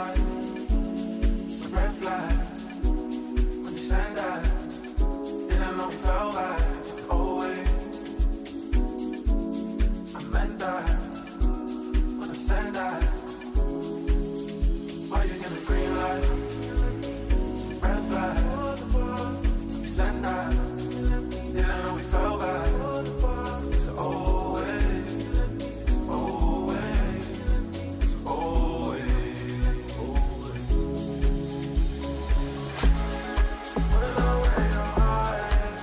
light. It's a red flag. When you said that, didn't know we felt like it's always. I meant that when I said that. Why you give me green light? It's a red flag. When you said that, didn't know we felt like it's always. It's always. It's always. Wanna know where your heart is.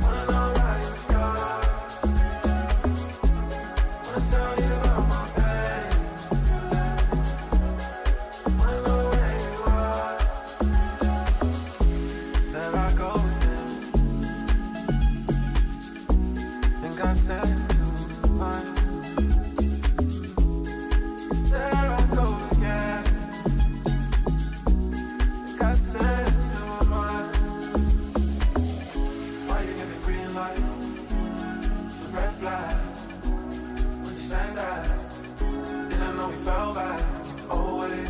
Wanna know why you're scarred. Wanna tell you about my pain. Wanna know where you are. There I go again. Think I said too much. There I go again. Think I said too much. Why you give me green light? It's a red flag. When you said that, didn't know we felt like it's always.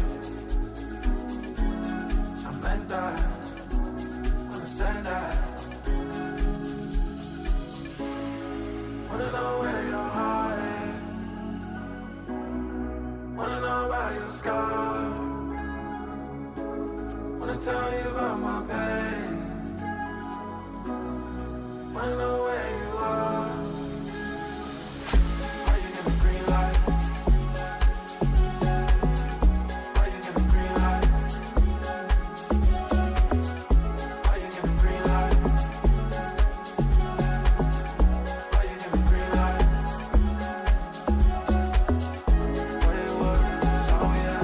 I meant that when I said that. Wanna know where your heart is. Wanna know why you're scarred. Wanna tell you about my pain. Wanna know where you are. Why you give me green light? Why you give me green light? Why you give me green light? Why you give me green light? What it was, oh yeah.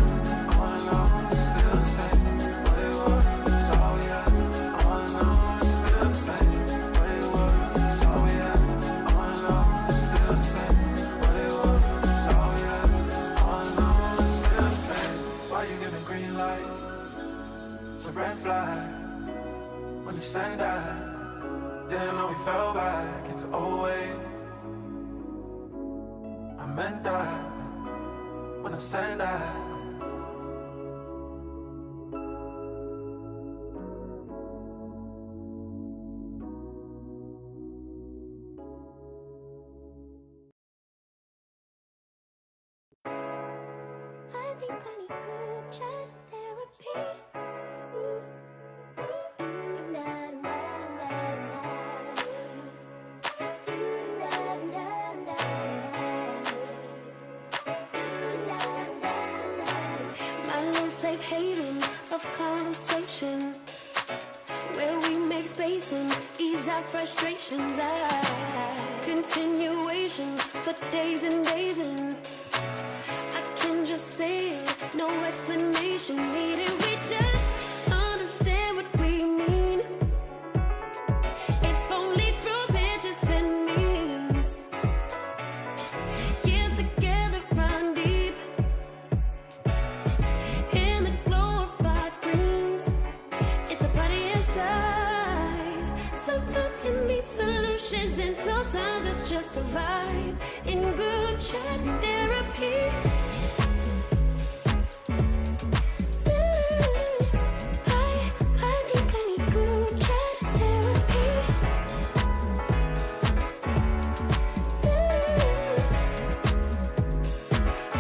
I wanna know it's still the same. What it was, oh yeah. I wanna know it's still the same. What it was, oh yeah. I wanna know it's still the same. What it was, oh yeah. I wanna know it's still the same. Why you give me green light? It's a red flag. When you said that, didn't know we felt back into always. I meant that when I said that. I think I need good chat therapy. Na na na na. Na na na na. My little safe haven of conversation, where we make space and ease our frustrations. Continuation for days and days, and I can just say it, no explanation needed. We just understand what we mean, if only through pictures and memes. Years together run deep in the glow of our screens. It's a party inside. Sometimes you need solutions, and sometimes it's just a vibe in group chat therapy. I think I need group chat therapy.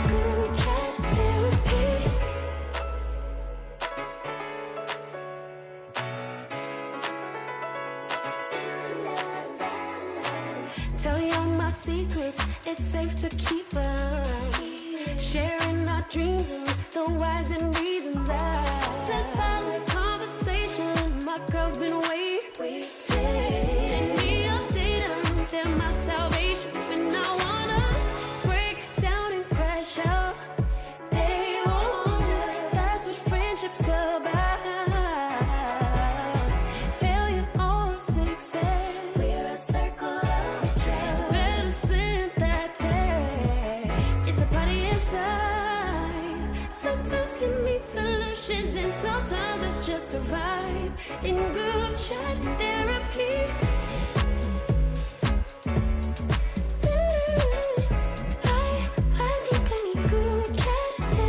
Group chat therapy. Tell you all my secrets, it's safe to keep them. Sharing our dreams and the whys and reasons. Since our last conversation, my girl's been waiting. Any update on them, my salvation. When I wanna break down and crash out, they won't. That's what friendship's about. Failure or success, we're a circle of trust. Better send that text. It's a party inside. Sometimes you need solutions, and sometimes it's just a vibe in group chat therapy. I think I need group chat therapy.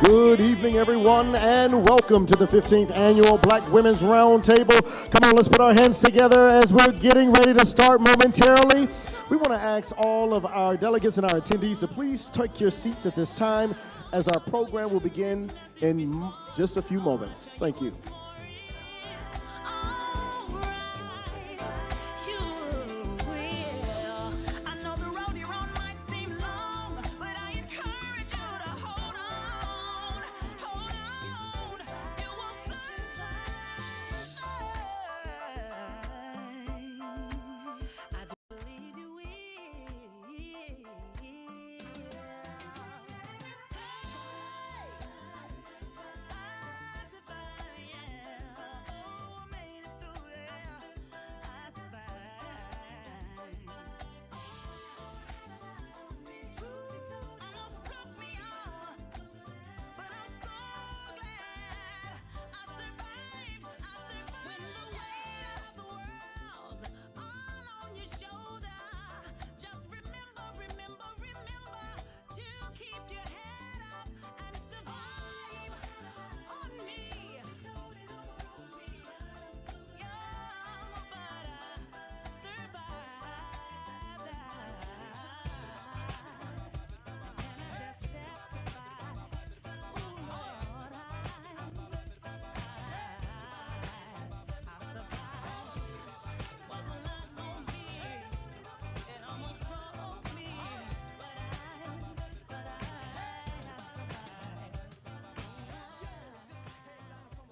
Good evening, everyone, and welcome to the 15th Annual Black Women's Roundtable. Come on, let's put our hands together as we're getting ready to start momentarily. We want to ask all of our delegates and our attendees to please take your seats at this time as our program will begin in just a few moments. Thank you.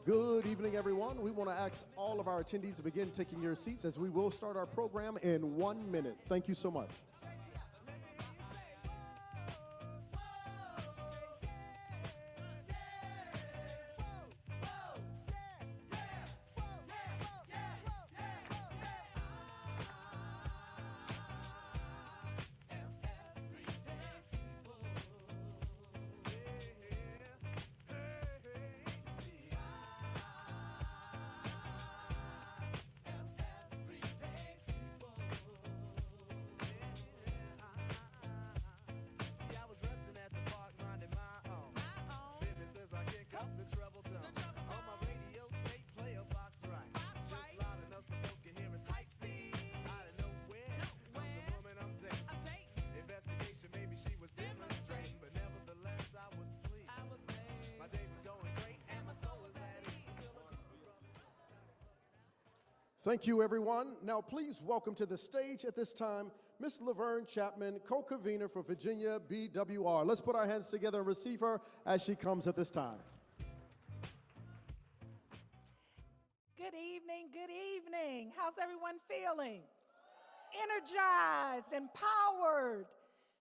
Good evening, everyone. We want to ask all of our attendees to begin taking your seats as we will start our program in 1 minute. Thank you so much. Thank you, everyone. Now, please welcome to the stage at this time, Ms. Laverne Chapman, co-convener for Virginia BWR. Let's put our hands together and receive her as she comes at this time. Good evening, good evening. How's everyone feeling? Energized, empowered.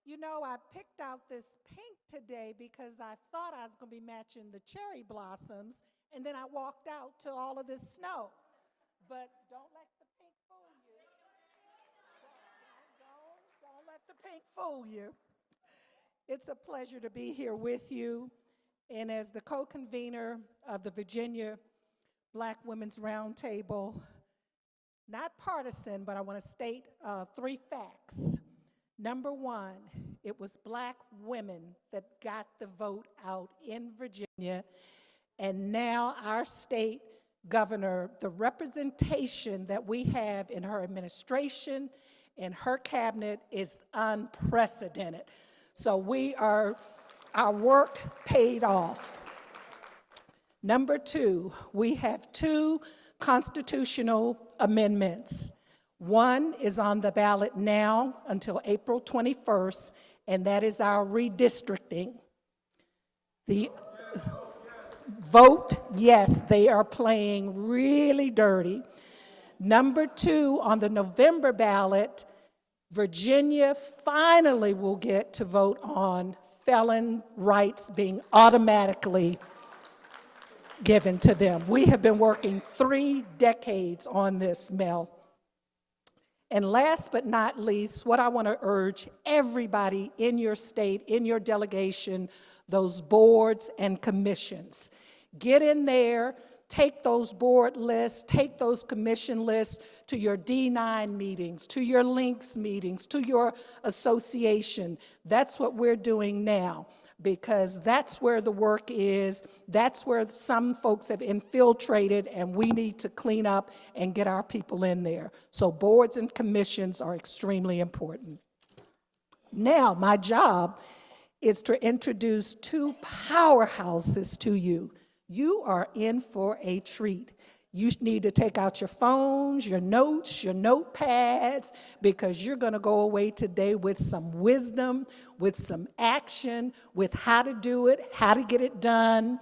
You know, I picked out this pink today because I thought I was going to be matching the cherry blossoms, and then I walked out to all of this snow. But don't let the pink fool you. Don't let the pink fool you. It's a pleasure to be here with you. And as the co-convener of the Virginia Black Women's Roundtable, not partisan, but I want to state 3 facts. Number 1, it was Black women that got the vote out in Virginia. And now our state governor, the representation that we have in her administration and her cabinet is unprecedented. So our work paid off. Number 2, we have 2 constitutional amendments. One is on the ballot now until April 21st, and that is our redistricting. The vote, yes, they are playing really dirty. Number 2, on the November ballot, Virginia finally will get to vote on felon rights being automatically given to them. We have been working 3 decades on this, Mel. And last but not least, what I want to urge everybody in your state, in your delegation, those boards and commissions. Get in there, take those board lists, take those commission lists to your D9 meetings, to your links meetings, to your association. That's what we're doing now. because that's where the work is. That's where some folks have infiltrated, and we need to clean up and get our people in there. So boards and commissions are extremely important. Now, my job is to introduce two powerhouses to you. You are in for a treat. You need to take out your phones, your notes, your notepads, because you're going to go away today with some wisdom, with some action, with how to do it, how to get it done,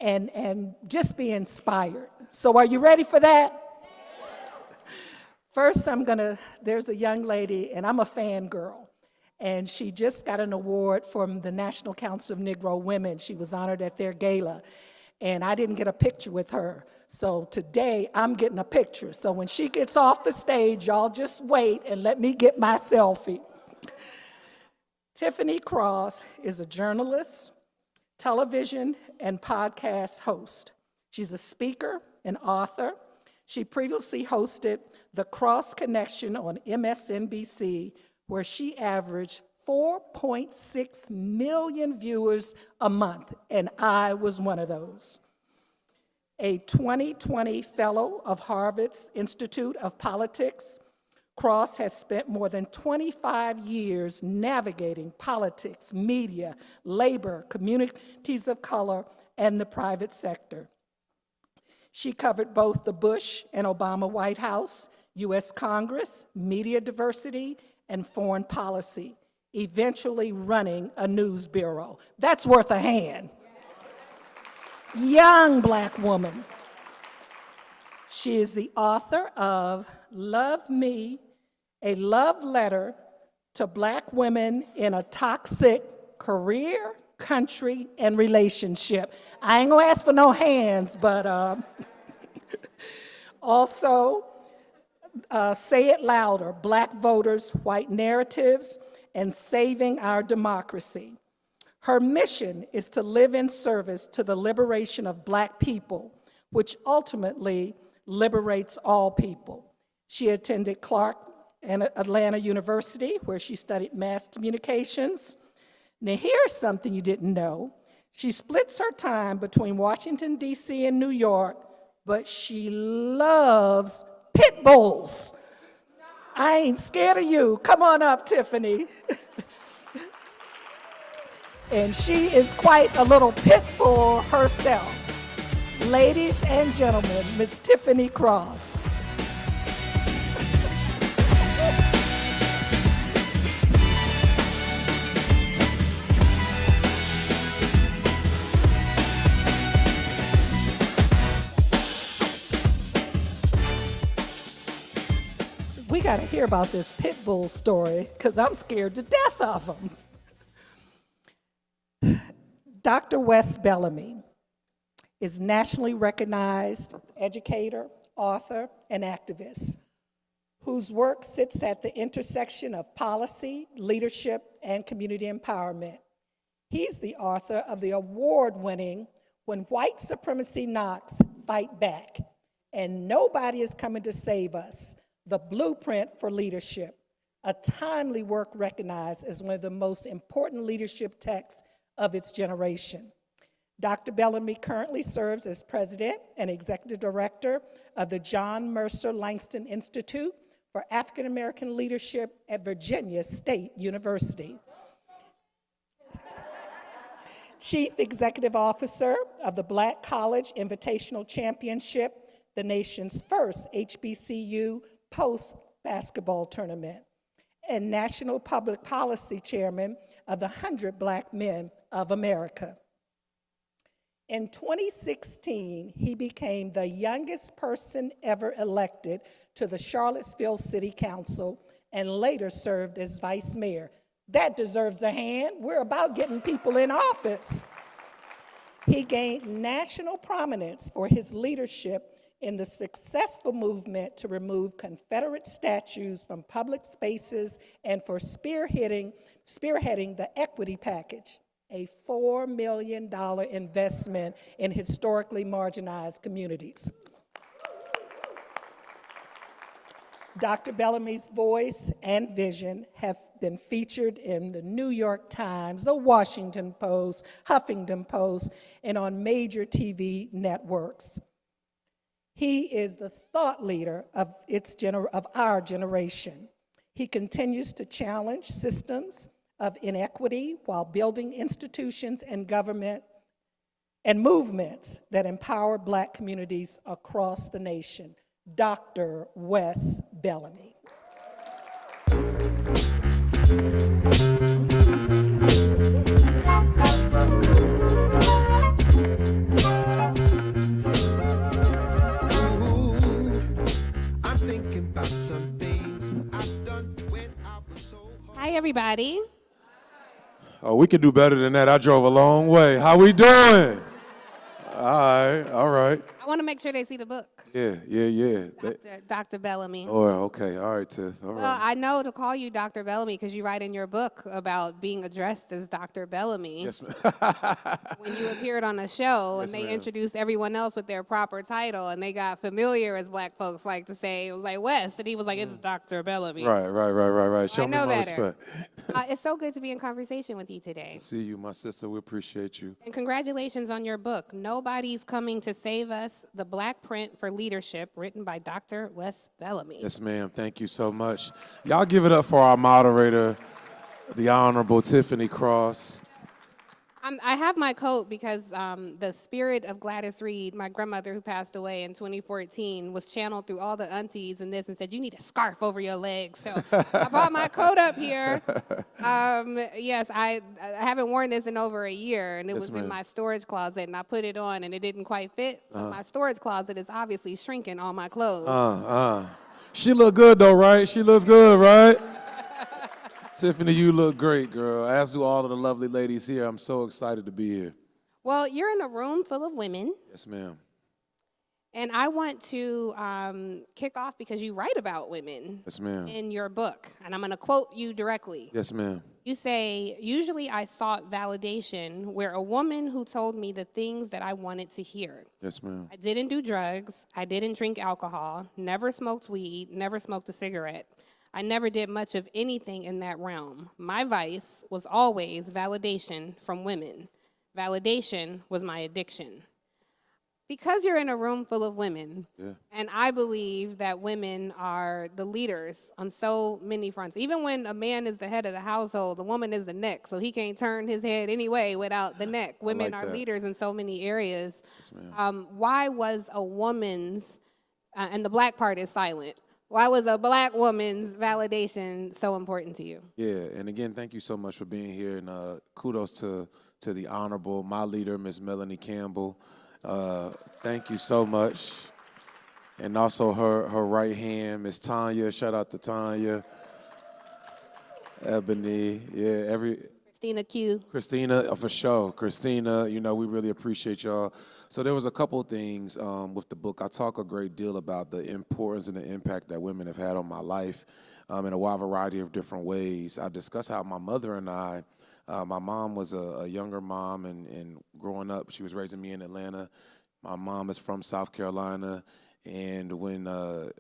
and just be inspired. So are you ready for that? First, there's a young lady, and I'm a fangirl, and she just got an award from the National Council of Negro Women. She was honored at their gala. And I didn't get a picture with her. So today, I'm getting a picture. So when she gets off the stage, y'all just wait and let me get my selfie. Tiffany Cross is a journalist, television, and podcast host. She's a speaker and author. She previously hosted The Cross Connection on MSNBC, where she averaged 4.6 million viewers a month, and I was one of those. A 2020 fellow of Harvard's Institute of Politics, Cross has spent more than 25 years navigating politics, media, labor, communities of color, and the private sector. She covered both the Bush and Obama White House, U.S. Congress, media diversity, and foreign policy, eventually running a news bureau. That's worth a hand. Young Black woman. She is the author of Love Me, a love letter to Black women in a toxic career, country, and relationship. I ain't gonna ask for no hands, but also Say It Louder, Black Voters, White Narratives, and Saving Our Democracy. Her mission is to live in service to the liberation of Black people, which ultimately liberates all people. She attended Clark and Atlanta University, where she studied mass communications. Now here's something you didn't know. She splits her time between Washington, D.C. and New York, but she loves pit bulls. I ain't scared of you. Come on up, Tiffany. And she is quite a little pit bull herself. Ladies and gentlemen, Miss Tiffany Cross. We got to hear about this pit bull story because I'm scared to death of them. Dr. Wes Bellamy is nationally recognized educator, author, and activist whose work sits at the intersection of policy, leadership, and community empowerment. He's the author of the award-winning When White Supremacy Knocks, Fight Back, and Nobody is Coming to Save Us, The Blueprint for Leadership, a timely work recognized as one of the most important leadership texts of its generation. Dr. Bellamy currently serves as president and executive director of the John Mercer Langston Institute for African American Leadership at Virginia State University. Chief Executive Officer of the Black College Invitational Championship, the nation's first HBCU post-basketball tournament, and National Public Policy Chairman of the 100 Black Men of America. In 2016, he became the youngest person ever elected to the Charlottesville City Council and later served as vice mayor. That deserves a hand. We're about getting people in office. He gained national prominence for his leadership in the successful movement to remove Confederate statues from public spaces and for spearheading the equity package, a $4 million investment in historically marginalized communities. Dr. Bellamy's voice and vision have been featured in the New York Times, the Washington Post, Huffington Post, and on major TV networks. He is the thought leader of our generation. He continues to challenge systems of inequity while building institutions and government and movements that empower Black communities across the nation. Dr. Wes Bellamy. Hi, everybody. Oh, we could do better than that. I drove a long way. How we doing? All right. I want to make sure they see the book. Yeah. Dr. Bellamy. Oh, okay. All right, Tiff. All right. Well, I know to call you Dr. Bellamy because you write in your book about being addressed as Dr. Bellamy. Yes, ma'am. When you appeared on a show and Yes, they ma'am. introduced everyone else with their proper title and they got familiar, as Black folks like to say. It was like Wes, and he was like, it's Dr. Bellamy. Right. Show I me know my better. respect. It's so good to be in conversation with you today. See you, my sister. We appreciate you. And congratulations on your book, Nobody's Coming to Save Us, The Black Print for Leadership, written by Dr. Wes Bellamy. Yes, ma'am. Thank you so much. Y'all give it up for our moderator, the Honorable Tiffany Cross. I have my coat because the spirit of Gladys Reed, my grandmother who passed away in 2014, was channeled through all the aunties in this and said, you need a scarf over your legs. So I bought my coat up here. Yes, I haven't worn this in over a year, and it Yes, was ma'am. in my storage closet, and I put it on, and it didn't quite fit. So my storage closet is obviously shrinking all my clothes. She look good, though, right? She looks good, right? Tiffany, you look great, girl. As do all of the lovely ladies here. I'm so excited to be here. Well, you're in a room full of women. Yes, ma'am. And I want to kick off because you write about women Yes, ma'am. in your book. And I'm going to quote you directly. Yes, ma'am. You say, usually I sought validation where a woman who told me the things that I wanted to hear. Yes, ma'am. I didn't do drugs. I didn't drink alcohol. Never smoked weed. Never smoked a cigarette. I never did much of anything in that realm. My vice was always validation from women. Validation was my addiction. Because you're in a room full of women, and I believe that women are the leaders on so many fronts. Even when a man is the head of the household, the woman is the neck, so he can't turn his head anyway without the neck. Women like are that. leaders in so many areas. Yes, ma'am. Why was a woman's, and the Black part is silent, why was a Black woman's validation so important to you? Yeah, and again, thank you so much for being here, and kudos to the Honorable, my leader, Miss Melanie Campbell. Thank you so much. And also her right hand, Miss Tanya. Shout out to Tanya. Ebony, Christina Q. Christina, for sure. Christina, we really appreciate y'all. So there was a couple things with the book. I talk a great deal about the importance and the impact that women have had on my life in a wide variety of different ways. I discuss how my mother and I, my mom was a younger mom, and growing up, she was raising me in Atlanta. My mom is from South Carolina. And when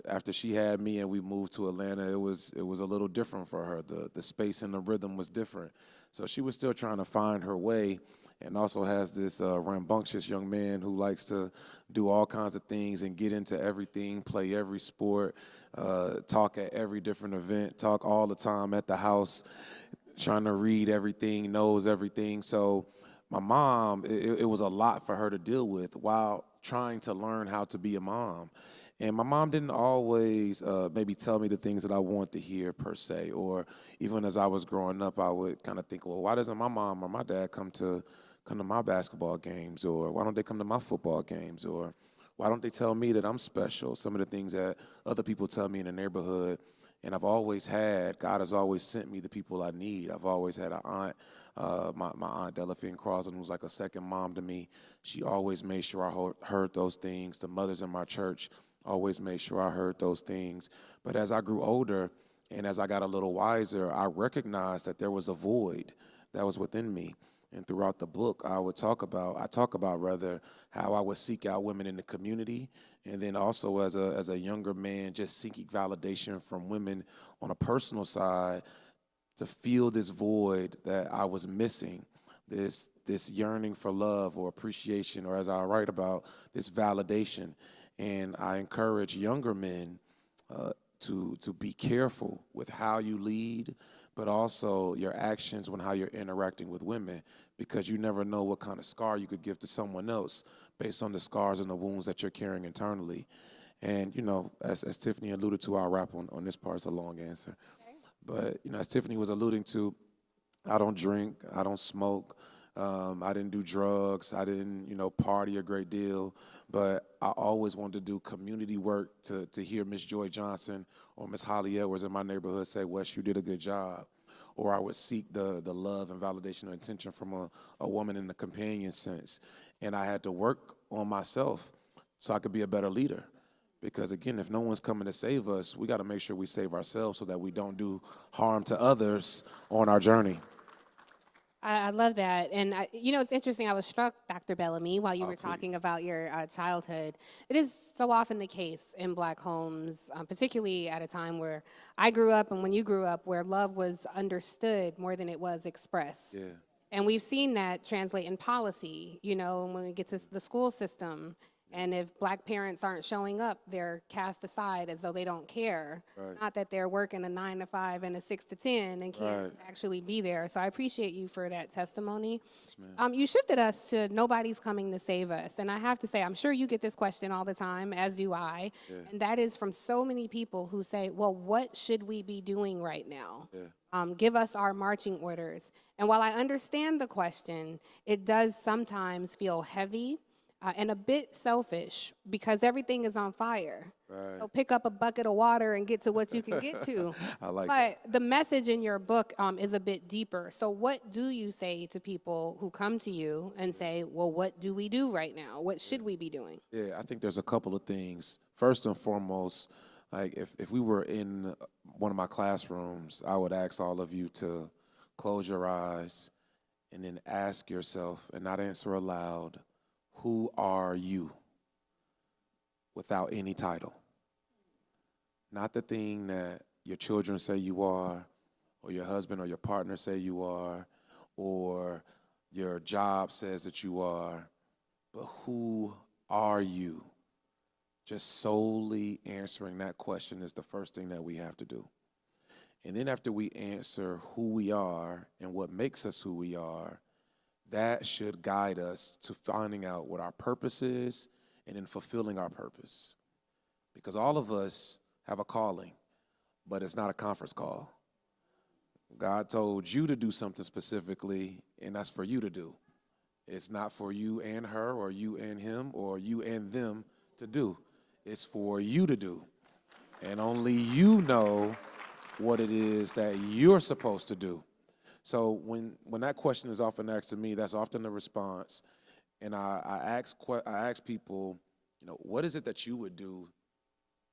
after she had me and we moved to Atlanta, it was a little different for her. The space and the rhythm was different. So she was still trying to find her way, and also has this rambunctious young man who likes to do all kinds of things and get into everything, play every sport, talk at every different event, talk all the time at the house, trying to read everything, knows everything. So my mom, it was a lot for her to deal with while trying to learn how to be a mom. And my mom didn't always maybe tell me the things that I want to hear per se, or even as I was growing up, I would kind of think, well, why doesn't my mom or my dad come to my basketball games, or why don't they come to my football games, or why don't they tell me that I'm special? Some of the things that other people tell me in the neighborhood. And I've always had, God has always sent me the people I need. I've always had an aunt, my aunt Delphine Crosland, who's like a second mom to me. She always made sure I heard those things. The mothers in my church always made sure I heard those things. But as I grew older and as I got a little wiser, I recognized that there was a void that was within me. And throughout the book, I talk about rather how I would seek out women in the community, and then also as a younger man, just seeking validation from women on a personal side to fill this void that I was missing, this yearning for love or appreciation, or as I write about, this validation. And I encourage younger men to be careful with how you lead, but also your actions when how you're interacting with women, because you never know what kind of scar you could give to someone else based on the scars and the wounds that you're carrying internally. And, as Tiffany alluded to, I'll wrap on this part. It's a long answer. Okay. But, as Tiffany was alluding to, I don't drink, I don't smoke, I didn't do drugs, I didn't, party a great deal, but I always wanted to do community work to hear Miss Joy Johnson or Miss Holly Edwards in my neighborhood say, Wes, you did a good job. Or I would seek the love and validation or attention from a woman in the companion sense. And I had to work on myself so I could be a better leader. Because again, if no one's coming to save us, we got to make sure we save ourselves so that we don't do harm to others on our journey. I love that. And, it's interesting. I was struck, Dr. Bellamy, while you were Please. talking about your childhood. It is so often the case in Black homes, particularly at a time where I grew up and when you grew up, where love was understood more than it was expressed. Yeah. And we've seen that translate in policy, when it gets to the school system. And if Black parents aren't showing up, they're cast aside as though they don't care. Right. Not that they're working a 9 to 5 and a 6 to 10 and can't actually be there. So I appreciate you for that testimony. Yes, ma'am. You shifted us to nobody's coming to save us. And I have to say, I'm sure you get this question all the time, as do I. Yeah. And that is from so many people who say, well, what should we be doing right now? Yeah. Give us our marching orders. And while I understand the question, it does sometimes feel heavy. And a bit selfish because everything is on fire. Right. So pick up a bucket of water and get to what you can get to. I like that. But the message in your book is a bit deeper. So what do you say to people who come to you and say, well, what do we do right now? What should we be doing? Yeah, I think there's a couple of things. First and foremost, like if we were in one of my classrooms, I would ask all of you to close your eyes and then ask yourself, and not answer aloud, who are you? Without any title. Not the thing that your children say you are, or your husband or your partner say you are, or your job says that you are, but who are you? Just solely answering that question is the first thing that we have to do. And then after we answer who we are and what makes us who we are, that should guide us to finding out what our purpose is and then fulfilling our purpose. Because all of us have a calling, but it's not a conference call. God told you to do something specifically, and that's for you to do. It's not for you and her or you and him or you and them to do. It's for you to do. And only you know what it is that you're supposed to do. So when that question is often asked to me, that's often the response. And I ask people, what is it that you would do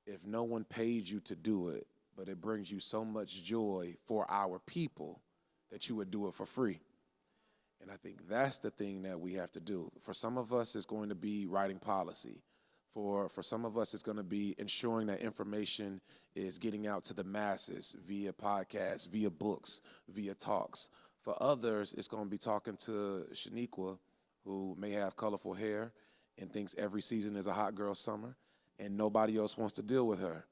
if no one paid you to do it, but it brings you so much joy for our people that you would do it for free? And I think that's the thing that we have to do. For some of us, it's going to be writing policy. For some of us, it's going to be ensuring that information is getting out to the masses via podcasts, via books, via talks. For others, it's going to be talking to Shaniqua, who may have colorful hair and thinks every season is a hot girl summer, and nobody else wants to deal with her.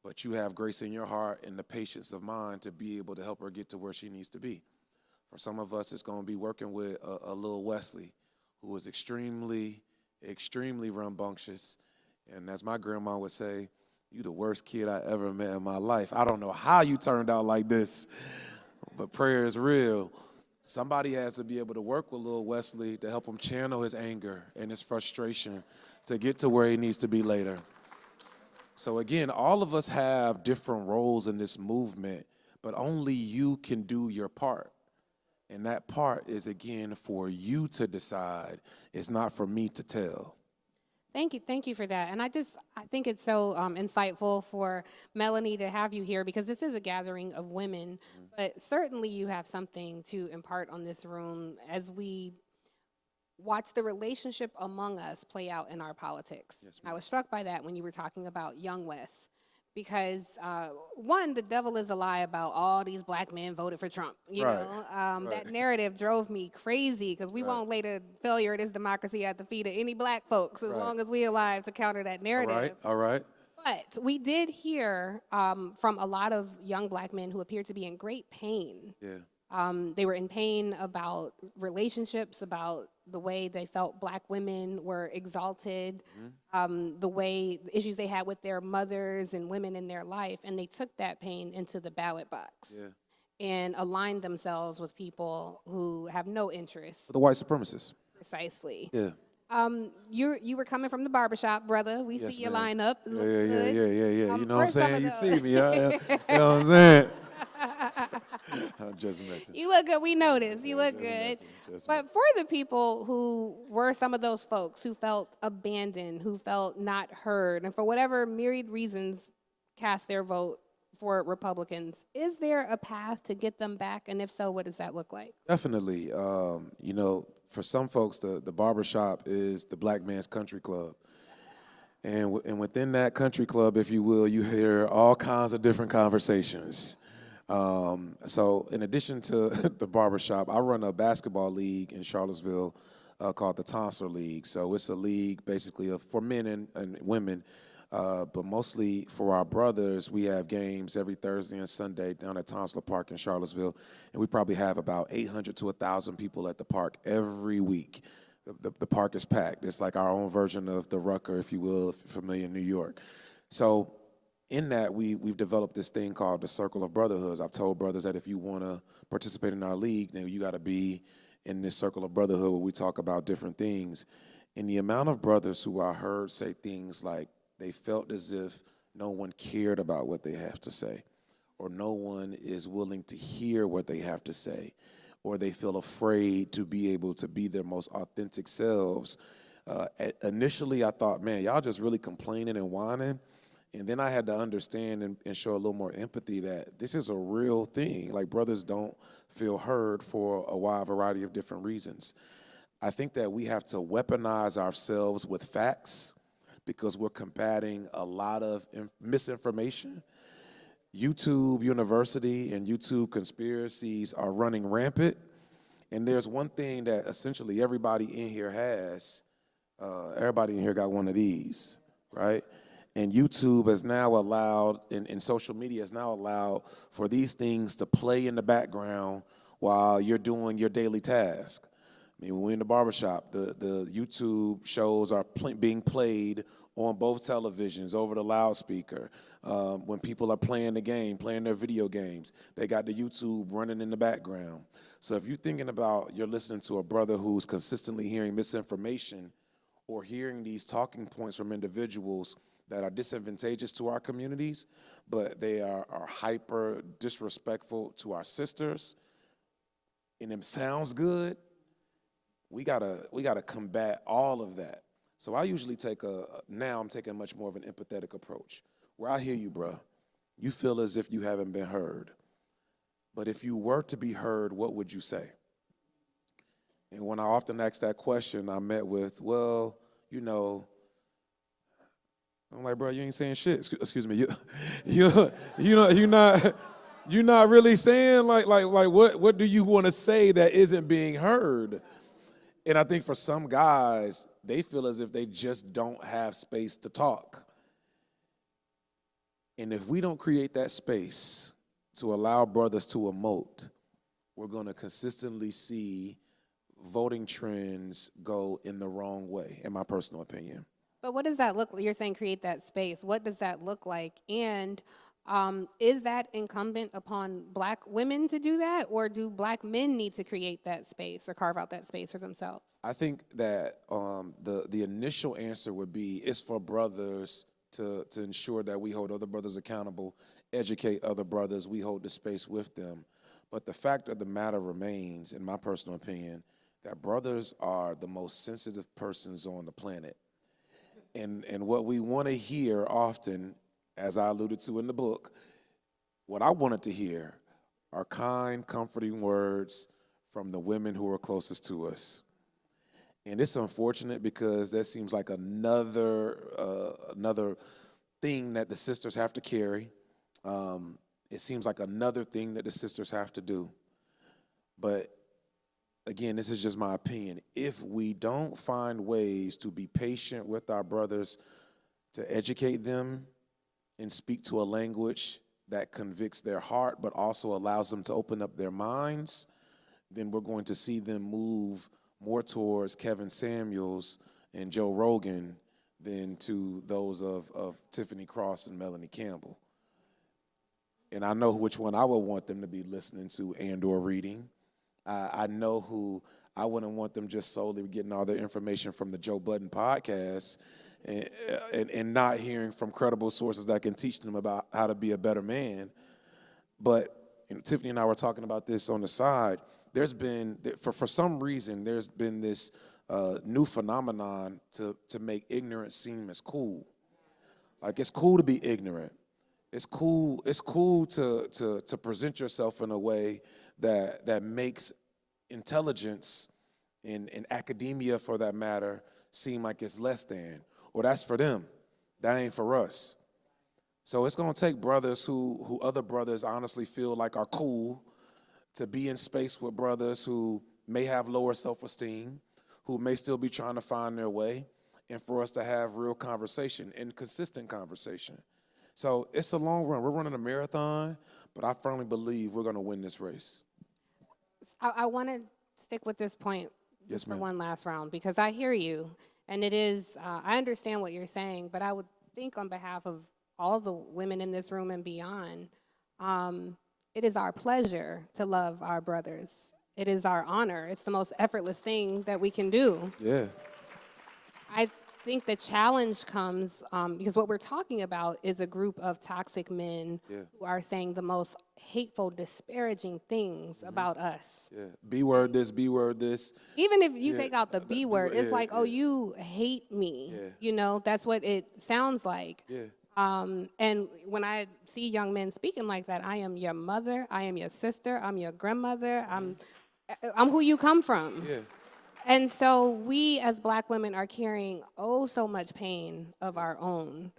But you have grace in your heart and the patience of mind to be able to help her get to where she needs to be. For some of us, it's going to be working with a little Wesley, who is extremely rambunctious. And as my grandma would say, you the worst kid I ever met in my life. I don't know how you turned out like this, but prayer is real. Somebody has to be able to work with little Wesley to help him channel his anger and his frustration to get to where he needs to be later. So again, all of us have different roles in this movement, but only you can do your part. And that part is, again, for you to decide. It's not for me to tell. Thank you for that. And I think it's so insightful for Melanie to have you here because this is a gathering of women, but certainly you have something to impart on this room as we watch the relationship among us play out in our politics. Yes, I was struck by that when you were talking about Young West. Because one, the devil is a lie about all these black men voted for Trump. You Right, know, right. that narrative drove me crazy because we won't lay the failure of this democracy at the feet of any black folks as Right. long as we alive to counter that All narrative. right, all right. But we did hear from a lot of young black men who appeared to be in great pain. Yeah. They were in pain about relationships, about the way they felt black women were exalted, the issues they had with their mothers and women in their life, and they took that pain into the ballot box and aligned themselves with people who have no interest. The white supremacists. Precisely. Yeah. You were coming from the barbershop, brother. We Yes, see your ma'am. lineup. Yeah, Look yeah, good. yeah. You know what I'm for some of saying? You the- see me, you know what I'm saying? I'm just messing. You look good. We noticed. You look just good. messing, just But for the people who were some of those folks who felt abandoned, who felt not heard, and for whatever myriad reasons cast their vote for Republicans, is there a path to get them back? And if so, what does that look like? Definitely. You know, for some folks, the barbershop is the black man's country club. And within that country club, if you will, you hear all kinds of different conversations. So in addition to the barbershop, I run a basketball league in Charlottesville called the Tonsor League. So it's a league basically for men and women, but mostly for our brothers. We have games every Thursday and Sunday down at Tonsor Park in Charlottesville, and we probably have about 800 to 1,000 people at the park every week. The park is packed. It's like our own version of the Rucker, if you will, if you're familiar in New York. So in that, we've developed this thing called the Circle of Brotherhoods. I've told brothers that if you want to participate in our league, then you got to be in this Circle of Brotherhood where we talk about different things. And the amount of brothers who I heard say things like they felt as if no one cared about what they have to say, or no one is willing to hear what they have to say, or they feel afraid to be able to be their most authentic selves. Initially, I thought, man, y'all just really complaining and whining. And then I had to understand and show a little more empathy that this is a real thing. Like, brothers don't feel heard for a wide variety of different reasons. I think that we have to weaponize ourselves with facts because we're combating a lot of misinformation. YouTube University and YouTube conspiracies are running rampant. And there's one thing that essentially everybody in here has. Everybody in here got one of these, right? And YouTube has now allowed, and social media has now allowed for these things to play in the background while you're doing your daily task. I mean, when we're in the barbershop, the YouTube shows are being played on both televisions over the loudspeaker. When people are playing the game, playing their video games, they got the YouTube running in the background. So if you're thinking about, you're listening to a brother who's consistently hearing misinformation or hearing these talking points from individuals that are disadvantageous to our communities, but they are hyper disrespectful to our sisters, and it sounds good, we gotta combat all of that. So I usually now I'm taking much more of an empathetic approach, where I hear you, bruh. You feel as if you haven't been heard. But if you were to be heard, what would you say? And when I often ask that question, I'm met with, well, you know, I'm like, bro, you ain't saying shit. Excuse me, you're not really saying like what do you want to say that isn't being heard? And I think for some guys, they feel as if they just don't have space to talk. And if we don't create that space to allow brothers to emote, we're going to consistently see voting trends go in the wrong way, in my personal opinion. But what does that look like? You're saying create that space. What does that look like? And is that incumbent upon black women to do that? Or do black men need to create that space or carve out that space for themselves? I think that the initial answer would be it's for brothers to ensure that we hold other brothers accountable, educate other brothers, we hold the space with them. But the fact of the matter remains, in my personal opinion, that brothers are the most sensitive persons on the planet. And what we want to hear often, as I alluded to in the book, what I wanted to hear are kind, comforting words from the women who are closest to us. And it's unfortunate because that seems like another thing that the sisters have to carry. It seems like another thing that the sisters have to do. But again, this is just my opinion. If we don't find ways to be patient with our brothers, to educate them and speak to a language that convicts their heart but also allows them to open up their minds, then we're going to see them move more towards Kevin Samuels and Joe Rogan than to those of Tiffany Cross and Melanie Campbell. And I know which one I would want them to be listening to and or reading. I know who I wouldn't want them just solely getting all their information from the Joe Budden podcast and not hearing from credible sources that can teach them about how to be a better man. But Tiffany and I were talking about this on the side. There's been, for some reason, there's been this new phenomenon to make ignorance seem as cool. Like, it's cool to be ignorant. It's cool to present yourself in a way that makes intelligence in academia, for that matter, seem like it's less than. Or that's for them. That ain't for us. So it's going to take brothers who other brothers honestly feel like are cool to be in space with brothers who may have lower self-esteem, who may still be trying to find their way, and for us to have real conversation and consistent conversation. So it's a long run. We're running a marathon, but I firmly believe we're going to win this race. I want to stick with this point Yes, for ma'am. one last round, because I hear you, and it is, I understand what you're saying, but I would think on behalf of all the women in this room and beyond, it is our pleasure to love our brothers. It is our honor. It's the most effortless thing that we can do. Yeah. I think the challenge comes because what we're talking about is a group of toxic men who are saying the most hateful, disparaging things about us. Yeah. B-word this, B-word this. Even if you take out the B word, it's like, oh, you hate me. Yeah. You know, that's what it sounds like. Yeah. And when I see young men speaking like that, I am your mother, I am your sister, I'm your grandmother, I'm who you come from. Yeah. And so we as Black women are carrying so much pain of our own,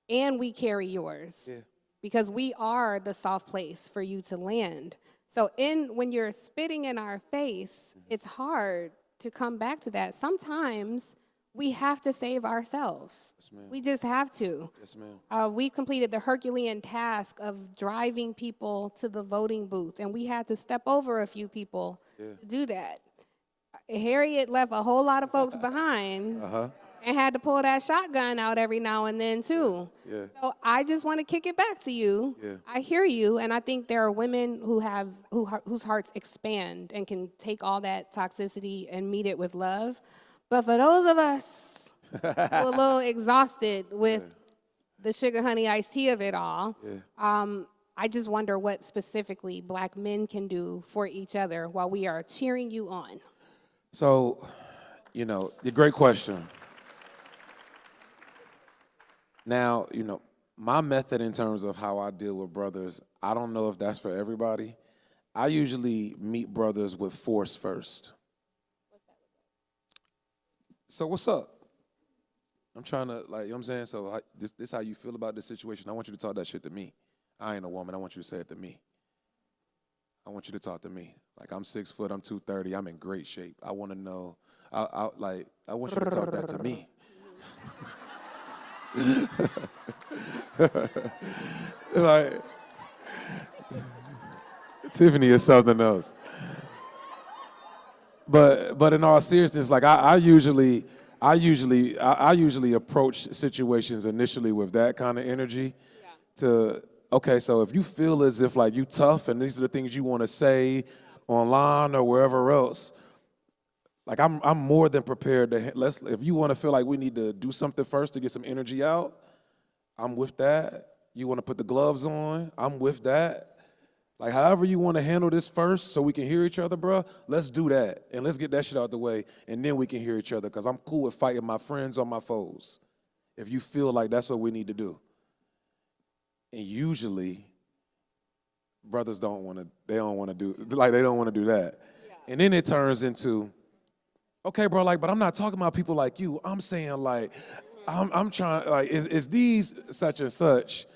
and we carry yours. Yeah. Because we are the soft place for you to land. So when you're spitting in our face, it's hard to come back to that. Sometimes we have to save ourselves. Yes, ma'am. We just have to. Yes, ma'am. We completed the Herculean task of driving people to the voting booth, and we had to step over a few people to do that. Harriet left a whole lot of folks behind and had to pull that shotgun out every now and then, too. Yeah. So I just want to kick it back to you. Yeah. I hear you, and I think there are women whose hearts expand and can take all that toxicity and meet it with love. But for those of us who are a little exhausted with the sugar honey iced tea of it all, I just wonder what specifically Black men can do for each other while we are cheering you on. So, a great question. Now, my method in terms of how I deal with brothers, I don't know if that's for everybody. I usually meet brothers with force first. So what's up? I'm trying to, you know what I'm saying? So this how you feel about this situation. I want you to talk that shit to me. I ain't a woman. I want you to say it to me. I want you to talk to me. Like, I'm 6 foot, I'm 230, I'm in great shape. I want to know, I want you to talk that to me. Like, Tiffany is something else. But in all seriousness, like I usually approach situations initially with that kind of energy. Okay, so if you feel as if like you tough and these are the things you want to say online or wherever else, like I'm more than prepared to if you want to feel like we need to do something first to get some energy out, I'm with that. You want to put the gloves on, I'm with that. Like, however you want to handle this first so we can hear each other, bro, let's do that. And let's get that shit out the way, and then we can hear each other, because I'm cool with fighting my friends or my foes. if you feel like that's what we need to do. And usually, brothers don't want to do that. And then it turns into, okay, bro, like, but I'm not talking about people like you. I'm saying, like, I'm trying, like, is these such and such?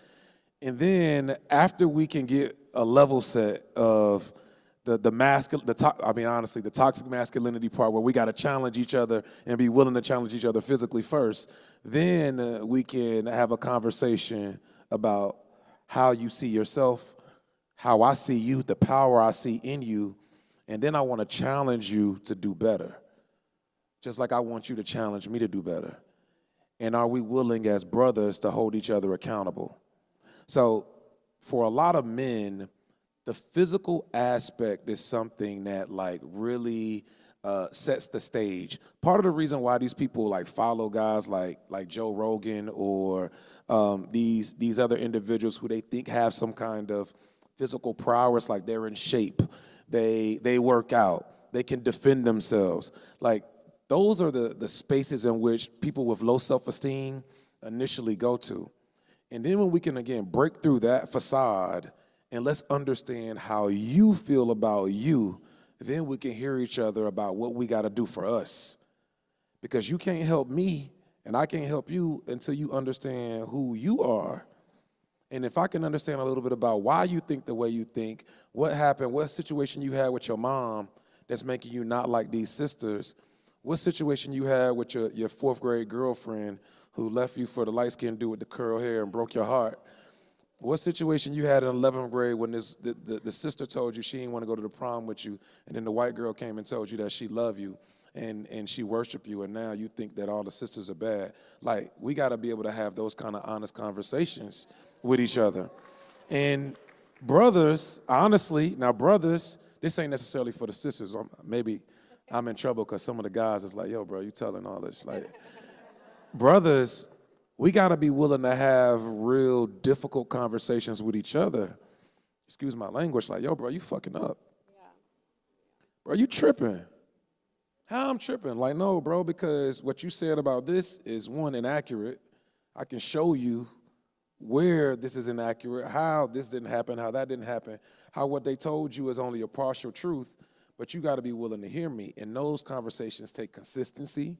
And then after we can get a level set of the toxic masculinity part where we got to challenge each other and be willing to challenge each other physically first, then we can have a conversation about how you see yourself, how I see you, the power I see in you, and then I want to challenge you to do better, just like I want you to challenge me to do better. And are we willing as brothers to hold each other accountable? So for a lot of men, the physical aspect is something that like really sets the stage. Part of the reason why these people like follow guys like Joe Rogan or these other individuals who they think have some kind of physical prowess, like they're in shape, they work out, they can defend themselves. Like those are the spaces in which people with low self-esteem initially go to. And then when we can, again, break through that facade and let's understand how you feel about you, then we can hear each other about what we got to do for us. Because you can't help me and I can't help you until you understand who you are. And if I can understand a little bit about why you think the way you think, what happened, what situation you had with your mom that's making you not like these sisters, what situation you had with your fourth grade girlfriend who left you for the light-skinned dude with the curl hair and broke your heart, what situation you had in 11th grade when the sister told you she didn't want to go to the prom with you, and then the white girl came and told you that she loved you and she worshiped you, and now you think that all the sisters are bad. Like, we got to be able to have those kind of honest conversations with each other. And brothers, honestly, now brothers, this ain't necessarily for the sisters. Maybe I'm in trouble because some of the guys is like, yo, bro, you telling all this. Like, brothers, we got to be willing to have real difficult conversations with each other. Excuse my language. Like, yo, bro, you fucking up. Yeah. Bro, you tripping. How I'm tripping? Like, no, bro, because what you said about this is, one, inaccurate. I can show you where this is inaccurate, how this didn't happen, how that didn't happen, how what they told you is only a partial truth, but you got to be willing to hear me. And those conversations take consistency.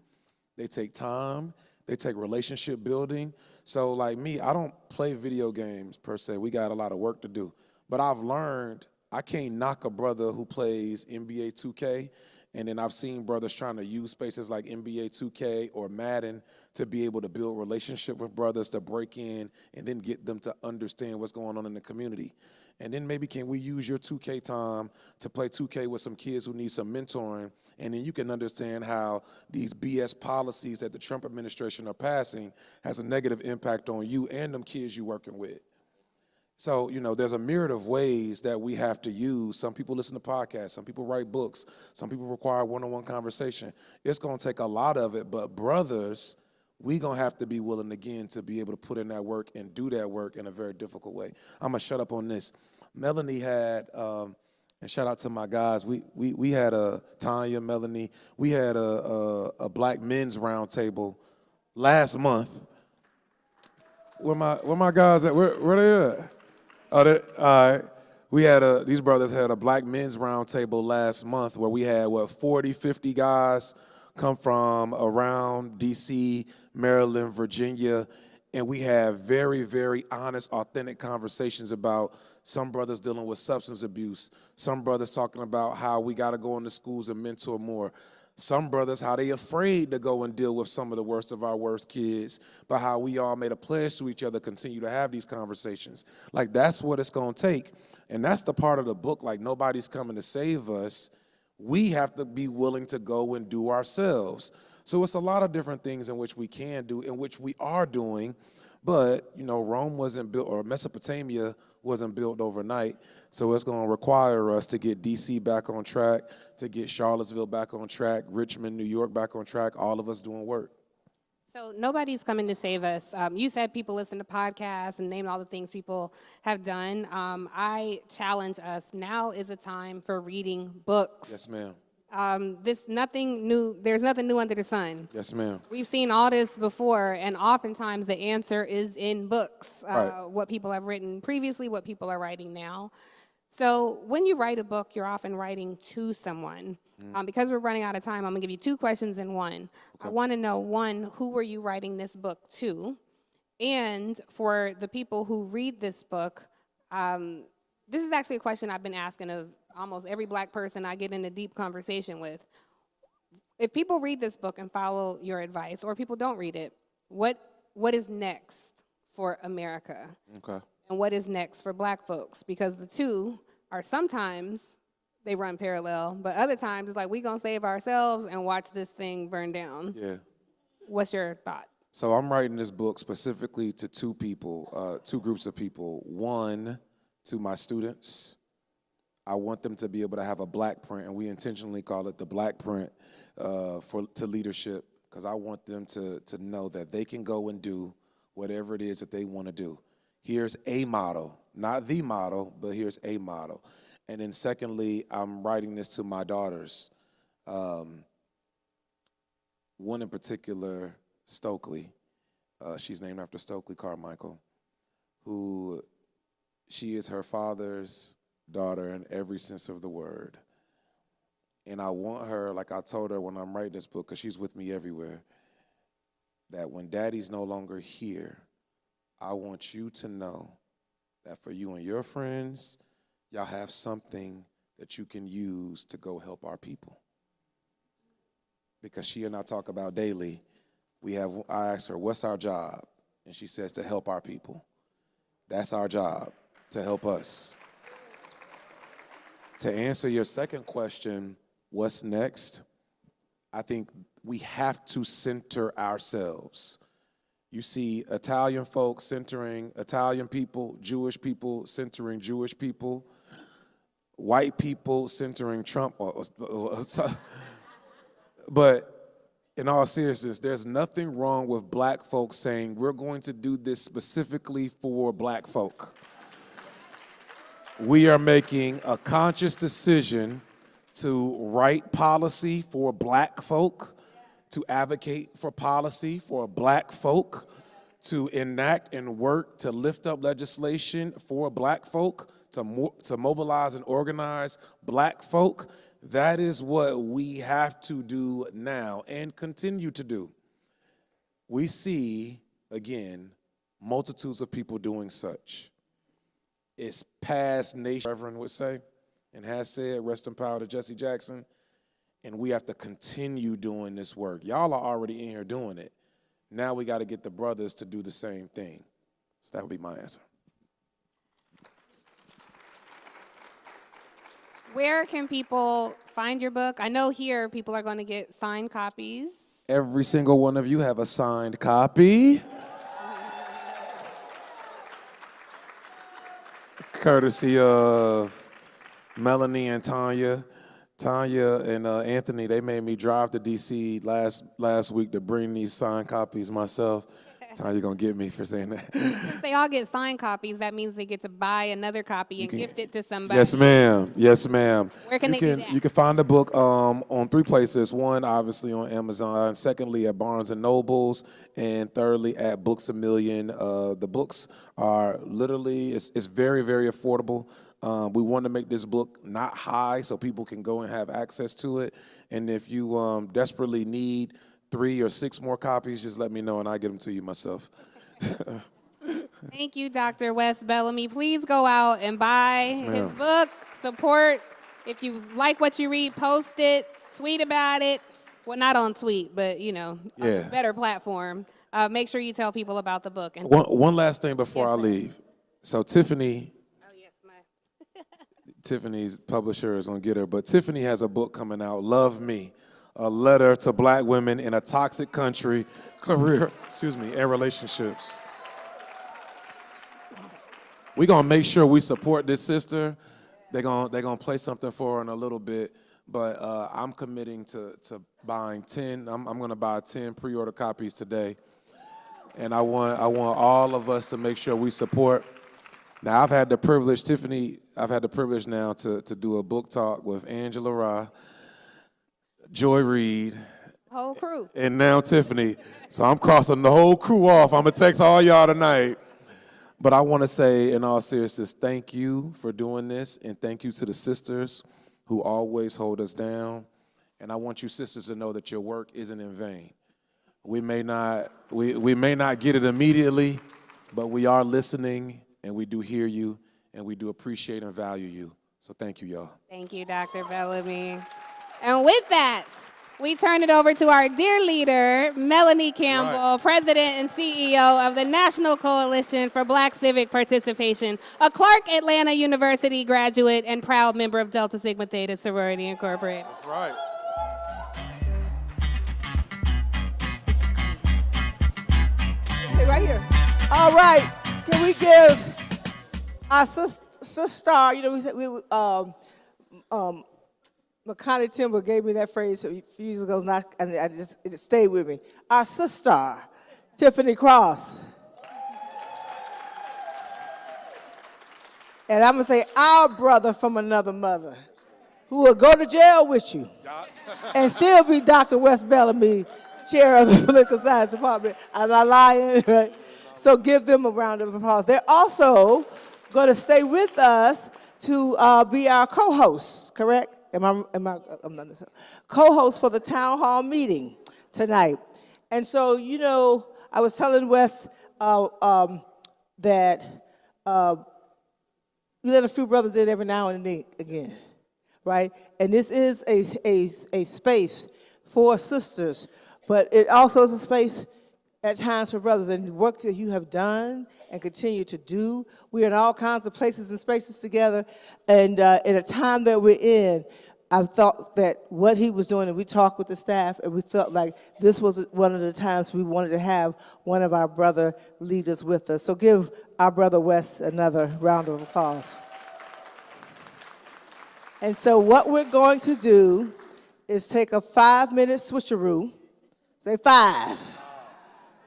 They take time. They take relationship building. So like me, I don't play video games per se. We got a lot of work to do. But I've learned I can't knock a brother who plays NBA 2K. And then I've seen brothers trying to use spaces like NBA 2K or Madden to be able to build relationship with brothers, to break in and then get them to understand what's going on in the community. And then maybe can we use your 2K time to play 2K with some kids who need some mentoring, and then you can understand how these BS policies that the Trump administration are passing has a negative impact on you and them kids you're working with. So, you know, there's a myriad of ways that we have to use. Some people listen to podcasts. Some people write books. Some people require one-on-one conversation. It's going to take a lot of it. But brothers, we going to have to be willing, again, to be able to put in that work and do that work in a very difficult way. I'm going to shut up on this. Melanie had, and shout out to my guys, we had Tanya, Melanie, we had a black men's round table last month. Where my guys at? Where they at? Oh, all right. We had these brothers had a black men's round table last month where we had, 40, 50 guys come from around D.C., Maryland, Virginia, and we had very, very honest, authentic conversations about some brothers dealing with substance abuse, some brothers talking about how we got to go into schools and mentor more, some brothers how they afraid to go and deal with some of the worst of our worst kids, but how we all made a pledge to each other continue to have these conversations. Like, that's what it's going to take. And that's the part of the book, like, nobody's coming to save us. We have to be willing to go and do ourselves. So it's a lot of different things in which we can do, in which we are doing. But, you know, Rome wasn't built, or Mesopotamia wasn't built overnight. So it's going to require us to get D.C. back on track, to get Charlottesville back on track, Richmond, New York back on track, all of us doing work. So nobody's coming to save us. You said people listen to podcasts and name all the things people have done. I challenge us. Now is a time for reading books. Yes, ma'am. There's nothing new under the sun. Yes, ma'am. We've seen all this before, and oftentimes the answer is in books, Right. what people have written previously, what people are writing now. So when you write a book, you're often writing to someone. Because we're running out of time, I'm going to give you two questions in one. I want to know, one, who were you writing this book to? And for the people who read this book, this is actually a question I've been asking of almost every black person I get in a deep conversation with. If people read this book and follow your advice, or people don't read it, what is next for America? Okay. And what is next for black folks? Because the two are sometimes, they run parallel, but other times it's like, we gonna save ourselves and watch this thing burn down. Yeah. What's your thought? So I'm writing this book specifically to two groups of people. One, to my students. I want them to be able to have a black print, and we intentionally call it the black print to leadership, because I want them to know that they can go and do whatever it is that they want to do. Here's a model, not the model, but here's a model. And then secondly, I'm writing this to my daughters. One in particular, Stokely. She's named after Stokely Carmichael, who she is her father's daughter in every sense of the word. And I want her, like I told her when I'm writing this book, because she's with me everywhere, that when daddy's no longer here, I want you to know that for you and your friends, y'all have something that you can use to go help our people. Because she and I talk about daily. I asked her, what's our job? And she says, to help our people. That's our job, to help us. To answer your second question, what's next? I think we have to center ourselves. You see Italian folks centering Italian people, Jewish people centering Jewish people, white people centering Trump. But in all seriousness, there's nothing wrong with black folks saying, we're going to do this specifically for black folk. We are making a conscious decision to write policy for black folk, to advocate for policy for black folk, to enact and work to lift up legislation for black folk, to mobilize and organize black folk. That is what we have to do now and continue to do. We see, again, multitudes of people doing such. It's past nation, Reverend would say, and has said, rest in power to Jesse Jackson. And we have to continue doing this work. Y'all are already in here doing it. Now we got to get the brothers to do the same thing. So that would be my answer. Where can people find your book? I know here people are going to get signed copies. Every single one of you have a signed copy. Courtesy of Melanie and Tanya. Tanya and Anthony, they made me drive to D.C. last week to bring these signed copies myself. Tanya gonna get me for saying that. Since they all get signed copies, that means they get to buy another copy and gift it to somebody. Yes, ma'am. Yes, ma'am. Where can they do that? You can find the book on three places. One, obviously, on Amazon. Secondly, at Barnes & Nobles. And thirdly, at Books A Million. The books are literally, it's very, very affordable. We want to make this book not high so people can go and have access to it. And if you desperately need 3 or 6 more copies, just let me know and I'll get them to you myself. Thank you, Dr. Wes Bellamy. Please go out and buy his book. Support. If you like what you read, post it, tweet about it. Well, not on tweet, but, on a better platform. Make sure you tell people about the book. And one last thing before I leave. So Tiffany's publisher is going to get her, but Tiffany has a book coming out, Love Me, a letter to black women in a toxic country, and relationships. We're going to make sure we support this sister. They're gonna play something for her in a little bit, but I'm committing to buying 10. I'm going to buy 10 pre-order copies today, and I want all of us to make sure we support. Now, I've had the privilege now to do a book talk with Angela Rye, Joy Reid, Whole crew. and now Tiffany. So I'm crossing the whole crew off. I'm going to text all y'all tonight. But I want to say, in all seriousness, thank you for doing this, and thank you to the sisters who always hold us down. And I want you sisters to know that your work isn't in vain. We may not get it immediately, but we are listening, and we do hear you, and we do appreciate and value you. So thank you, y'all. Thank you, Dr. Bellamy. And with that, we turn it over to our dear leader, Melanie Campbell, President and CEO of the National Coalition for Black Civic Participation, a Clark Atlanta University graduate and proud member of Delta Sigma Theta Sorority Incorporated. That's right. Sit right here. All right. Can we give our sister, you know, McConaughey Timber gave me that phrase a few years ago, and it stayed with me. Our sister, Tiffany Cross. And I'm going to say our brother from another mother, who will go to jail with you and still be Dr. Wes Bellamy, chair of the Political Science Department. Am I lying? Right? So give them a round of applause. They're also going to stay with us to be our co-hosts, correct? I'm not co-host for the town hall meeting tonight. And so, you know, I was telling Wes that we let a few brothers in every now and then again, right? And this is a space for sisters, but it also is a space at times for brothers. And the work that you have done and continue to do, we're in all kinds of places and spaces together. And in a time that we're in, I thought that what he was doing, and we talked with the staff, and we felt like this was one of the times we wanted to have one of our brother leaders with us. So give our brother Wes another round of applause. And so what we're going to do is take a 5-minute switcheroo. Say 5.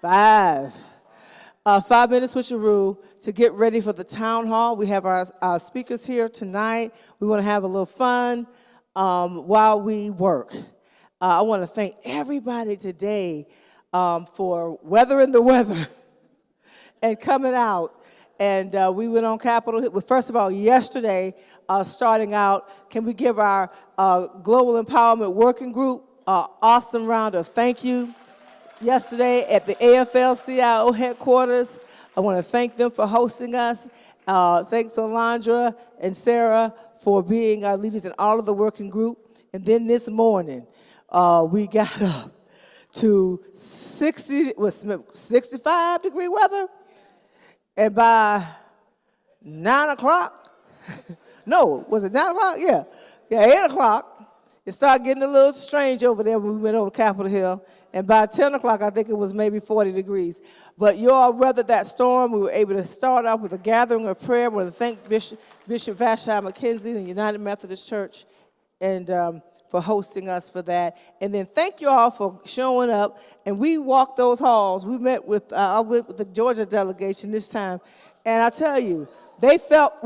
5. A 5-minute switcheroo to get ready for the town hall. We have our speakers here tonight. We want to have a little fun while we work. I want to thank everybody today for weathering the weather and coming out. And we went on Capitol Hill. Well, first of all, yesterday, starting out, can we give our Global Empowerment Working Group an awesome round of thank you? Yesterday at the AFL-CIO headquarters, I want to thank them for hosting us. Thanks Alondra and Sarah for being our leaders in all of the working group. And then this morning, we got up to 65-degree weather. And by 9 o'clock, no, was it 9 o'clock? Yeah, 8 o'clock, it started getting a little strange over there when we went over Capitol Hill. And by 10 o'clock, I think it was maybe 40 degrees. But you all weathered that storm. We were able to start off with a gathering of prayer. I want to thank Bishop Vashti McKenzie and the United Methodist Church and for hosting us for that. And then thank you all for showing up. And we walked those halls. We met with the Georgia delegation this time. And I tell you, they felt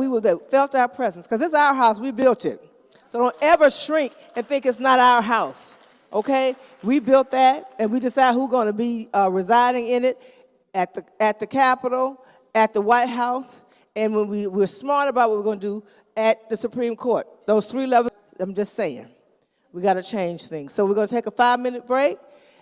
our presence because it's our house. We built it. So don't ever shrink and think it's not our house. Okay, we built that, and we decide who's going to be residing in it at the Capitol, at the White House, and when we're smart about what we're going to do at the Supreme Court. Those 3 levels, I'm just saying, we got to change things. So we're going to take a 5-minute break,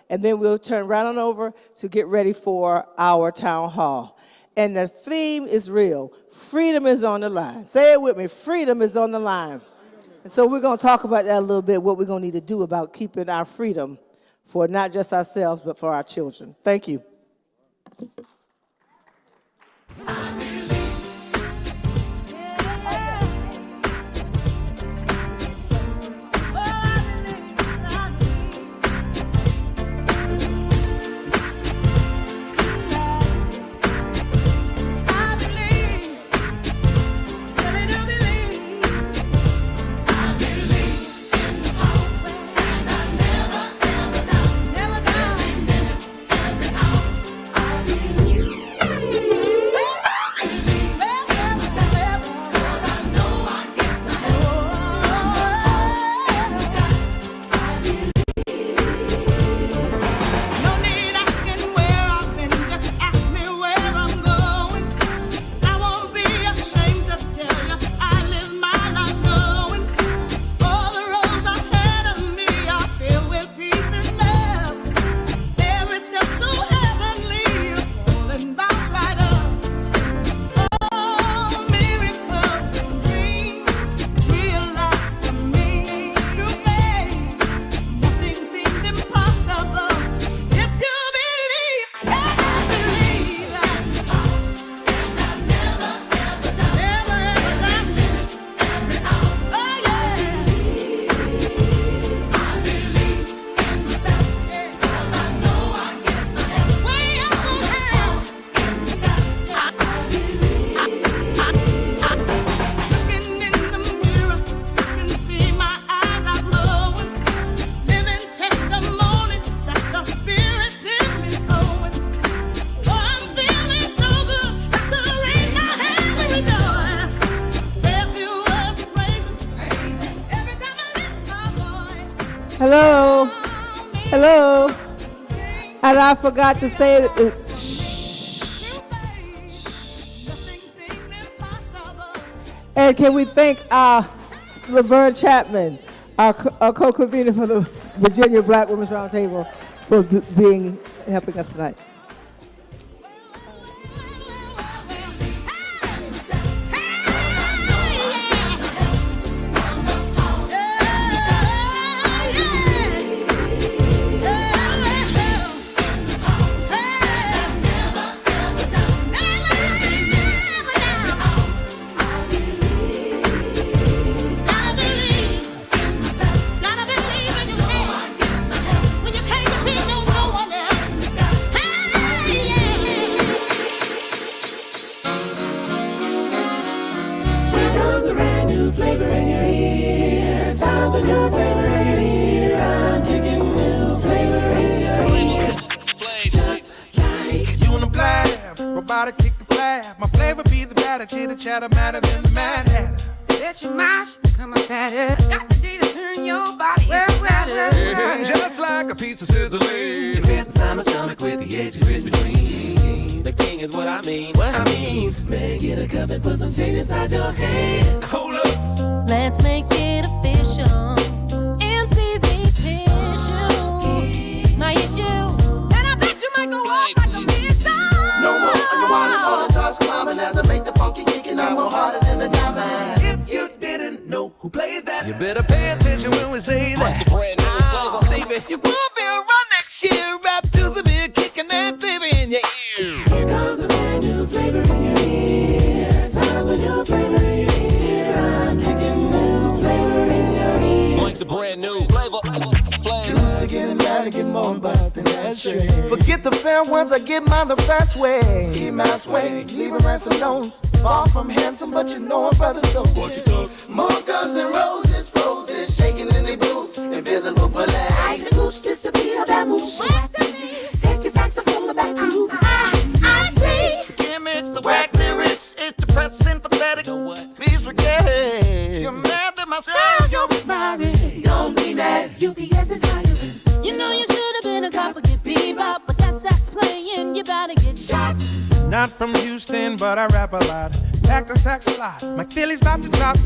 and then we'll turn right on over to get ready for our town hall. And the theme is real. Freedom is on the line. Say it with me. Freedom is on the line. And so we're going to talk about that a little bit, what we're going to need to do about keeping our freedom for not just ourselves, but for our children. Thank you. And I forgot to say it. And can we thank Laverne Chapman, our co-convener for the Virginia Black Women's Roundtable, for helping us tonight. Kick the flab. My flavor be the batter, chitter chatter, matter than the Mad Hatter. Bet your mash, come a fatter. Got the D to turn your body into batter. Just like a piece of sizzling. You fit inside my stomach with the edge and grits between. The king is what I mean. What I mean. Man, get a cup and put some change inside your hand. Hold up. Let's make it official. MCs need tissue. My issue. And I bet you might go off like a missile. No more underwater, all the toss climbing as I make the funky kick and I'm more harder than the diamond. If you didn't know who played that, You better pay attention when we say that. it's a brand new flavor, Stevie. You won't be around next year. Rap to the beer, kicking that flavor in your ear. Here comes a brand new flavor in your ear. Time a new flavor in your ear. I'm kicking new flavor in your ear. Mike's a brand new flavor. Used to getting mad and get more about than that shit. Forget the fair ones, I get mine the fast way. Ski mask way, leaving ransom notes. Far from handsome, but you know I'm brother, so what you talk? More guns and roses, frozen, shaking in their boots. Invisible bullets. Ice gooch disappear, that moose. Take your saxophone back to I see. The gimmicks, the whack lyrics, it's depressing, pathetic. Please forget. You're mad that my style, you're admiring. Don't be mad, UPS is hiring. You know you should have been a cop for get bebop, but that sax playing, you better get shot. Not from Houston, but I rap a lot. Pack the sax a lot. My Philly's about to drop.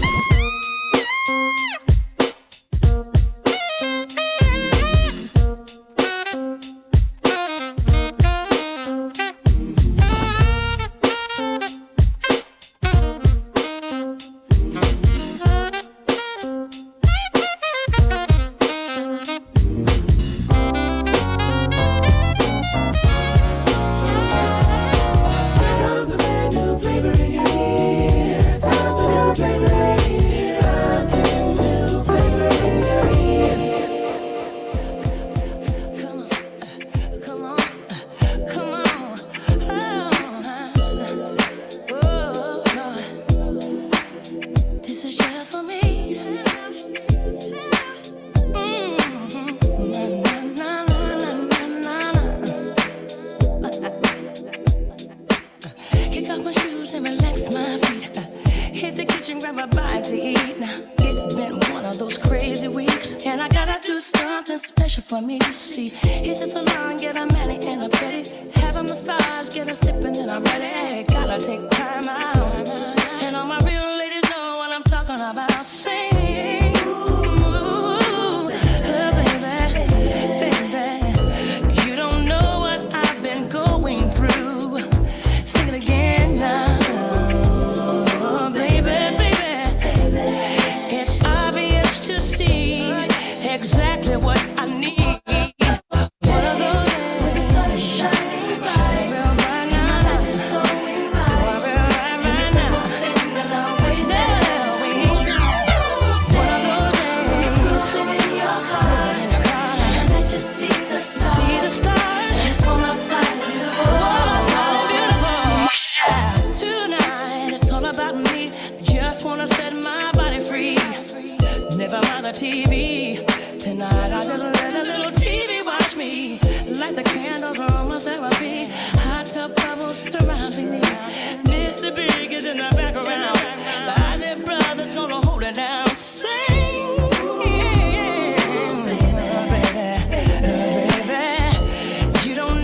You don't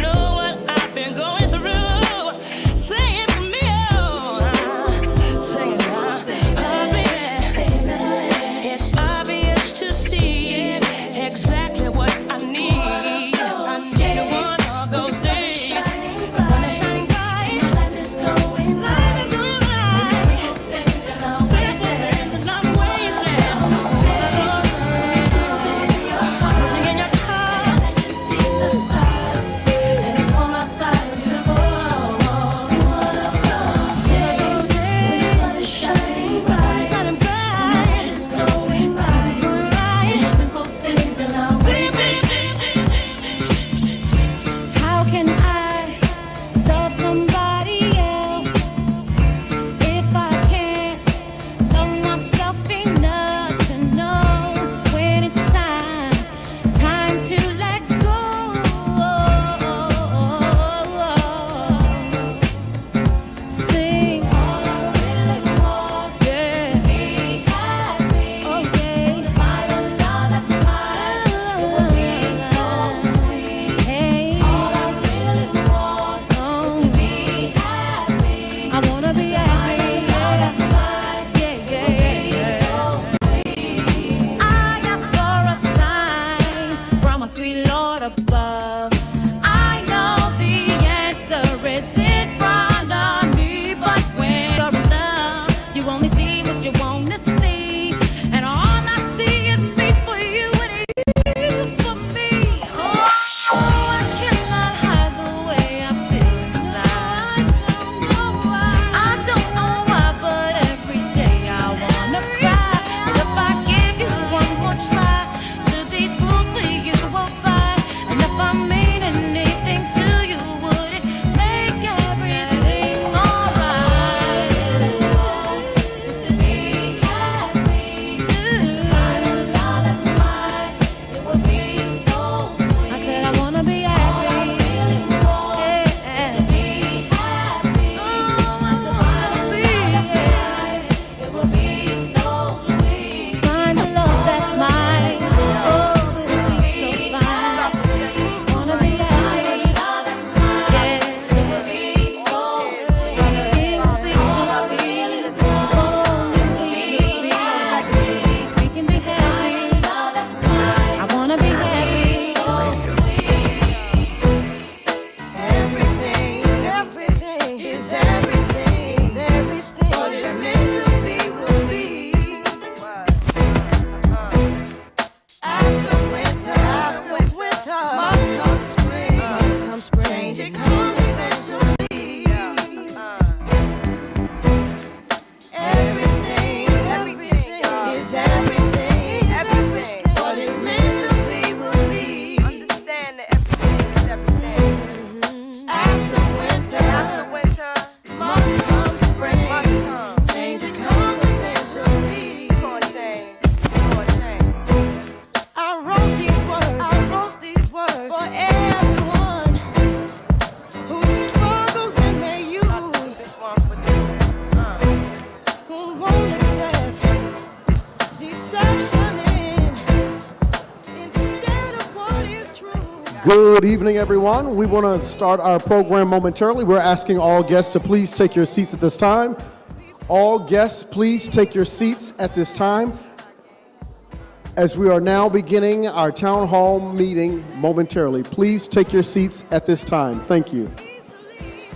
only see what you want to see. And all I see is me for you and you for me. Oh, I cannot hide the way I feel inside. I don't know why, but every day I wanna cry. But if I give you one more try, to these rules for you will fight. And if I mean anything to you, would it make everything alright? To be happy, to find a love that's mine, it would be so sweet. I said I wanna be happy. All I really want is to be happy. To find a love that's mine, it would be so sweet. Find a love that's mine. Oh, it seems so fine. Wanna be happy. Yeah, it would be so sweet. It would be so sweet. Oh, it seems to be happy. We can be happy. I wanna be happy. So Everything, everything is everything, is everything. What is meant to be will be. After winter, must come spring. Must come spring. Change it comes eventually. Everything, everything is everything, everything. What is meant to be will be. Understand that everything is everything. After winter, must come spring. Change it comes eventually. I wrote these words for everyone who struggles in their youth, who won't accept deception instead of what is true. Good evening, everyone. We want to start our program momentarily. We're asking all guests to please take your seats at this time. All guests, please take your seats at this time, as we are now beginning our town hall meeting momentarily. Please take your seats at this time. Thank you. Easily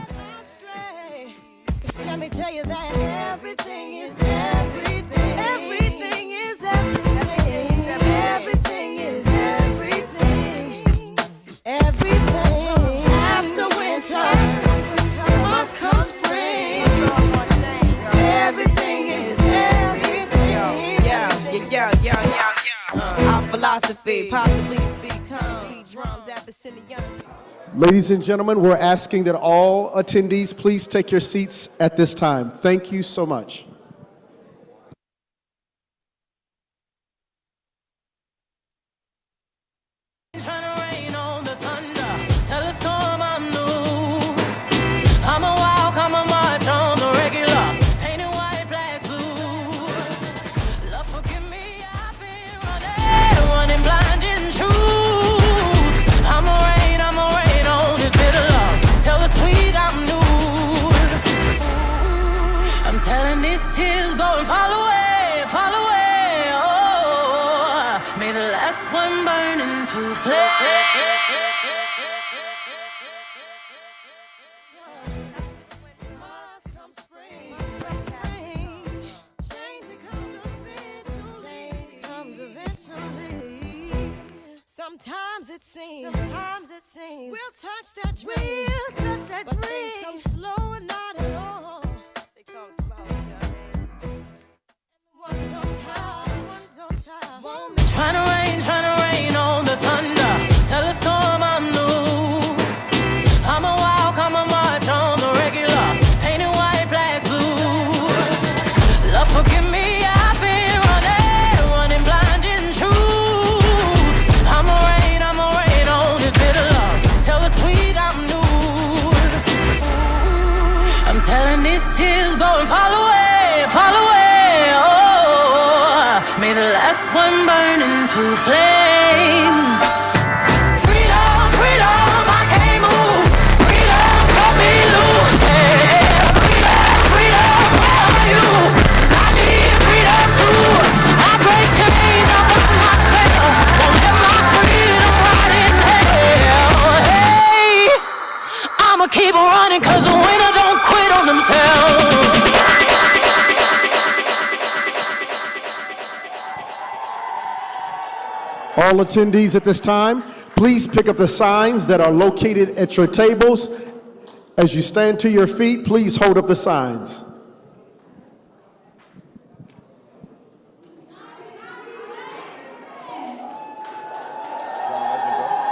led astray. Let me tell you that everything is everything. Everything is everything. Everything is everything. Everything. After winter must come spring. Everything is everything. Yeah. Our philosophy, possibly speak tongues, beat drums, Abyssinian. Ladies and gentlemen, we're asking that all attendees please take your seats at this time. Thank you so much. Tryna rain on the thunder, tell a storm I'm new. I'm a walk, I'm a march on the regular, painted white flags blue. Lord forgive me, I've been running blind in truth. I'm a rain on this bitter love, tell the sweet I'm nude. I'm telling these tears go and fall away, oh. May the last one burn into flame. Must come spring. Change it comes eventually. Sometimes it seems we'll touch that dream. But things come slow and not at all. They come slow, ones on time, won't be Tryna rain on the thunder, tell a storm I'm new. I'm a walk, I'm a march on the regular, painted white flags blue. Lord forgive me, I've been running blind in truth. I'm a rain on this bitter love, tell the sweet I'm nude. I'm telling these tears go and fall away, oh. May the last one burn into flames. Freedom, I can't move. Freedom, cut me loose. Yeah. Freedom, where are you? 'Cause I need freedom too. I break chains, I find myself. Won't let my freedom rot in hell. Hey, I'ma keep on running 'cause the winner don't quit on themselves. All attendees at this time, please pick up the signs that are located at your tables. As you stand to your feet, please hold up the signs.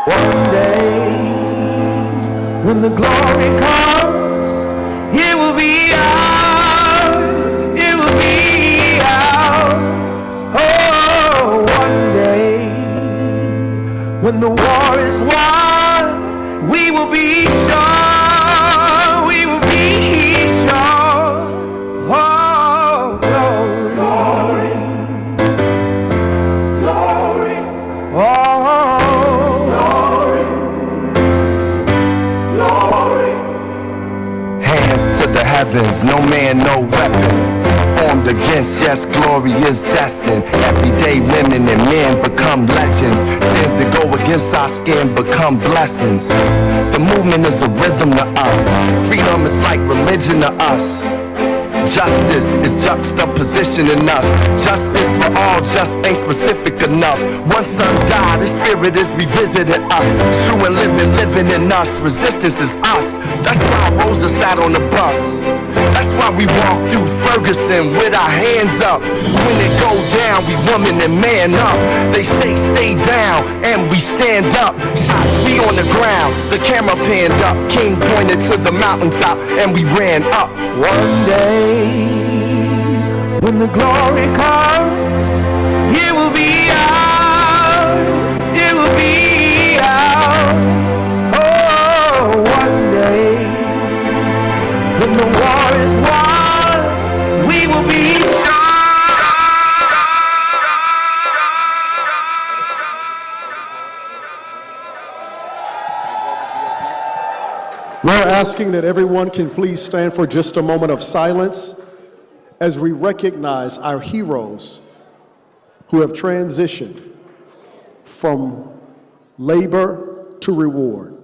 One day, when the glory comes, it will be ours. It will be ours. Oh, one day, when the war is won, we will be sure. We will be sure. Oh, glory, glory, glory. Oh, glory. Hands to the heavens, no man, no weapon formed against, yes, glory is destined. Everyday women and men become legends. Sins that go against our skin become blessings. The movement is a rhythm to us. Freedom is like religion to us. Justice is juxtapositioning us. Justice for all just ain't specific enough. One son died, his spirit is revisiting us. True and living in us. Resistance is us. That's why Rosa sat on the bus. That's why we walk through Ferguson with our hands up. When it go down, we woman and man up. They say stay down, and we stand up. Shots be on the ground, the camera panned up. King pointed to the mountaintop, and we ran up. One day, when the glory comes, it will be ours. It will be ours. Oh, one day, when the war is won, we will be sure. We're asking that everyone can please stand for just a moment of silence as we recognize our heroes who have transitioned from labor to reward.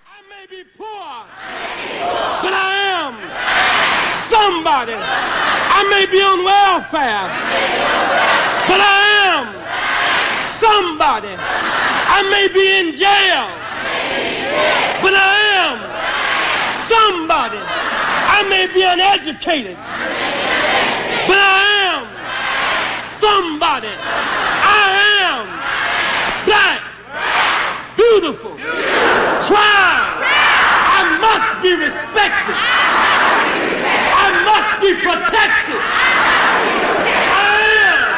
I may be poor, but I am somebody. I may be on welfare, but I am somebody. I may be in jail, but I am somebody. I may be uneducated, but I am somebody. I am black, beautiful, proud. I must be respected. I must be protected. I am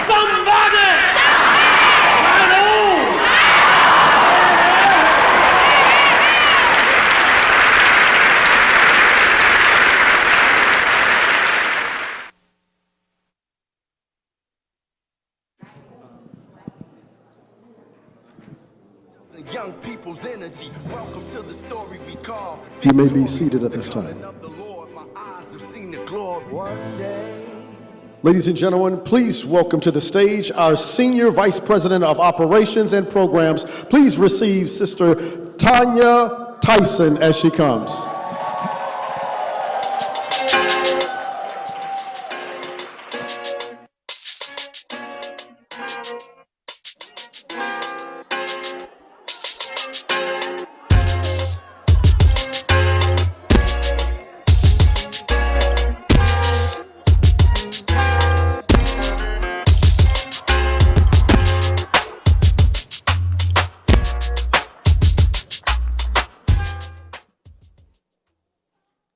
somebody. Right on. Young people's energy. Welcome to the story we call. You may be seated at this time. Ladies and gentlemen, please welcome to the stage our Senior Vice President of Operations and Programs. Please receive Sister Tanya Tyson as she comes.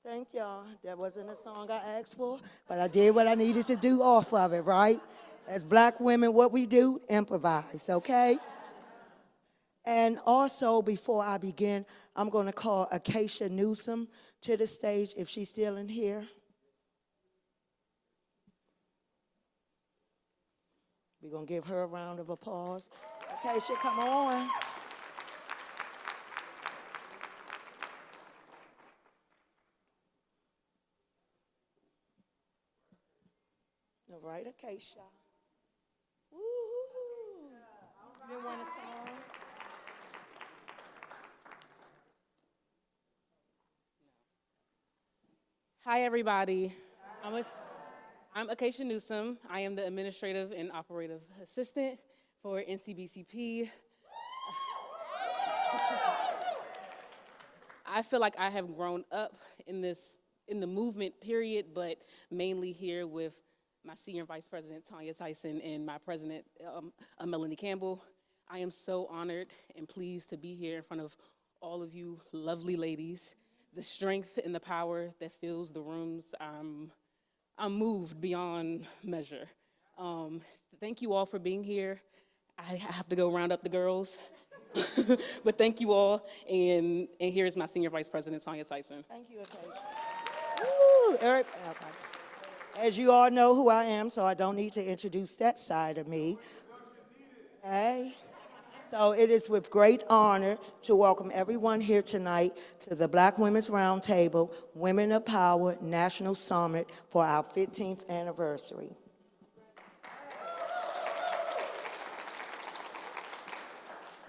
Thank y'all. That wasn't a song I asked for, but I did what I needed to do off of it, right? As black women, what we do, improvise, okay? And also, before I begin, I'm going to call Acacia Newsom to the stage if she's still in here. We're going to give her a round of applause. Acacia, come on. All right, Acacia. Woo-hoo. You didn't want a song? Hi, everybody. I'm Acacia Newsom. I am the Administrative and Operative Assistant for NCBCP. I feel like I have grown up in the movement period, but mainly here with my Senior Vice President, Tanya Tyson, and my President, Melanie Campbell. I am so honored and pleased to be here in front of all of you lovely ladies. The strength and the power that fills the rooms, I'm moved beyond measure. Thank you all for being here. I have to go round up the girls. But thank you all, and here's my Senior Vice President, Tanya Tyson. Thank you, Acacia. Woo, Eric. Okay. As you all know who I am, so I don't need to introduce that side of me. Okay. So it is with great honor to welcome everyone here tonight to the Black Women's Roundtable Women of Power National Summit for our 15th anniversary.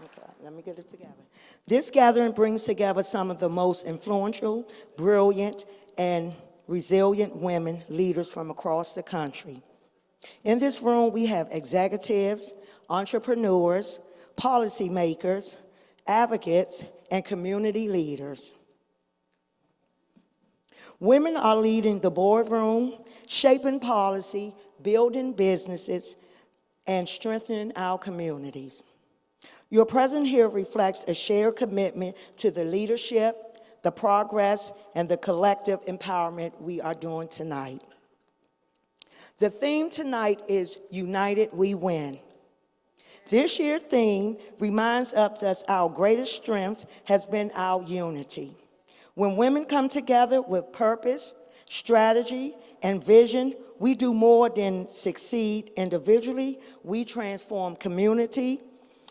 Okay, let me get it together. This gathering brings together some of the most influential, brilliant, and resilient women leaders from across the country. In this room, we have executives, entrepreneurs, policymakers, advocates, and community leaders. Women are leading the boardroom, shaping policy, building businesses, and strengthening our communities. Your presence here reflects a shared commitment to the leadership, the progress, and the collective empowerment we are doing tonight. The theme tonight is United We Win. This year's theme reminds us that our greatest strength has been our unity. When women come together with purpose, strategy, and vision, we do more than succeed individually. We transform community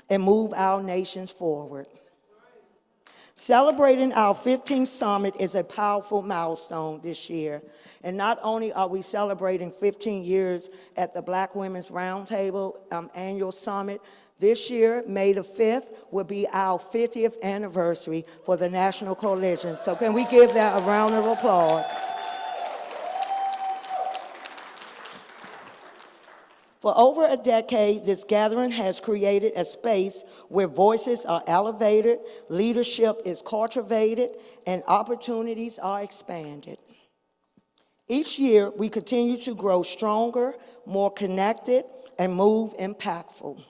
and move our nations forward. Celebrating our 15th summit is a powerful milestone this year. And not only are we celebrating 15 years at the Black Women's Roundtable annual summit, this year, May the 5th, will be our 50th anniversary for the National Coalition. So can we give that a round of applause? For over a decade, this gathering has created a space where voices are elevated, leadership is cultivated, and opportunities are expanded. Each year, we continue to grow stronger, more connected, and move impactful.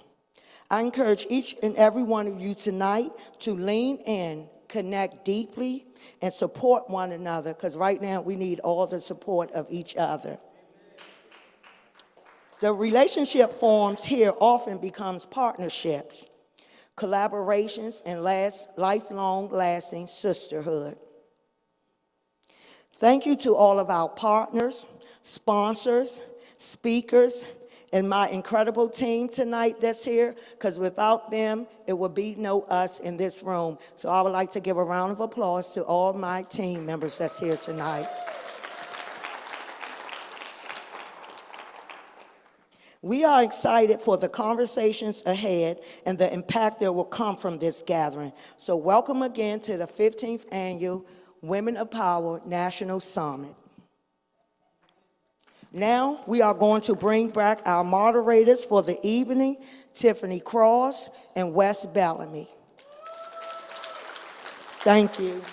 I encourage each and every one of you tonight to lean in, connect deeply, and support one another, because right now we need all the support of each other. The relationship forms here often becomes partnerships, collaborations, and lifelong lasting sisterhood. Thank you to all of our partners, sponsors, speakers, and my incredible team tonight that's here, because without them, it would be no us in this room. So I would like to give a round of applause to all my team members that's here tonight. We are excited for the conversations ahead and the impact that will come from this gathering. So welcome again to the 15th Annual Women of Power National Summit. Now we are going to bring back our moderators for the evening, Tiffany Cross and Wes Bellamy. Thank you.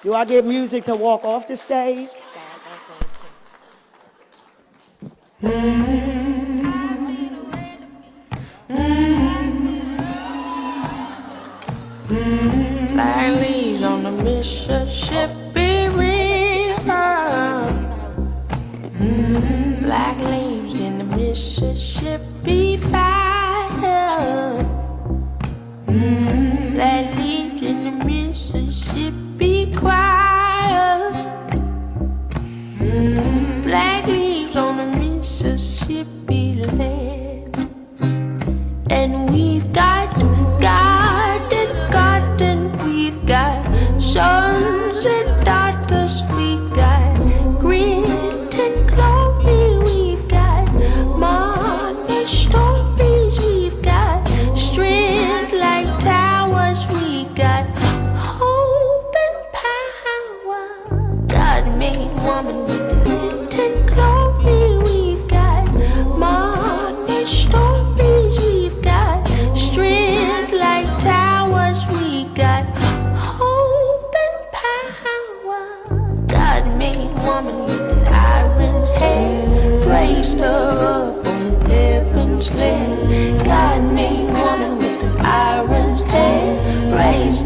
Do I get music to walk off the stage? Like leaves on the Mississippi River. Black leaves in the Mississippi fire. Black leaves in the Mississippi choir. Black leaves on the Mississippi land. And we've got garden, we've got sun.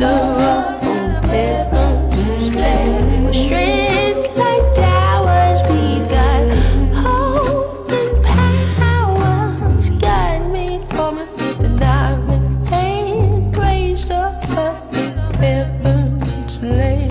the road, heaven's land. With strength like towers, we've got hope and power. Guide me from the diamond pain, praise the heaven's land.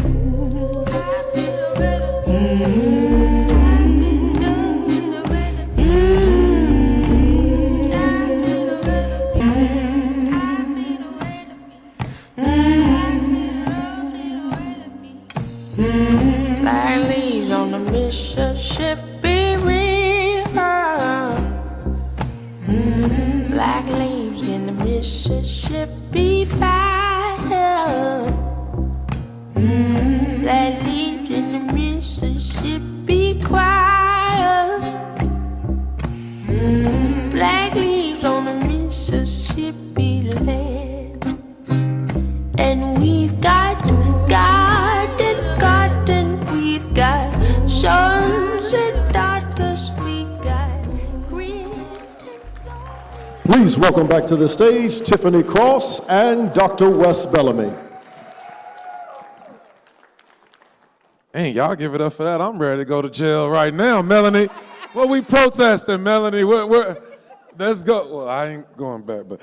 Like leaves on the Mississippi River, like leaves in the Mississippi fire, like leaves in the Mississippi choir, like leaves on the Mississippi land. And we've got garden, we've got sons and daughters, we got grit. Please welcome back to the stage Tiffany Cross and Dr. Wes Bellamy. Hey, y'all give it up for that. I'm ready to go to jail right now, Melanie. What we protesting, Melanie? Let's go. Well, I ain't going back, but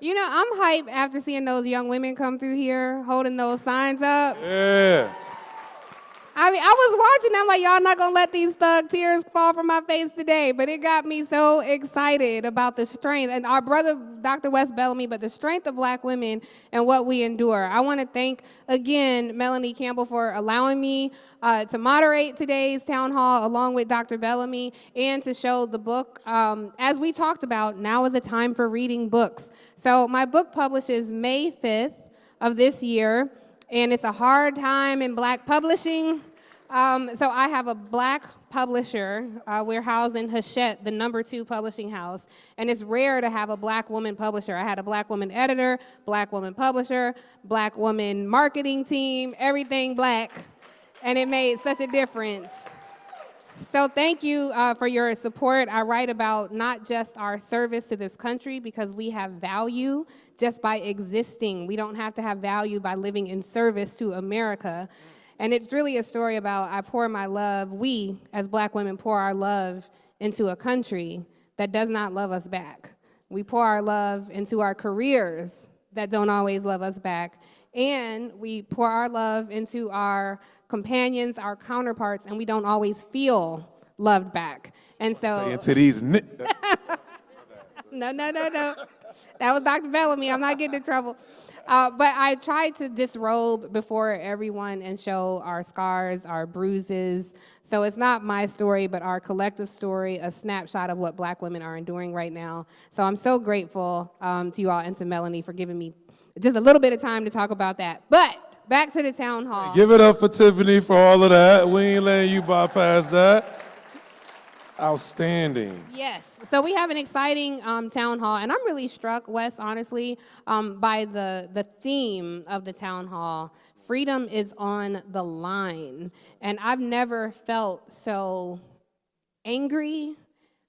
You know, I'm hyped after seeing those young women come through here holding those signs up. yeah. I mean, I was watching them like, y'all not gonna let these thug tears fall from my face today, but it got me so excited about the strength, and our brother, Dr. Wes Bellamy, but the strength of black women and what we endure. I wanna thank, again, Melanie Campbell for allowing me to moderate today's town hall along with Dr. Bellamy and to show the book. As we talked about, now is a time for reading books. So my book publishes May 5th of this year, and it's a hard time in black publishing. So I have a black publisher. We're housed in Hachette, the #2 publishing house, and it's rare to have a black woman publisher. I had a black woman editor, black woman publisher, black woman marketing team, everything black, and it made such a difference. So thank you for your support. I write about not just our service to this country, because we have value just by existing. We don't have to have value by living in service to America. And it's really a story about I pour my love, we as black women pour our love into a country that does not love us back. We pour our love into our careers that don't always love us back. And we pour our love into our companions, our counterparts, and we don't always feel loved back. And so Into these No. That was Dr. Bellamy. I'm not getting in trouble. But I tried to disrobe before everyone and show our scars, our bruises. So it's not my story, but our collective story, a snapshot of what black women are enduring right now. So I'm so grateful to you all and to Melanie for giving me just a little bit of time to talk about that. But back to the town hall. Give it up for Tiffany for all of that. We ain't letting you bypass that. Outstanding. Yes. So we have an exciting town hall, and I'm really struck, Wes, honestly, by the theme of the town hall. Freedom is on the line. And I've never felt so angry,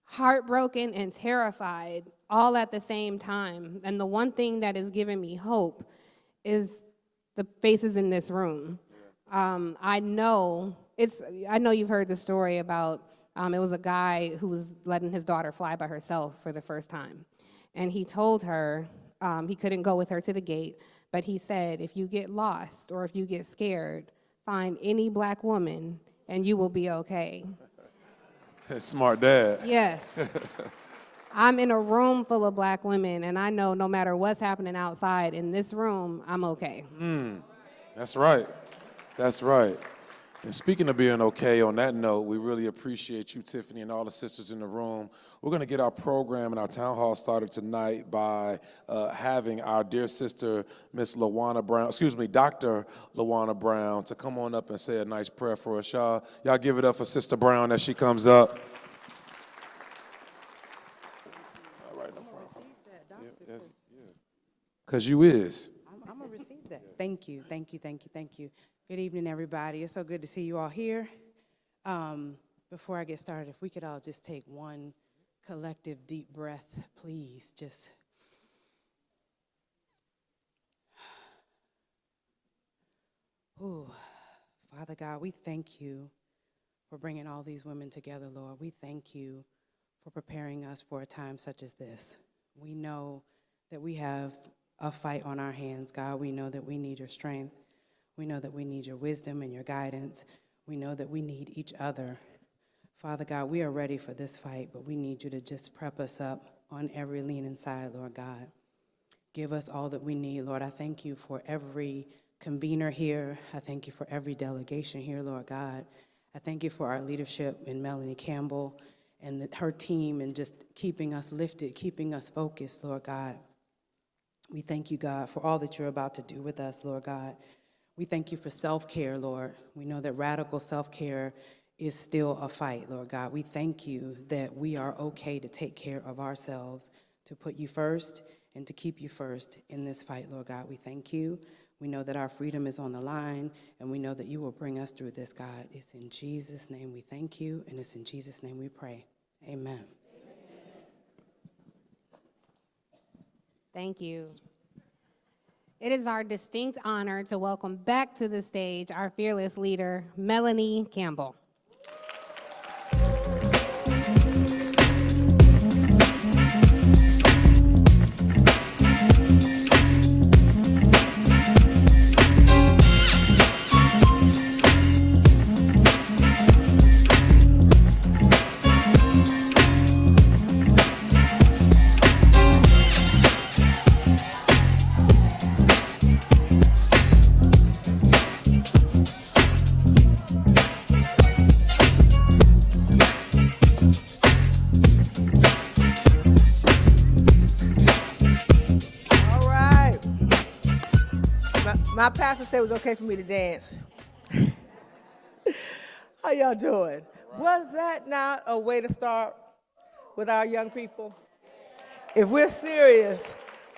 heartbroken, and terrified all at the same time. And the one thing that has given me hope is the faces in this room. I know you've heard the story about it was a guy who was letting his daughter fly by herself for the first time. And he told her he couldn't go with her to the gate, but he said, if you get lost or if you get scared, find any black woman and you will be okay. Smart dad. Yes. I'm in a room full of black women, and I know no matter what's happening outside in this room, I'm okay. That's right. That's right. And speaking of being okay, on that note, we really appreciate you, Tiffany, and all the sisters in the room. We're going to get our program and our town hall started tonight by having our dear sister, Dr. LaWanna Brown, to come on up and say a nice prayer for us. Y'all give it up for Sister Brown as she comes up. All right, no problem. Because you is. I'm going to receive that. Thank you, thank you, thank you, thank you. Good evening, everybody. It's so good to see you all here. Before I get started, if we could all just take one collective deep breath, please. Just Ooh, Father God, we thank you for bringing all these women together, Lord. We thank you for preparing us for a time such as this. We know that we have a fight on our hands, God. We know that we need your strength. We know that we need your wisdom and your guidance. We know that we need each other. Father God, we are ready for this fight, but we need you to just prep us up on every leaning side, Lord God. Give us all that we need, Lord. I thank you for every convener here. I thank you for every delegation here, Lord God. I thank you for our leadership in Melanie Campbell and her team and just keeping us lifted, keeping us focused, Lord God. We thank you, God, for all that you're about to do with us, Lord God. We thank you for self-care, Lord. We know that radical self-care is still a fight, Lord God. We thank you that we are okay to take care of ourselves, to put you first and to keep you first in this fight, Lord God. We thank you. We know that our freedom is on the line, and we know that you will bring us through this, God. It's in Jesus' name we thank you, and it's in Jesus' name we pray. Amen. Thank you. It is our distinct honor to welcome back to the stage our fearless leader, Melanie Campbell. My pastor said it was okay for me to dance. How y'all doing? Was that not a way to start with our young people? If we're serious,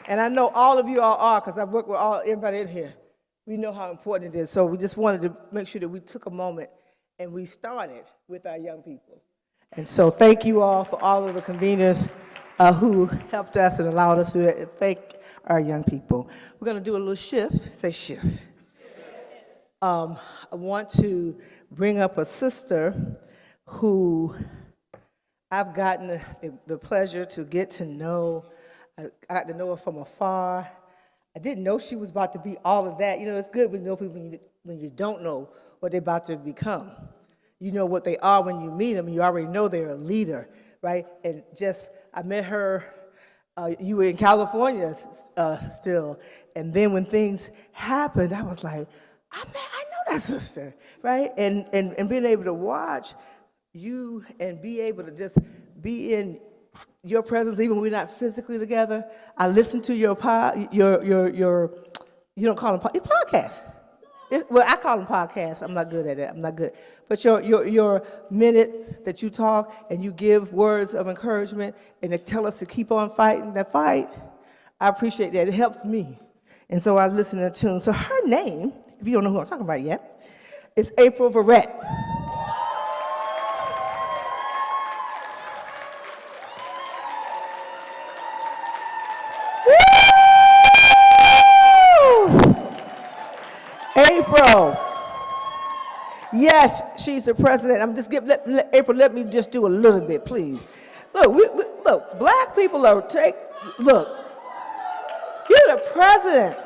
and I know all of you all are, because I've worked with everybody in here, we know how important it is. So we just wanted to make sure that we took a moment and we started with our young people. And so thank you all for all of the conveners who helped us and allowed us to do it. And thank our young people. We're going to do a little shift. Say shift. I want to bring up a sister who I've gotten the pleasure to get to know. I got to know her from afar. I didn't know she was about to be all of that. You know, it's good when you know people when you don't know what they're about to become. You know what they are when you meet them. You already know they're a leader, right? And I met her. You were in California still, and then when things happened, I was like, I know that sister, right? And being able to watch you and be able to just be in your presence, even when we're not physically together. I listened to your you don't call them podcast. Well, I call them podcasts. I'm not good at it. I'm not good. But your minutes that you talk and you give words of encouragement and to tell us to keep on fighting that fight, I appreciate that. It helps me. And so I listen and tune. So her name, if you don't know who I'm talking about yet, is April Verrett. April. Yes, she's the president. I'm just April. Let me just do a little bit, please. Look, black people look. You're the president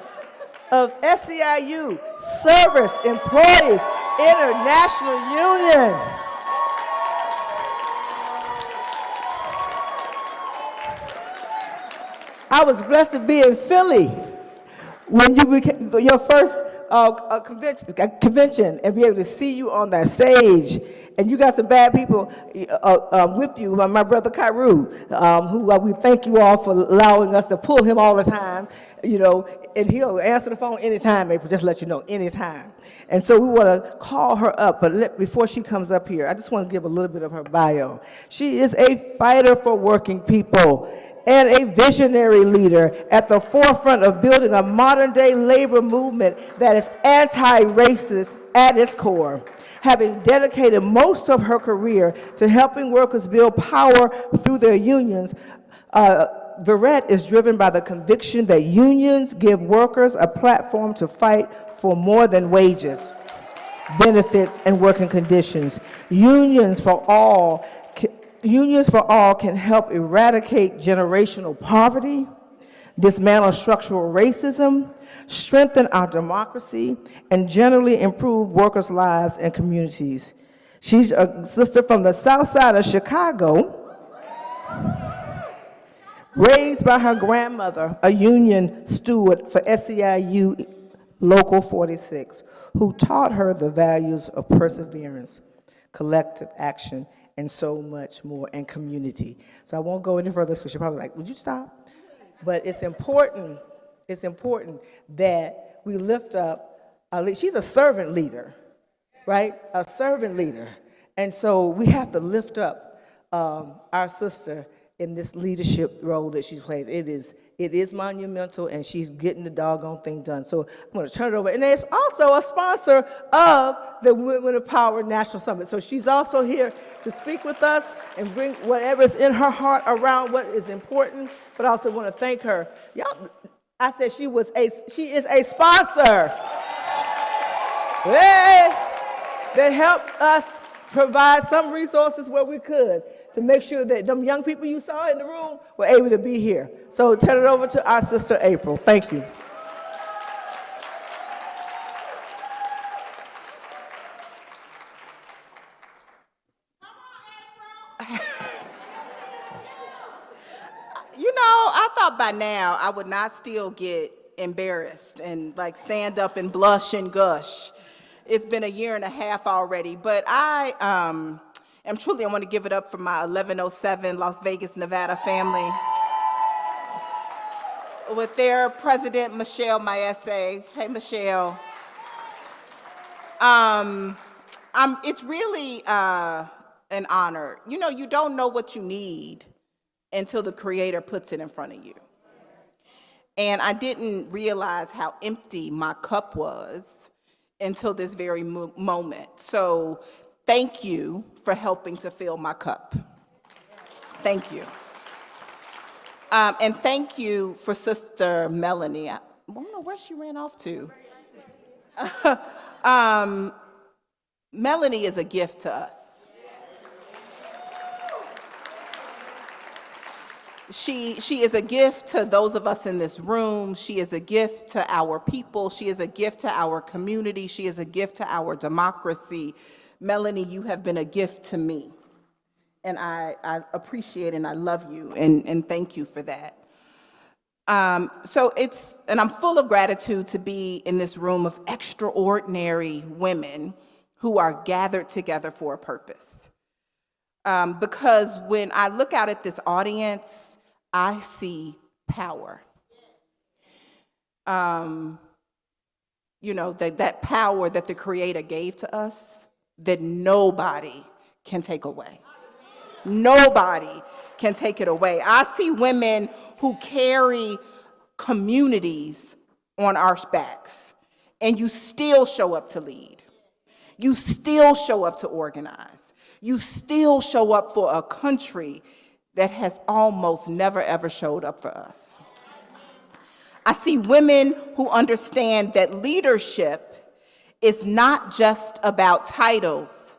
of SEIU, Service Employees International Union. I was blessed to be in Philly when you became your first convention and be able to see you on that stage. And you got some bad people with you, my brother Kairu, who we thank you all for allowing us to pull him all the time, you know, and he'll answer the phone anytime, April, just let you know, anytime. And so we want to call her up, but before she comes up here, I just want to give a little bit of her bio. She is a fighter for working people and a visionary leader at the forefront of building a modern-day labor movement that is anti-racist at its core, having dedicated most of her career to helping workers build power through their unions. Verrett is driven by the conviction that unions give workers a platform to fight for more than wages, benefits, and working conditions. Unions for all can help eradicate generational poverty, dismantle structural racism, strengthen our democracy, and generally improve workers' lives and communities. She's a sister from the south side of Chicago, raised by her grandmother, a union steward for SEIU Local 46, who taught her the values of perseverance, collective action, and so much more, and community. So I won't go any further because you're probably like, would you stop? But it's important that we lift up, she's a servant leader, right? A servant leader. And so we have to lift up our sister in this leadership role that she plays. It is monumental, and she's getting the doggone thing done. So I'm going to turn it over. And there's also a sponsor of the Women of Power National Summit. So she's also here to speak with us and bring whatever is in her heart around what is important. But I also want to thank her. Y'all, I said she is a sponsor. Hey, that helped us provide some resources where we could, to make sure that them young people you saw in the room were able to be here. So turn it over to our sister April. Thank you. You know, I thought by now I would not still get embarrassed and like stand up and blush and gush. It's been a year and a half already, but I want to give it up for my 1107 Las Vegas, Nevada family. With their president, Michelle Maese. Hey, Michelle. It's really an honor. You know, you don't know what you need until the Creator puts it in front of you. And I didn't realize how empty my cup was until this very moment. So thank you for helping to fill my cup. Thank you. And thank you for Sister Melanie. I don't know where she ran off to. Melanie is a gift to us. She is a gift to those of us in this room. She is a gift to our people. She is a gift to our community. She is a gift to our democracy. Melanie, you have been a gift to me. And I appreciate and I love you, and thank you for that. And I'm full of gratitude to be in this room of extraordinary women who are gathered together for a purpose. Because when I look out at this audience, I see power. You know, that power that the Creator gave to us, that nobody can take away. Nobody can take it away. I see women who carry communities on our backs, and you still show up to lead. You still show up to organize. You still show up for a country that has almost never, ever showed up for us. I see women who understand that leadership is not just about titles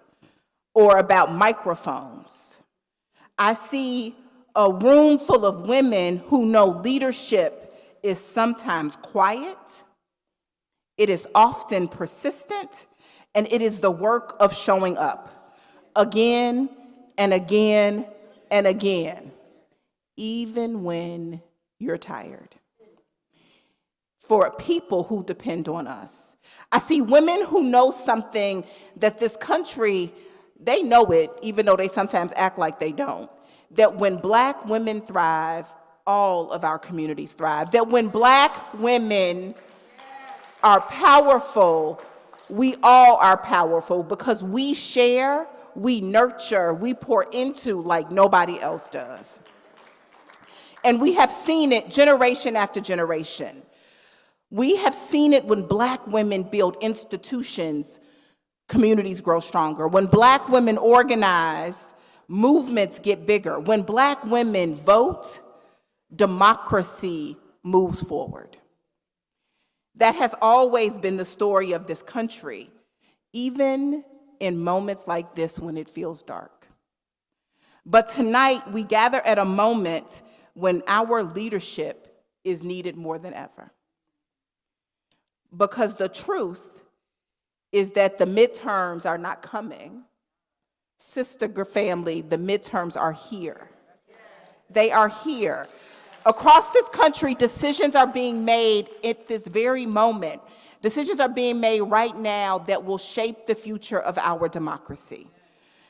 or about microphones. I see a room full of women who know leadership is sometimes quiet, it is often persistent, and it is the work of showing up again and again and again, even when you're tired. For people who depend on us. I see women who know something that this country, they know it, even though they sometimes act like they don't. That when Black women thrive, all of our communities thrive. That when Black women are powerful, we all are powerful because we share, we nurture, we pour into like nobody else does. And we have seen it generation after generation. We have seen it when Black women build institutions, communities grow stronger. When Black women organize, movements get bigger. When Black women vote, democracy moves forward. That has always been the story of this country, even in moments like this when it feels dark. But tonight, we gather at a moment when our leadership is needed more than ever. Because the truth is that the midterms are not coming. Sister family, the midterms are here. They are here. Across this country, decisions are being made at this very moment. Decisions are being made right now that will shape the future of our democracy.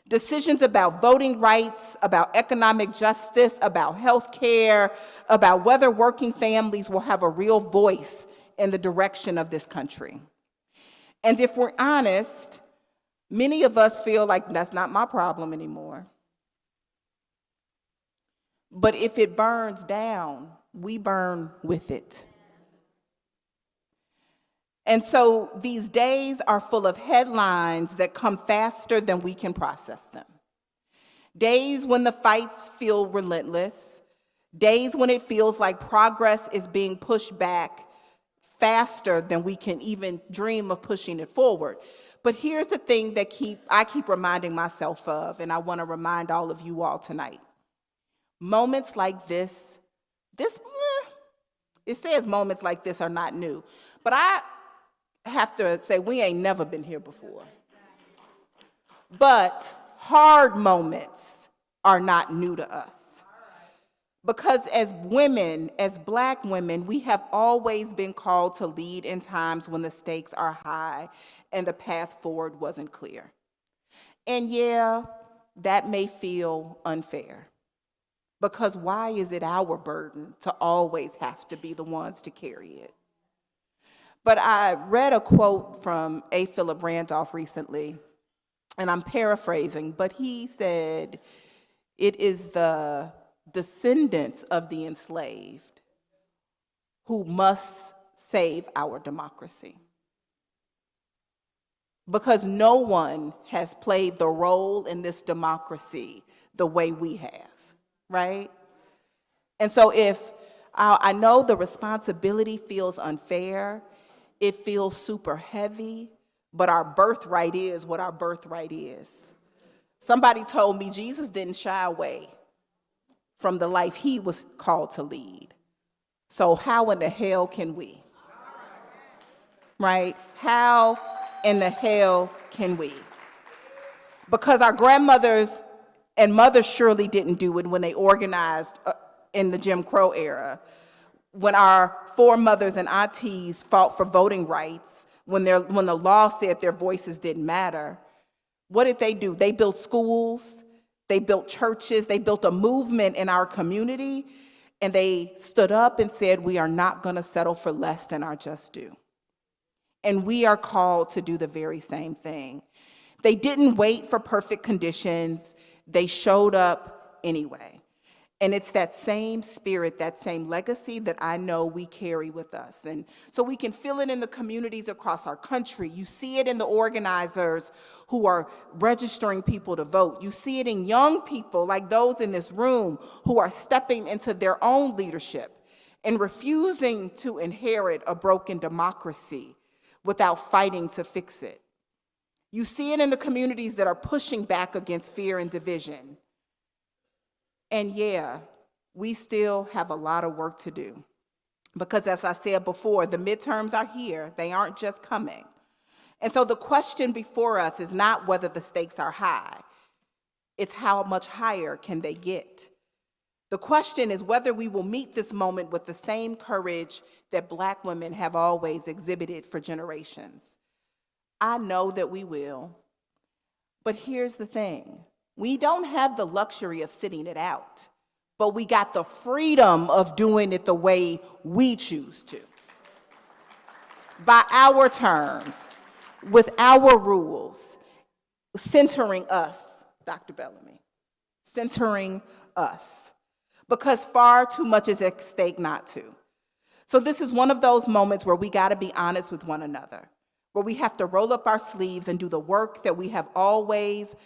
Decisions about voting rights, about economic justice, about health care, about whether working families will have a real voice in the direction of this country. And if we're honest, many of us feel like that's not my problem anymore. But if it burns down, we burn with it. And so these days are full of headlines that come faster than we can process them. Days when the fights feel relentless. Days when it feels like progress is being pushed back faster than we can even dream of pushing it forward. But here's the thing that I keep reminding myself of, and I want to remind all of you all tonight. Moments like this, it says moments like this are not new, but I have to say we ain't never been here before. But hard moments are not new to us. Because as women, as Black women, we have always been called to lead in times when the stakes are high and the path forward wasn't clear. And yeah, that may feel unfair. Because why is it our burden to always have to be the ones to carry it? But I read a quote from A. Philip Randolph recently, and I'm paraphrasing, but he said, "It is the descendants of the enslaved who must save our democracy." Because no one has played the role in this democracy the way we have, right? And so if I know the responsibility feels unfair, it feels super heavy, but our birthright is what our birthright is. Somebody told me Jesus didn't shy away from the life he was called to lead. So how in the hell can we? Right? How in the hell can we? Because our grandmothers and mothers surely didn't do it when they organized in the Jim Crow era. When our foremothers and aunties fought for voting rights, when the law said their voices didn't matter, what did they do? They built schools, they built churches, they built a movement in our community, and they stood up and said, we are not gonna settle for less than our just due. And we are called to do the very same thing. They didn't wait for perfect conditions, they showed up anyway. And it's that same spirit, that same legacy that I know we carry with us. And so we can feel it in the communities across our country. You see it in the organizers who are registering people to vote. You see it in young people like those in this room who are stepping into their own leadership and refusing to inherit a broken democracy without fighting to fix it. You see it in the communities that are pushing back against fear and division. And yeah, we still have a lot of work to do. Because as I said before, the midterms are here. They aren't just coming. And so the question before us is not whether the stakes are high. It's how much higher can they get? The question is whether we will meet this moment with the same courage that Black women have always exhibited for generations. I know that we will. But here's the thing. We don't have the luxury of sitting it out, but we got the freedom of doing it the way we choose to. By our terms, with our rules, centering us, Dr. Bellamy, centering us, because far too much is at stake not to. So this is one of those moments where we gotta be honest with one another, where we have to roll up our sleeves and do the work that we have always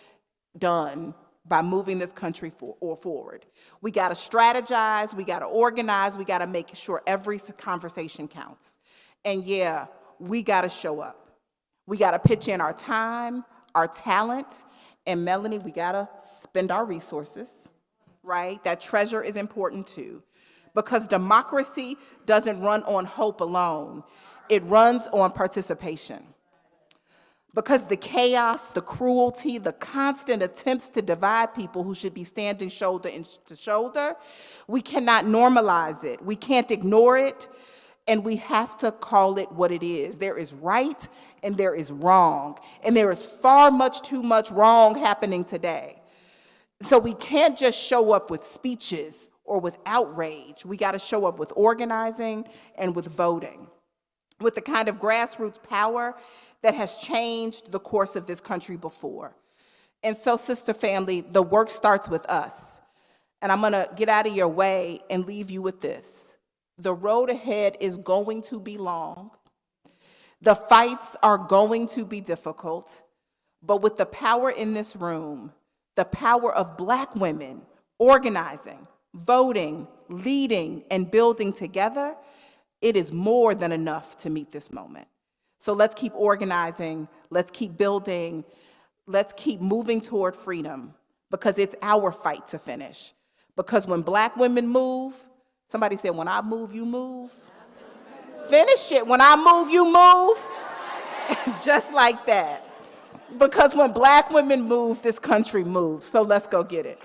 done by moving this country forward. We got to strategize, we got to organize, we got to make sure every conversation counts. And yeah, we got to show up. We got to pitch in our time, our talent, and Melanie, we got to spend our resources, right? That treasure is important too, because democracy doesn't run on hope alone. It runs on participation. Because the chaos, the cruelty, the constant attempts to divide people who should be standing shoulder to shoulder, we cannot normalize it. We can't ignore it, and we have to call it what it is. There is right and there is wrong, and there is far too much wrong happening today. So we can't just show up with speeches or with outrage. We got to show up with organizing and with voting, with the kind of grassroots power that has changed the course of this country before. And so, sister family, the work starts with us. And I'm gonna get out of your way and leave you with this. The road ahead is going to be long. The fights are going to be difficult, but with the power in this room, the power of Black women organizing, voting, leading, and building together, it is more than enough to meet this moment. So let's keep organizing, let's keep building, let's keep moving toward freedom, because it's our fight to finish. Because when Black women move, somebody said, when I move, you move. Finish it, when I move, you move. Just like that. Because when Black women move, this country moves. So let's go get it.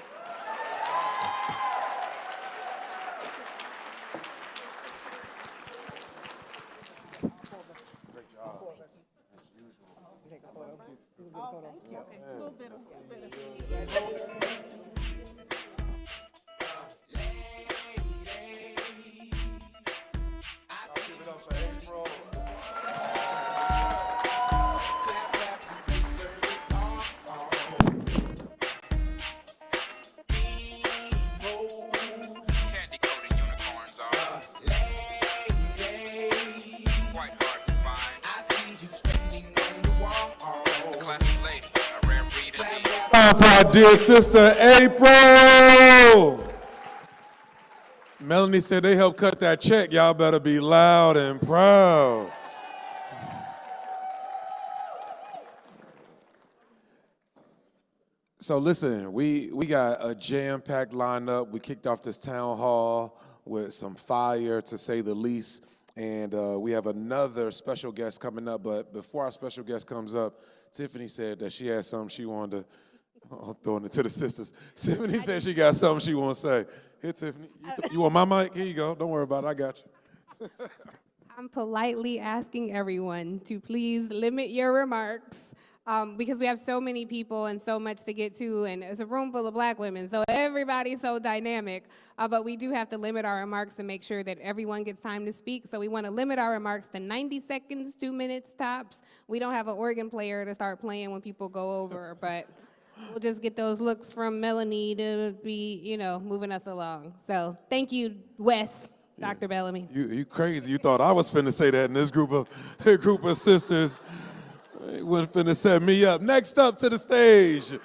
For our dear sister April. Melanie said they helped cut that check. Y'all better be loud and proud. So listen, we got a jam-packed lineup. We kicked off this town hall with some fire, to say the least. And we have another special guest coming up. But before our special guest comes up, Tiffany said that she had something she wanted to, I'm throwing it to the sisters. Tiffany said she got something she wants to say. Here, Tiffany, you want my mic? Here you go. Don't worry about it. I got you. I'm politely asking everyone to please limit your remarks because we have so many people and so much to get to, and it's a room full of Black women, so everybody's so dynamic. But we do have to limit our remarks and make sure that everyone gets time to speak. So we want to limit our remarks to 90 seconds, 2 minutes tops. We don't have an organ player to start playing when people go over, but we'll just get those looks from Melanie to be, moving us along. So thank you, Wes, Dr. Bellamy. You crazy. You thought I was finna say that in this group of sisters. They wasn't finna set me up. Next up to the stage,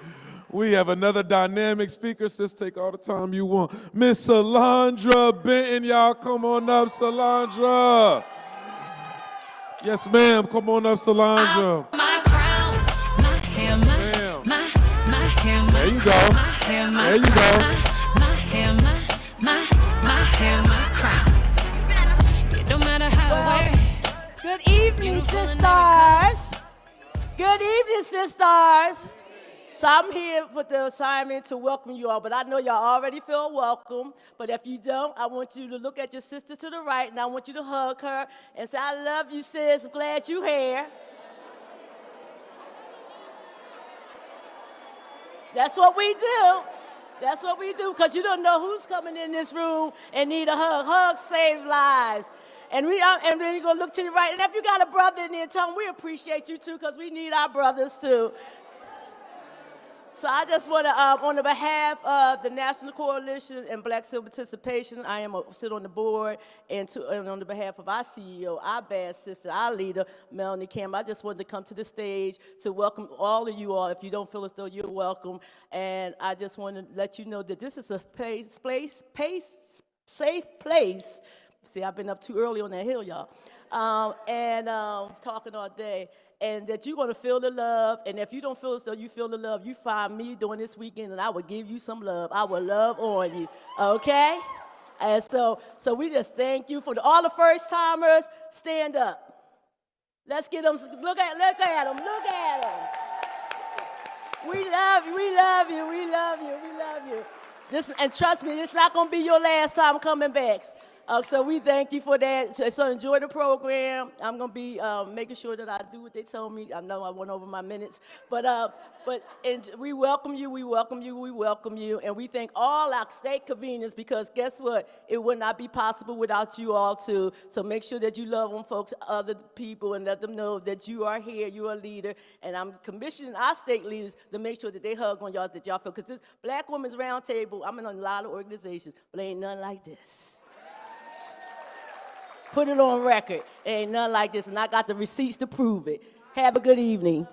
we have another dynamic speaker. Sis, take all the time you want. Miss Salandra Benton, y'all come on up, Salandra. Yes, ma'am, come on up, Salandra. There you go. There you go. My crown. It don't matter how I wear it. Good evening, sisters. Good evening, sisters. So I'm here with the assignment to welcome you all, but I know y'all already feel welcome. But if you don't, I want you to look at your sister to the right, and I want you to hug her and say, I love you, sis. I'm glad you're here. That's what we do. That's what we do, because you don't know who's coming in this room and need a hug. Hugs save lives. And then you're going to look to your right. And if you got a brother in there, tell them we appreciate you, too, because we need our brothers, too. So I just want to, on the behalf of the National Coalition and Black Civil Participation, sit on the board, and on the behalf of our CEO, our bad sister, our leader, Melanie Campbell, I just wanted to come to the stage to welcome all of you all. If you don't feel as though you're welcome, and I just want to let you know that this is a safe place. See, I've been up too early on that hill, y'all, and talking all day. And that you're going to feel the love. And if you don't feel as though you feel the love, you find me during this weekend, and I will give you some love. I will love on you, okay? And so we just thank you for all the first timers. Stand up. Let's get them. Look at them. Look at them. We love you. We love you. We love you. We love you. And trust me, it's not going to be your last time coming back. So we thank you for that. So enjoy the program. I'm going to be making sure that I do what they told me. I know I went over my minutes. But we welcome you, we welcome you, we welcome you. And we thank all our state conveners, because guess what? It would not be possible without you all too. So make sure that you love on folks, other people, and let them know that you are here, you are a leader. And I'm commissioning our state leaders to make sure that they hug on y'all, that y'all feel. Because this Black Women's Roundtable, I'm in a lot of organizations, but ain't nothing like this. Put it on record. There ain't nothing like this, and I got the receipts to prove it. Have a good evening.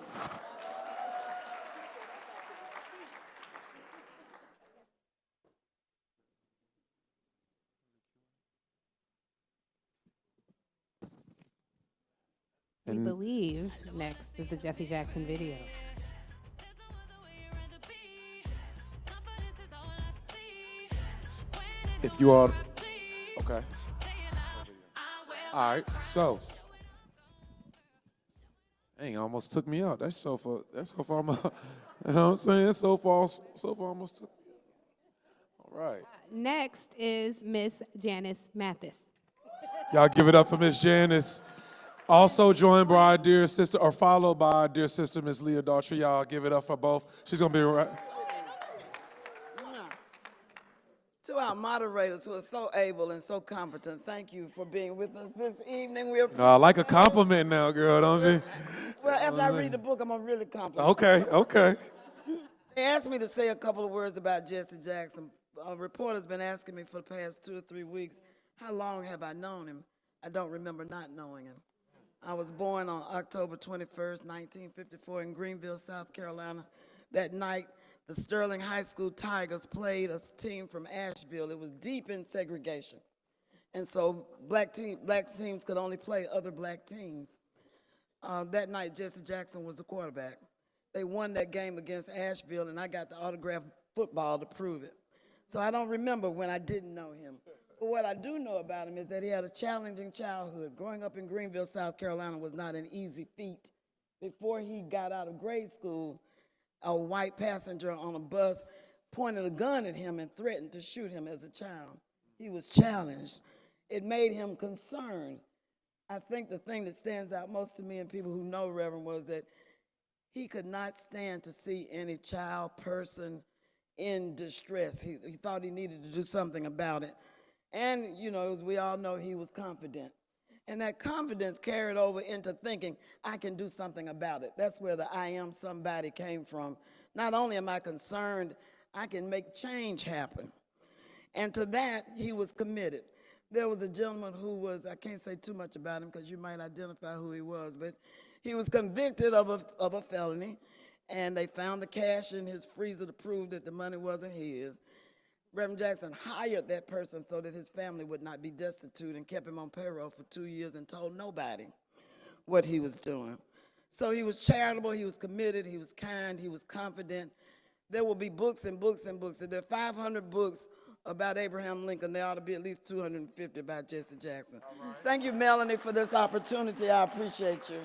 We believe next is the Jesse Jackson video. If you are, okay. All right, so, dang, almost took me out. That's so far, you know what I'm saying? So far almost took me out. All right. Next is Miss Janice Mathis. Y'all give it up for Miss Janice. Also joined by our dear sister, or followed by our dear sister, Miss Leah Daughtry. Y'all give it up for both. She's gonna be right. To our moderators who are so able and so competent, thank you for being with us this evening. No, I like a compliment now, girl, don't you? Well, after I read the book, I'm going to really compliment. Okay. They asked me to say a couple of words about Jesse Jackson. A reporter's been asking me for the past 2 or 3 weeks, how long have I known him? I don't remember not knowing him. I was born on October 21st, 1954 in Greenville, South Carolina. That night, the Sterling High School Tigers played a team from Asheville. It was deep in segregation. And so black teams could only play other black teams. That night, Jesse Jackson was the quarterback. They won that game against Asheville, and I got the autographed football to prove it. So I don't remember when I didn't know him. But what I do know about him is that he had a challenging childhood. Growing up in Greenville, South Carolina was not an easy feat. Before he got out of grade school, a white passenger on a bus pointed a gun at him and threatened to shoot him as a child. He was challenged. It made him concerned. I think the thing that stands out most to me and people who know Reverend was that he could not stand to see any child person in distress. He thought he needed to do something about it. And, you know, as we all know, he was confident. And that confidence carried over into thinking, I can do something about it. That's where the I am somebody came from. Not only am I concerned, I can make change happen. And to that, he was committed. There was a gentleman who was, I can't say too much about him because you might identify who he was, but he was convicted of a felony, and they found the cash in his freezer to prove that the money wasn't his. Reverend Jackson hired that person so that his family would not be destitute and kept him on payroll for 2 years and told nobody what he was doing. So he was charitable, he was committed, he was kind, he was confident. There will be books and books and books. If there are 500 books about Abraham Lincoln, there ought to be at least 250 about Jesse Jackson. Right. Thank you, Melanie, for this opportunity. I appreciate you.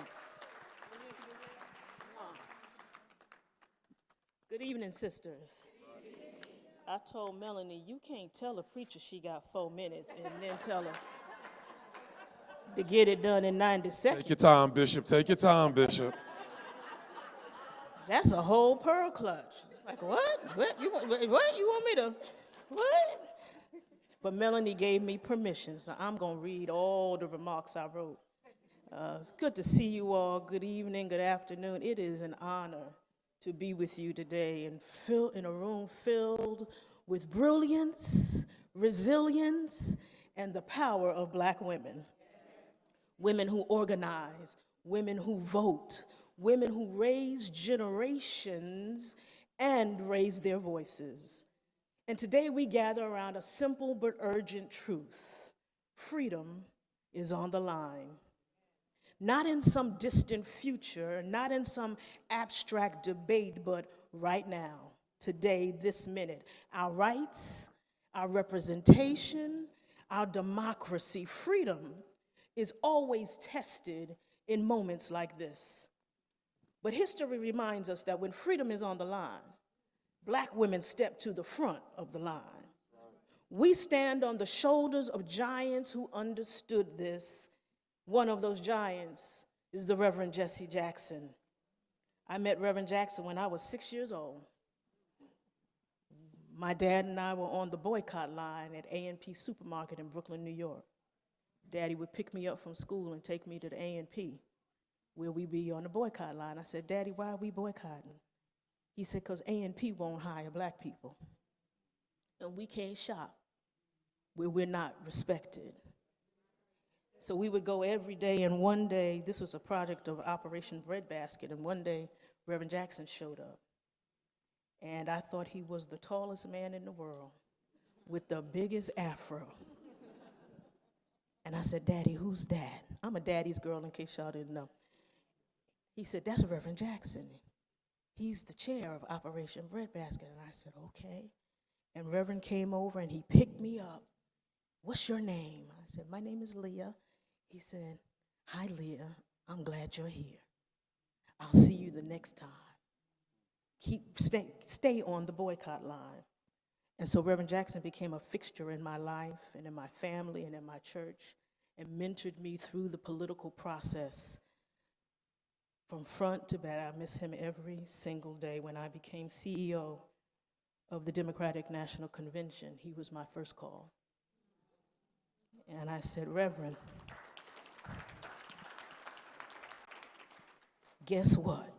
Good evening, sisters. I told Melanie, you can't tell a preacher she got 4 minutes and then tell her to get it done in 90 seconds. Take your time, Bishop. Take your time, Bishop. That's a whole pearl clutch. It's like, what? What? You want me to, what? But Melanie gave me permission, so I'm going to read all the remarks I wrote. It's good to see you all. Good evening, good afternoon. It is an honor to to be with you today and fill in a room filled with brilliance, resilience, and the power of Black women. Women who organize, women who vote, women who raise generations and raise their voices. And today we gather around a simple but urgent truth. Freedom is on the line. Not in some distant future, not in some abstract debate, but right now, today, this minute. Our rights, our representation, our democracy, freedom is always tested in moments like this. But history reminds us that when freedom is on the line, Black women step to the front of the line. We stand on the shoulders of giants who understood this. One of those giants is the Reverend Jesse Jackson. I met Reverend Jackson when I was 6 years old. My dad and I were on the boycott line at A&P Supermarket in Brooklyn, New York. Daddy would pick me up from school and take me to the A&P, where we be on the boycott line. I said, Daddy, why are we boycotting? He said, because A&P won't hire Black people. And we can't shop where we're not respected. So we would go every day, and one day, this was a project of Operation Breadbasket, and one day, Reverend Jackson showed up. And I thought he was the tallest man in the world with the biggest afro. And I said, Daddy, who's that? I'm a daddy's girl, in case y'all didn't know. He said, that's Reverend Jackson. He's the chair of Operation Breadbasket. And I said, okay. And Reverend came over and he picked me up. What's your name? I said, my name is Leah. He said, hi, Leah. I'm glad you're here. I'll see you the next time. Stay on the boycott line. And so Reverend Jackson became a fixture in my life and in my family and in my church and mentored me through the political process from front to back. I miss him every single day. When I became CEO of the Democratic National Convention, he was my first call. And I said, Reverend, guess what?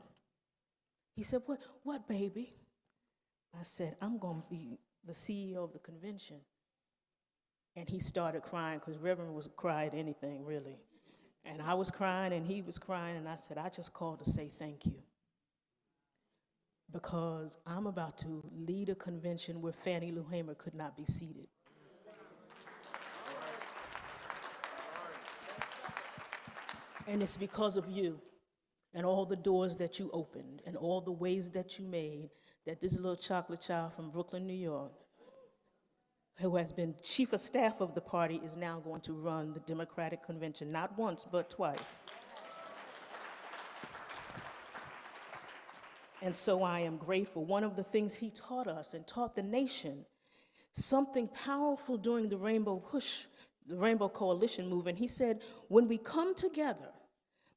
He said, what, baby? I said, I'm going to be the CEO of the convention. And he started crying, because Reverend was crying anything, really. And I was crying, and he was crying, and I said, I just called to say thank you. Because I'm about to lead a convention where Fannie Lou Hamer could not be seated. And it's because of you and all the doors that you opened and all the ways that you made that this little chocolate child from Brooklyn, New York, who has been chief of staff of the party, is now going to run the Democratic Convention, not once, but twice. And so I am grateful. One of the things he taught us and taught the nation, something powerful during the Rainbow Coalition movement, he said, when we come together,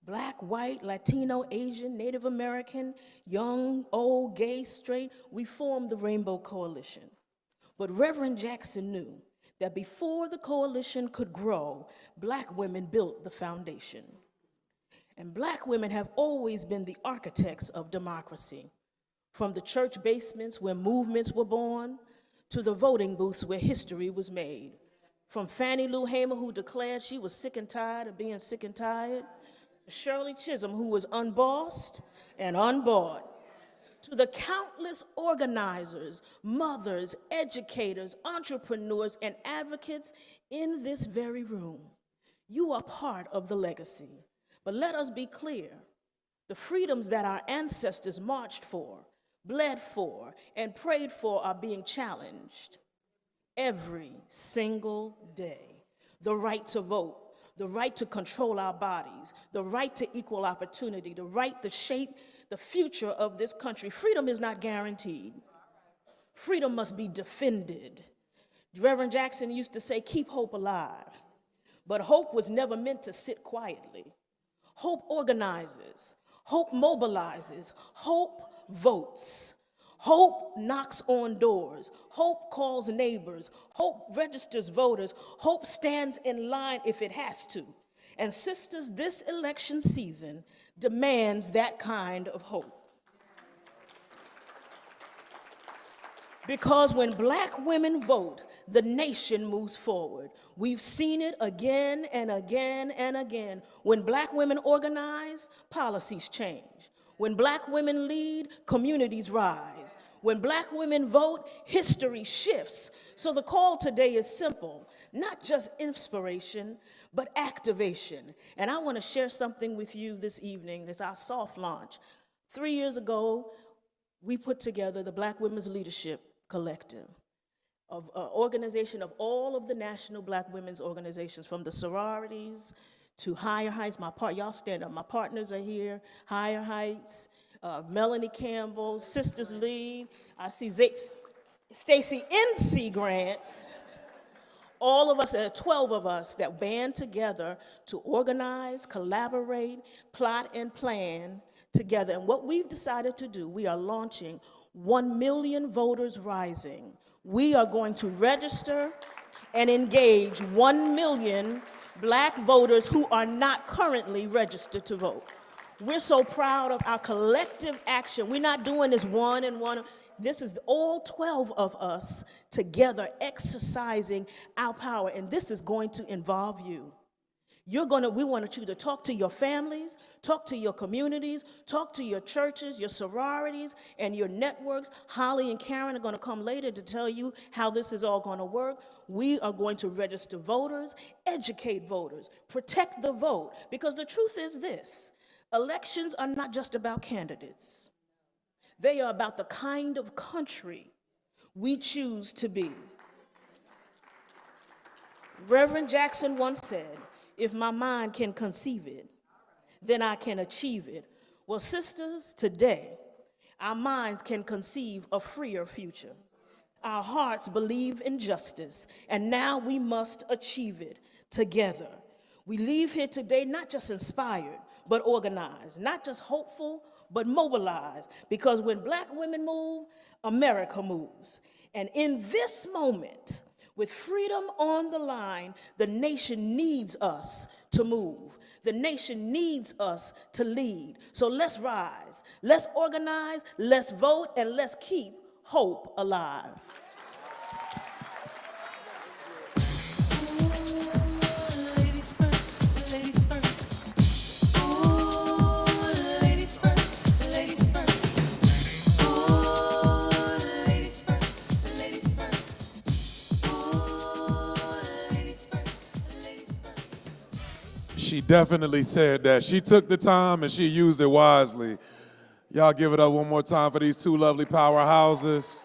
Black, white, Latino, Asian, Native American, young, old, gay, straight, we formed the Rainbow Coalition. But Reverend Jackson knew that before the coalition could grow, Black women built the foundation. And Black women have always been the architects of democracy, from the church basements where movements were born, to the voting booths where history was made. From Fannie Lou Hamer, who declared she was sick and tired of being sick and tired, to Shirley Chisholm, who was unbossed and unbought, to the countless organizers, mothers, educators, entrepreneurs, and advocates in this very room. You are part of the legacy. But let us be clear, the freedoms that our ancestors marched for, bled for, and prayed for are being challenged every single day. The right to vote, the right to control our bodies, the right to equal opportunity, the right to shape the future of this country. Freedom is not guaranteed. Freedom must be defended. Reverend Jackson used to say, keep hope alive. But hope was never meant to sit quietly. Hope organizes, hope mobilizes, hope votes. Hope knocks on doors. Hope calls neighbors. Hope registers voters. Hope stands in line if it has to. And sisters, this election season demands that kind of hope. Because when black women vote, the nation moves forward. We've seen it again and again and again. When black women organize, policies change. When black women lead, communities rise. When black women vote, history shifts. So the call today is simple, not just inspiration, but activation. And I want to share something with you this evening. It's our soft launch. 3 years ago, we put together the Black Women's Leadership Collective, of organization of all of the national black women's organizations, from the sororities to Higher Heights. Y'all stand up, my partners are here. Higher Heights, Melanie Campbell, Sisters League. I see Stacy N.C. Grant. All of us, 12 of us that band together to organize, collaborate, plot, and plan together. And what we've decided to do, we are launching 1 million voters rising. We are going to register and engage 1 million black voters who are not currently registered to vote. We're so proud of our collective action. We're not doing this one and one. This is all 12 of us together exercising our power, and this is going to involve you. We want you to talk to your families, talk to your communities, talk to your churches, your sororities, and your networks. Holly and Karen are going to come later to tell you how this is all going to work. We are going to register voters, educate voters, protect the vote, because the truth is this: elections are not just about candidates. They are about the kind of country we choose to be. Reverend Jackson once said, "If my mind can conceive it, then I can achieve it." Well, sisters, today, our minds can conceive a freer future. Our hearts believe in justice, and now we must achieve it together. We leave here today not just inspired, but organized, not just hopeful, but mobilized, because when black women move, America moves. And in this moment, with freedom on the line, the nation needs us to move. The nation needs us to lead. So let's rise, let's organize, let's vote, and let's keep hope alive. She definitely said that. She took the time and she used it wisely. Y'all give it up one more time for these two lovely powerhouses.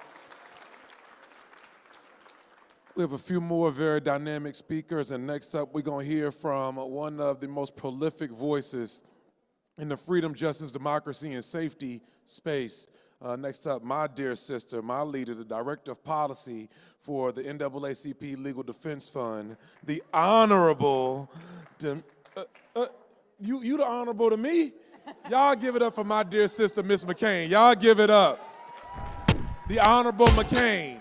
We have a few more very dynamic speakers, and next up we're going to hear from one of the most prolific voices in the freedom, justice, democracy, and safety space. Next up, my dear sister, my leader, the director of policy for the NAACP Legal Defense Fund, the Honorable... You the honorable to me? Y'all give it up for my dear sister, Miss McCain. Y'all give it up. The Honorable McCain.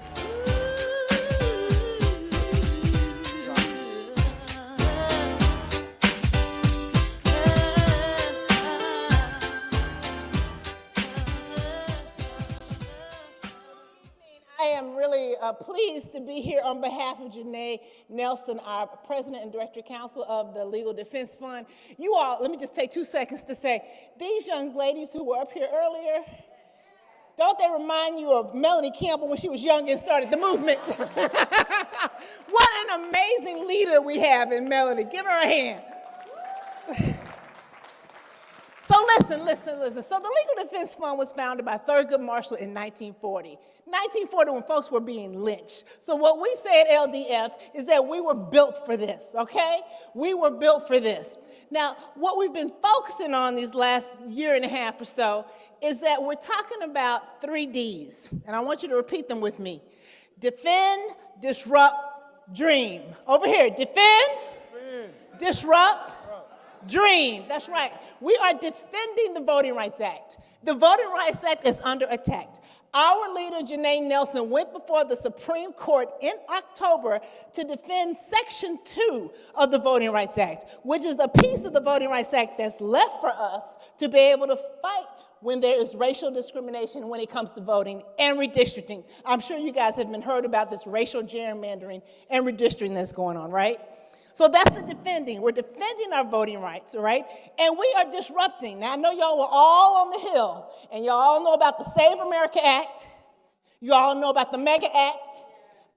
I am really pleased to be here on behalf of Janae Nelson, our President and Director Counsel of the Legal Defense Fund. You all, let me just take 2 seconds to say, these young ladies who were up here earlier, don't they remind you of Melanie Campbell when she was young and started the movement? What an amazing leader we have in Melanie. Give her a hand. So listen. So the Legal Defense Fund was founded by Thurgood Marshall in 1940. 1940 when folks were being lynched. So what we say at LDF is that we were built for this, okay? We were built for this. Now, what we've been focusing on these last year and a half or so is that we're talking about 3 Ds, and I want you to repeat them with me. Defend, disrupt, dream. Over here, defend, disrupt, dream. That's right. We are defending the Voting Rights Act. The Voting Rights Act is under attack. Our leader, Janae Nelson, went before the Supreme Court in October to defend Section 2 of the Voting Rights Act, which is the piece of the Voting Rights Act that's left for us to be able to fight when there is racial discrimination when it comes to voting and redistricting. I'm sure you guys have been heard about this racial gerrymandering and redistricting that's going on, right? So that's the defending. We're defending our voting rights, all right? And we are disrupting. Now, I know y'all were all on the Hill, and y'all all know about the Save America Act. You all know about the MEGA Act.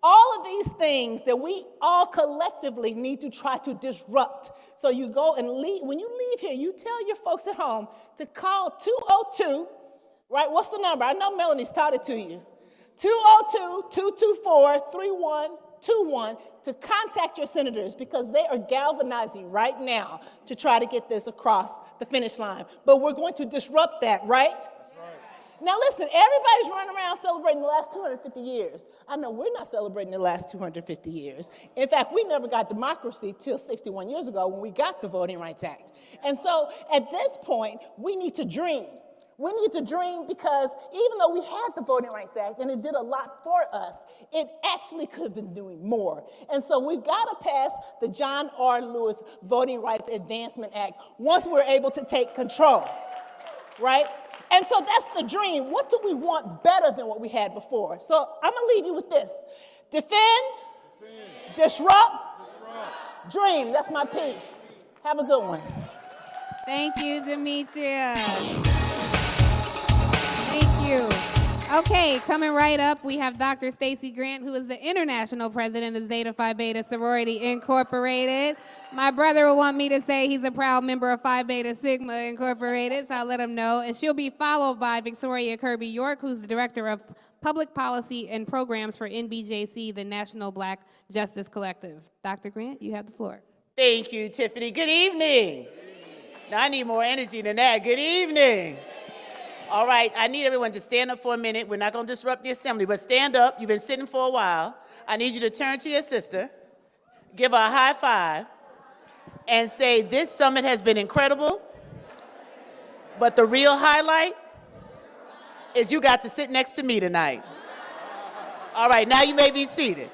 All of these things that we all collectively need to try to disrupt. So you go and leave, when you leave here, you tell your folks at home to call 202, right? What's the number? I know Melanie's taught it to you. 202-224-3121 to contact your senators because they are galvanizing right now to try to get this across the finish line. But we're going to disrupt that, right? Now listen, everybody's running around celebrating the last 250 years. I know we're not celebrating the last 250 years. In fact, we never got democracy till 61 years ago when we got the Voting Rights Act. And so at this point, we need to dream. We need to dream because even though we had the Voting Rights Act and it did a lot for us, it actually could have been doing more. And so we've got to pass the John R. Lewis Voting Rights Advancement Act once we're able to take control, right? And so that's the dream. What do we want better than what we had before? So I'm going to leave you with this. Defend, disrupt, dream. That's my piece. Have a good one. Thank you, Demetria. Thank you. Okay, coming right up, we have Dr. Stacey Grant, who is the international president of Zeta Phi Beta Sorority Incorporated. My brother will want me to say he's a proud member of Phi Beta Sigma Incorporated, so I'll let him know. And she'll be followed by Victoria Kirby York, who's the director of public policy and programs for NBJC, the National Black Justice Collective. Dr. Grant, you have the floor. Thank you, Tiffany. Good evening. Now, I need more energy than that. Good evening. All right, I need everyone to stand up for a minute. We're not going to disrupt the assembly, but stand up. You've been sitting for a while. I need you to turn to your sister, give her a high five, and say, this summit has been incredible, but the real highlight is you got to sit next to me tonight. All right, now you may be seated.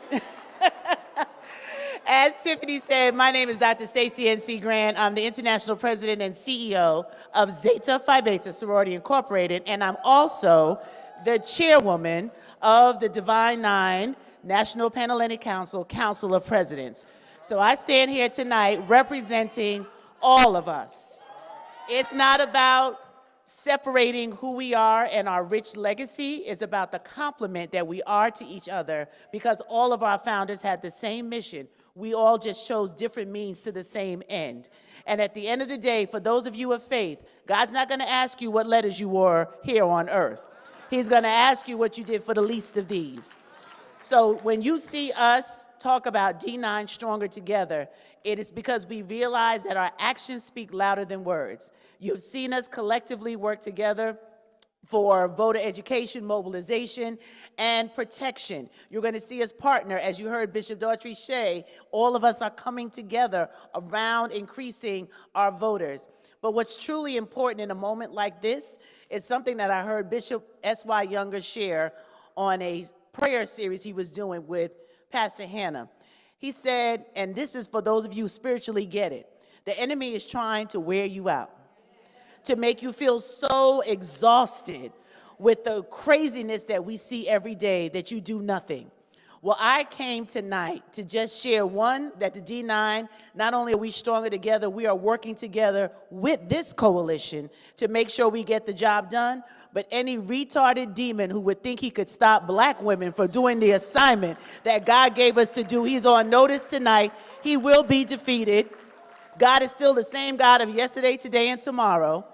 As Tiffany said, my name is Dr. Stacey N.C. Grant. I'm the international president and CEO of Zeta Phi Beta Sorority Incorporated, and I'm also the chairwoman of the Divine Nine National Panhellenic Council, Council of Presidents. So I stand here tonight representing all of us. It's not about separating who we are and our rich legacy. It's about the complement that we are to each other because all of our founders had the same mission. We all just chose different means to the same end. And at the end of the day, for those of you of faith, God's not going to ask you what letters you wore here on earth. He's going to ask you what you did for the least of these. So when you see us talk about D9 Stronger Together, it is because we realize that our actions speak louder than words. You've seen us collectively work together for voter education, mobilization, and protection. You're going to see us partner, as you heard Bishop Daughtry Shea, all of us are coming together around increasing our voters. But what's truly important in a moment like this is something that I heard Bishop S.Y. Younger share on a prayer series he was doing with Pastor Hannah. He said, and this is for those of you who spiritually get it, the enemy is trying to wear you out, to make you feel so exhausted with the craziness that we see every day that you do nothing. Well, I came tonight to just share, one, that the D9, not only are we stronger together, we are working together with this coalition to make sure we get the job done. But any retarded demon who would think he could stop black women from doing the assignment that God gave us to do, he's on notice tonight. He will be defeated. God is still the same God of yesterday, today, and tomorrow.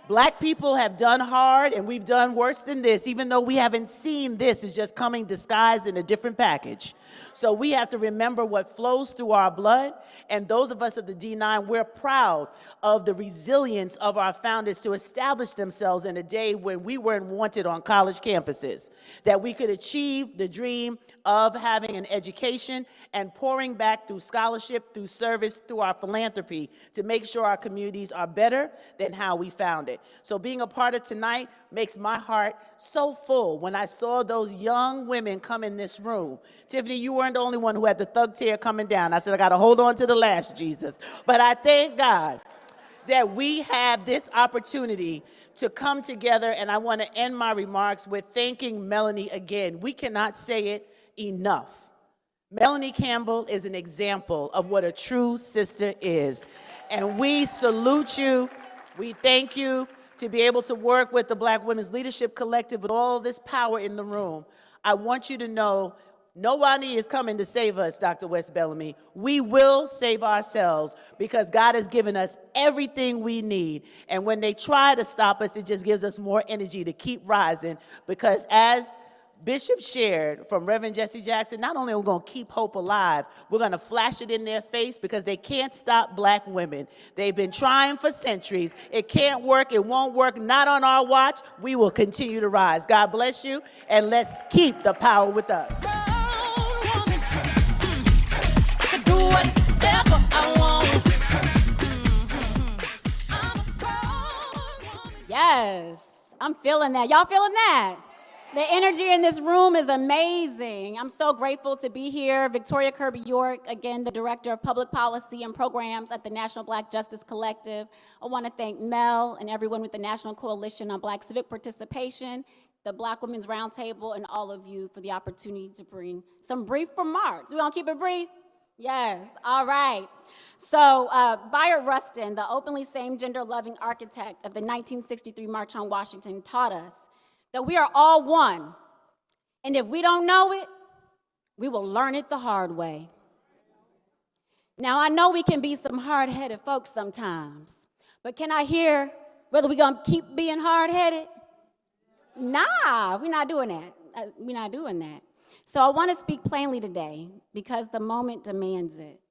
Black people have done hard, and we've done worse than this, even though we haven't seen this. It's just coming disguised in a different package. So we have to remember what flows through our blood, and those of us at the D9, we're proud of the resilience of our founders to establish themselves in a day when we weren't wanted on college campuses, that we could achieve the dream of having an education and pouring back through scholarship, through service, through our philanthropy to make sure our communities are better than how we found it. So being a part of tonight makes my heart so full when I saw those young women come in this room. Tiffany, you weren't the only one who had the thug tear coming down. I said, I got to hold on to the last, Jesus. But I thank God that we have this opportunity to come together, and I want to end my remarks with thanking Melanie again. We cannot say it enough. Melanie Campbell is an example of what a true sister is, and we salute you. We thank you to be able to work with the Black Women's Leadership Collective with all this power in the room. I want you to know nobody is coming to save us, Dr. West Bellamy. We will save ourselves because God has given us everything we need. And when they try to stop us, it just gives us more energy to keep rising because as Bishop shared from Reverend Jesse Jackson, not only are we going to keep hope alive, we're going to flash it in their face because they can't stop Black women. They've been trying for centuries. It can't work. It won't work. Not on our watch. We will continue to rise. God bless you, and let's keep the power with us. Yes, I'm feeling that. Y'all feeling that? The energy in this room is amazing. I'm so grateful to be here. Victoria Kirby York, again, the Director of Public Policy and Programs at the National Black Justice Collective. I want to thank Mel and everyone with the National Coalition on Black Civic Participation, the Black Women's Roundtable, and all of you for the opportunity to bring some brief remarks. We gonna keep it brief? Yes, all right. So Bayard Rustin, the openly same-gender loving architect of the 1963 March on Washington, taught us that we are all one. And if we don't know it, we will learn it the hard way. Now, I know we can be some hard-headed folks sometimes, but can I hear whether we're gonna keep being hard-headed? Nah, we're not doing that. We're not doing that. So I wanna speak plainly today because the moment demands it.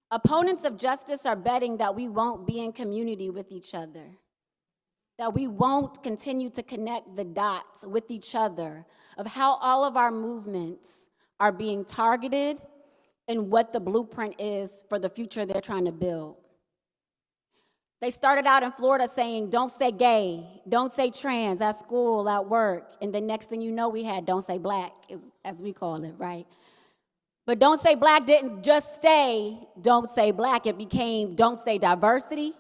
Opponents of justice are betting that we won't be in community with each other, that we won't continue to connect the dots with each other of how all of our movements are being targeted and what the blueprint is for the future they're trying to build. They started out in Florida saying, don't say gay, don't say trans at school, at work, and the next thing you know we had don't say Black, as we call it, right? But don't say Black didn't just stay don't say Black, it became don't say diversity,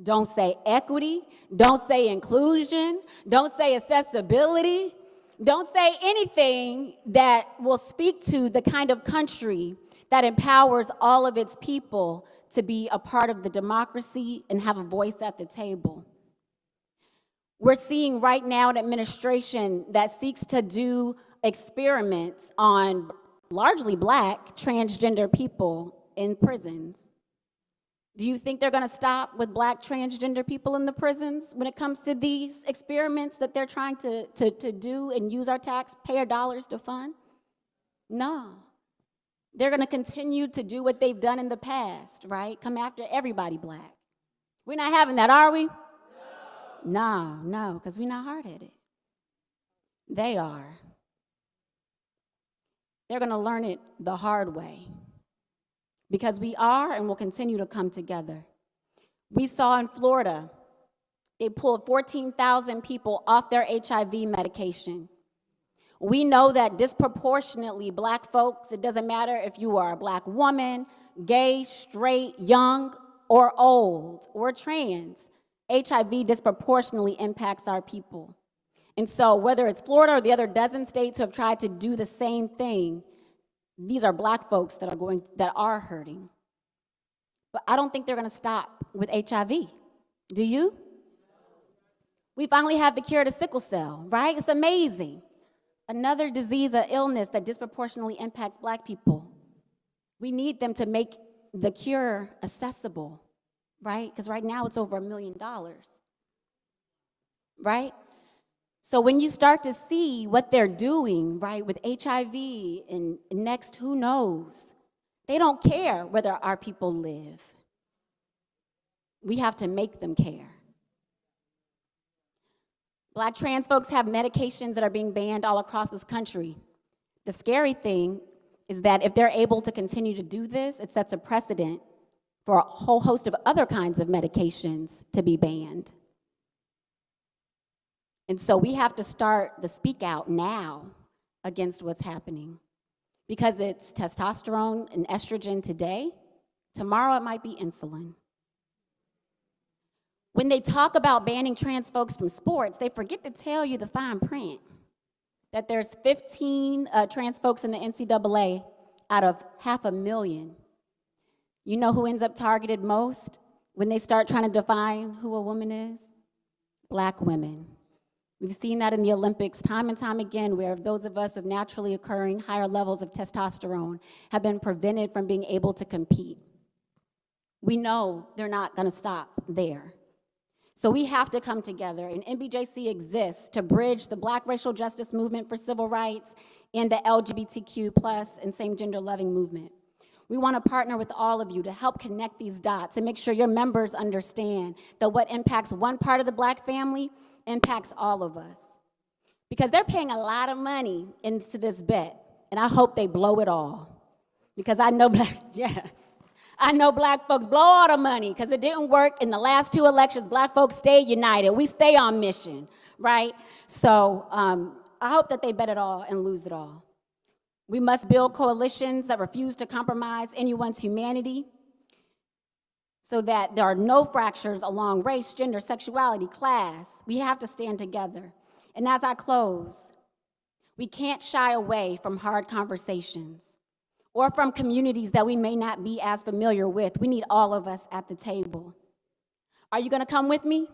don't say equity, don't say inclusion, don't say accessibility, don't say anything that will speak to the kind of country that empowers all of its people to be a part of the democracy and have a voice at the table. We're seeing right now an administration that seeks to do experiments on largely Black transgender people in prisons. Do you think they're gonna stop with Black transgender people in the prisons when it comes to these experiments that they're trying to do and use our taxpayer dollars to fund? No. They're gonna continue to do what they've done in the past, right? Come after everybody Black. We're not having that, are we? No, because we're not hard-headed. They are. They're gonna learn it the hard way. Because we are and will continue to come together. We saw in Florida, they pulled 14,000 people off their HIV medication. We know that disproportionately Black folks, it doesn't matter if you are a Black woman, gay, straight, young, or old, or trans, HIV disproportionately impacts our people. And so whether it's Florida or the other dozen states who have tried to do the same thing, these are Black folks that are hurting. But I don't think they're gonna stop with HIV. Do you? We finally have the cure to sickle cell, right? It's amazing. Another disease or illness that disproportionately impacts Black people. We need them to make the cure accessible, right? Because right now it's over $1 million, right? So when you start to see what they're doing, right, with HIV and next, who knows? They don't care whether our people live. We have to make them care. Black trans folks have medications that are being banned all across this country. The scary thing is that if they're able to continue to do this, it sets a precedent for a whole host of other kinds of medications to be banned. And so we have to start the speak out now against what's happening. Because it's testosterone and estrogen today, tomorrow it might be insulin. When they talk about banning trans folks from sports, they forget to tell you the fine print, that there's 15 trans folks in the NCAA out of 500,000. You know who ends up targeted most when they start trying to define who a woman is? Black women. We've seen that in the Olympics time and time again, where those of us with naturally occurring higher levels of testosterone have been prevented from being able to compete. We know they're not going to stop there. So we have to come together, and NBJC exists to bridge the Black racial justice movement for civil rights and the LGBTQ+ and same-gender loving movement. We want to partner with all of you to help connect these dots and make sure your members understand that what impacts one part of the Black family impacts all of us. Because they're paying a lot of money into this bet, and I hope they blow it all. Because I know I know Black folks blow all the money because it didn't work in the last 2 elections. Black folks stayed united. We stay on mission, right? So I hope that they bet it all and lose it all. We must build coalitions that refuse to compromise anyone's humanity so that there are no fractures along race, gender, sexuality, class. We have to stand together. And as I close, we can't shy away from hard conversations or from communities that we may not be as familiar with. We need all of us at the table. Are you gonna come with me?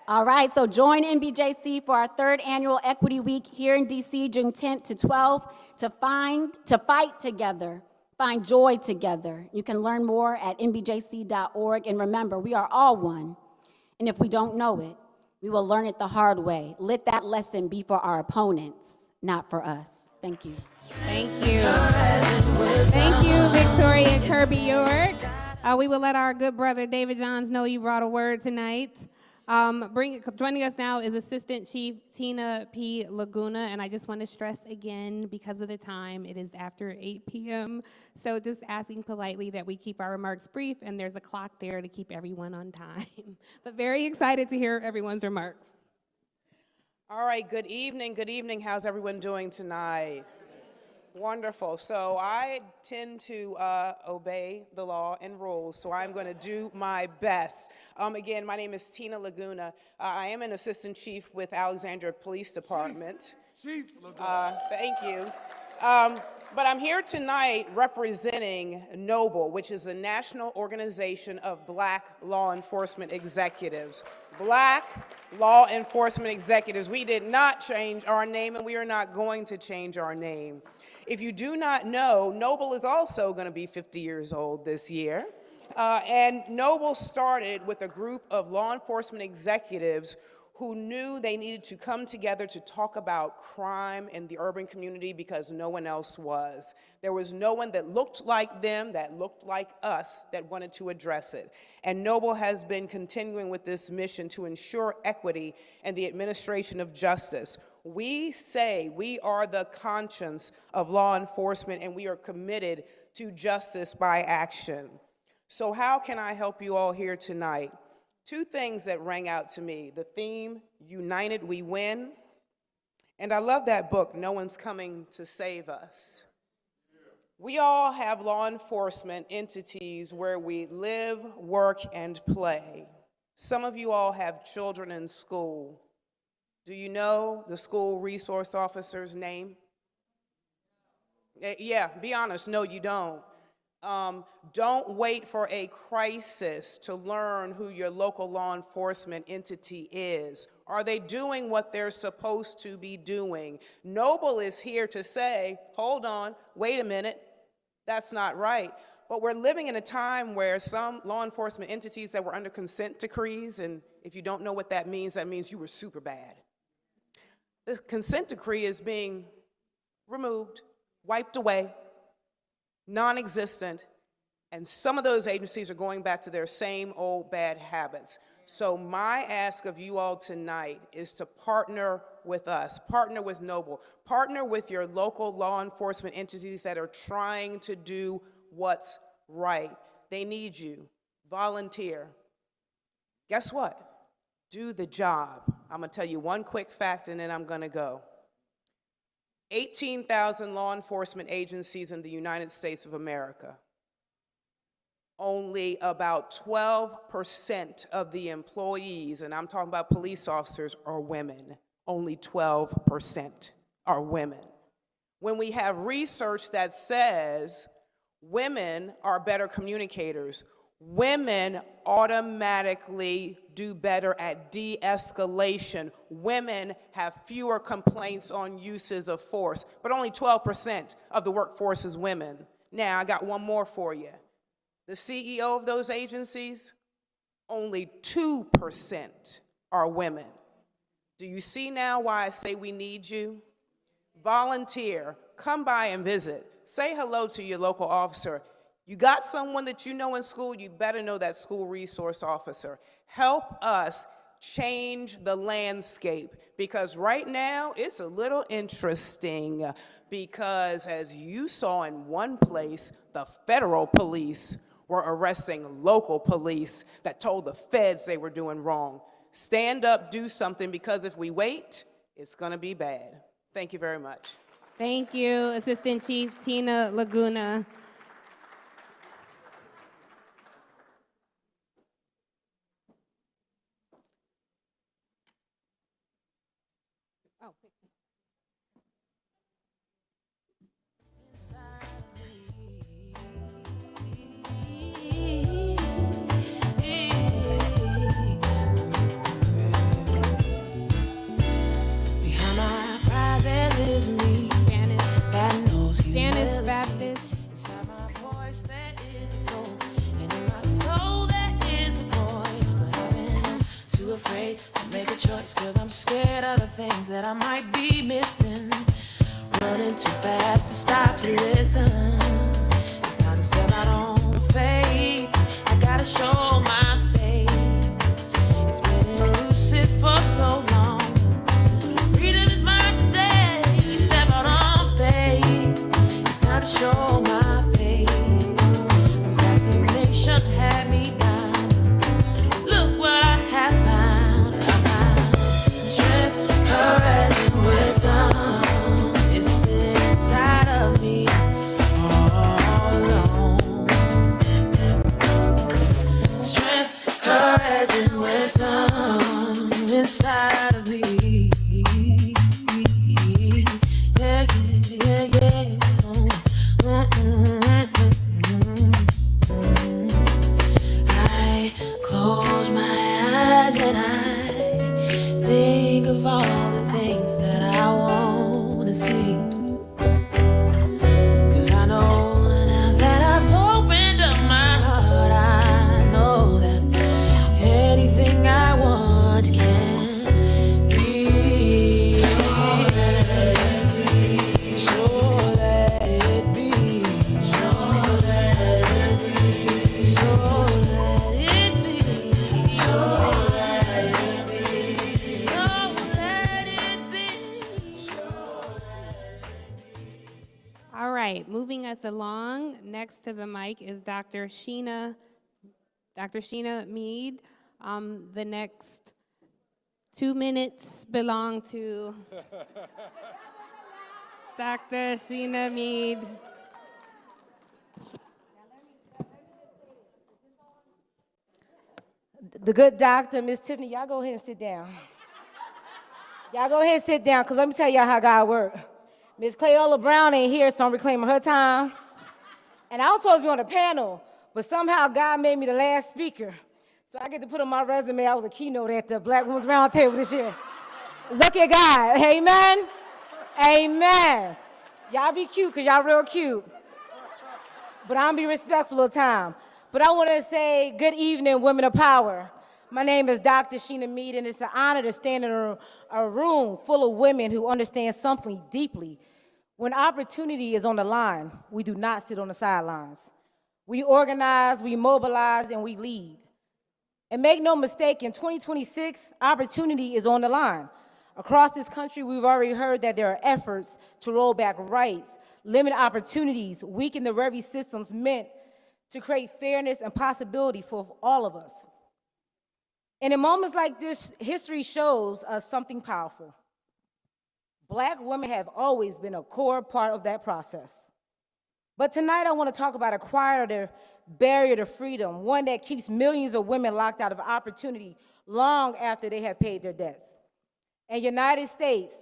All right, so join NBJC for our 3rd annual Equity Week here in DC, June 10th to 12th, to fight together, find joy together. You can learn more at nbjc.org, and remember, we are all one. And if we don't know it, we will learn it the hard way. Let that lesson be for our opponents, not for us. Thank you. Thank you. Thank you, Victoria Kirby York. We will let our good brother David Johns know you brought a word tonight. Joining us now is Assistant Chief Tina P. Laguna, and I just want to stress again, because of the time, it is after 8 p.m., so just asking politely that we keep our remarks brief, and there's a clock there to keep everyone on time. But very excited to hear everyone's remarks. All right, good evening, good evening. How's everyone doing tonight? Wonderful. So I tend to obey the law and rules, so I'm going to do my best. Again, my name is Tina Laguna. I am an assistant chief with Alexandria Police Department. Chief Laguna. Thank you. But I'm here tonight representing NOBLE, which is the National Organization of Black Law Enforcement Executives. Black Law Enforcement Executives. We did not change our name, and we are not going to change our name. If you do not know, NOBLE is also going to be 50 years old this year. And NOBLE started with a group of law enforcement executives who knew they needed to come together to talk about crime in the urban community because no one else was. There was no one that looked like them, that looked like us, that wanted to address it. And NOBLE has been continuing with this mission to ensure equity and the administration of justice. We say we are the conscience of law enforcement, and we are committed to justice by action. So how can I help you all here tonight? 2 things that rang out to me: the theme, United We Win, and I love that book, No One's Coming to Save Us. We all have law enforcement entities where we live, work, and play. Some of you all have children in school. Do you know the school resource officer's name? Yeah, be honest, no, you don't. Don't wait for a crisis to learn who your local law enforcement entity is. Are they doing what they're supposed to be doing? NOBLE is here to say, hold on, wait a minute, that's not right. But we're living in a time where some law enforcement entities that were under consent decrees, and if you don't know what that means you were super bad. The consent decree is being removed, wiped away, non-existent, and some of those agencies are going back to their same old bad habits. So my ask of you all tonight is to partner with us, partner with NOBLE, partner with your local law enforcement entities that are trying to do what's right. They need you. Volunteer. Guess what? Do the job. I'm gonna tell you one quick fact and then I'm gonna go. 18,000 law enforcement agencies in the United States of America. only about 12% of the employees, and I'm talking about police officers, are women. Only 12% are women. When we have research that says women are better communicators, women automatically do better at de-escalation. Women have fewer complaints on uses of force, but only 12% of the workforce is women. Now, I got one more for you. The CEO of those agencies, only 2% are women. Do you see now why I say we need you? Volunteer, come by and visit. Say hello to your local officer. You got someone that you know in school, you better know that school resource officer. Help us change the landscape, because right now it's a little interesting, because as you saw in one place, the federal police were arresting local police that told the feds they were doing wrong. Stand up, do something, because if we wait, it's gonna be bad. Thank you very much. Thank you, Assistant Chief Tina Laguna. Behind my pride there lives me. God knows he Janice loves Baptist. me. Inside my voice there is a soul, and in my soul there is a voice. But I've been too afraid to make a choice, 'cause I'm scared of the things that I might be missing. Running too fast to stop to listen. It's time to step out on faith. I gotta show my face. It's been elusive for so long. Freedom is mine today. Step out on faith. It's time to show my face. Procrastination had me down. Look what I have found. I found strength, courage, and wisdom. It's inside of me all along. Strength, courage, and wisdom inside of me. Yeah, yeah, yeah, yeah. I close my eyes and I think of all the things that I want to see. 'Cause I know now that I've opened up my heart, I know that anything I want can be. So let it be. So let it be. So let it be. So let it be. So let it be. So let it be. All right, moving us along. Next to the mic is Dr. Sheena Mead. The next 2 minutes belong to Dr. Sheena Mead. The good doctor, Miss Tiffany, y'all go ahead and sit down. Y'all go ahead and sit down, because let me tell y'all how God works. Miss Cleola Brown ain't here, so I'm reclaiming her time. And I was supposed to be on the panel, but somehow God made me the last speaker. So I get to put on my resume, I was a keynote at the Black Women's Roundtable this year. Look at God, amen? Amen. Y'all be cute, because y'all real cute. But I'm be respectful of time. But I want to say good evening, women of power. My name is Dr. Sheena Mead, and it's an honor to stand in a room full of women who understand something deeply. When opportunity is on the line, we do not sit on the sidelines. We organize, we mobilize, and we lead. And make no mistake, in 2026, opportunity is on the line. Across this country, we've already heard that there are efforts to roll back rights, limit opportunities, weaken the very systems meant to create fairness and possibility for all of us. And in moments like this, history shows us something powerful. Black women have always been a core part of that process. But tonight I want to talk about a quieter barrier to freedom, one that keeps millions of women locked out of opportunity long after they have paid their debts. In the United States,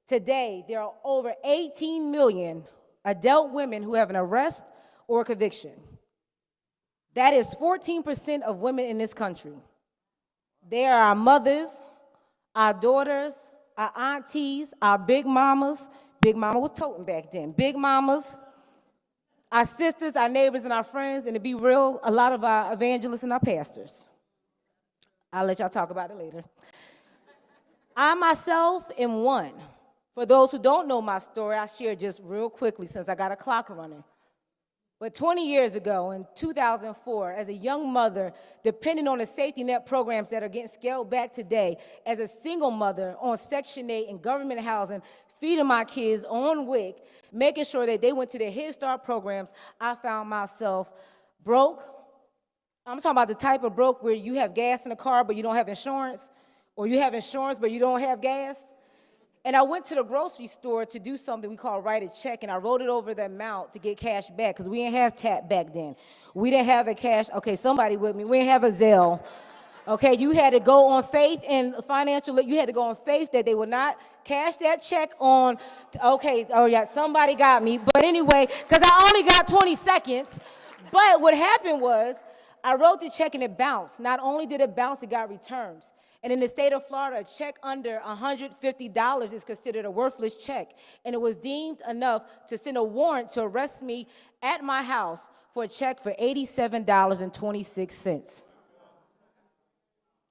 today, there are over 18 million adult women who have an arrest or a conviction. That is 14% of women in this country. They are our mothers, our daughters, our aunties, our big mamas. Big mama was toting back then. Big mamas, our sisters, our neighbors, and our friends, and to be real, a lot of our evangelists and our pastors. I'll let y'all talk about it later. I myself am one. For those who don't know my story, I'll share just real quickly since I got a clock running. But 20 years ago, in 2004, as a young mother, depending on the safety net programs that are getting scaled back today, as a single mother on Section 8 in government housing, feeding my kids on WIC, making sure that they went to their Head Start programs, I found myself broke. I'm talking about the type of broke where you have gas in the car, but you don't have insurance, or you have insurance, but you don't have gas. And I went to the grocery store to do something we call write a check, and I wrote it over the amount to get cash back, because we didn't have tap back then. We didn't have a cash, okay, somebody with me, we didn't have a Zelle. Okay, you had to go on faith and financial, you had to go on faith that they would not cash that check on, okay, oh yeah, somebody got me. But anyway, because I only got 20 seconds, but what happened was, I wrote the check and it bounced. Not only did it bounce, it got returns. And in the state of Florida, a check under $150 is considered a worthless check. And it was deemed enough to send a warrant to arrest me at my house for a check for $87.26.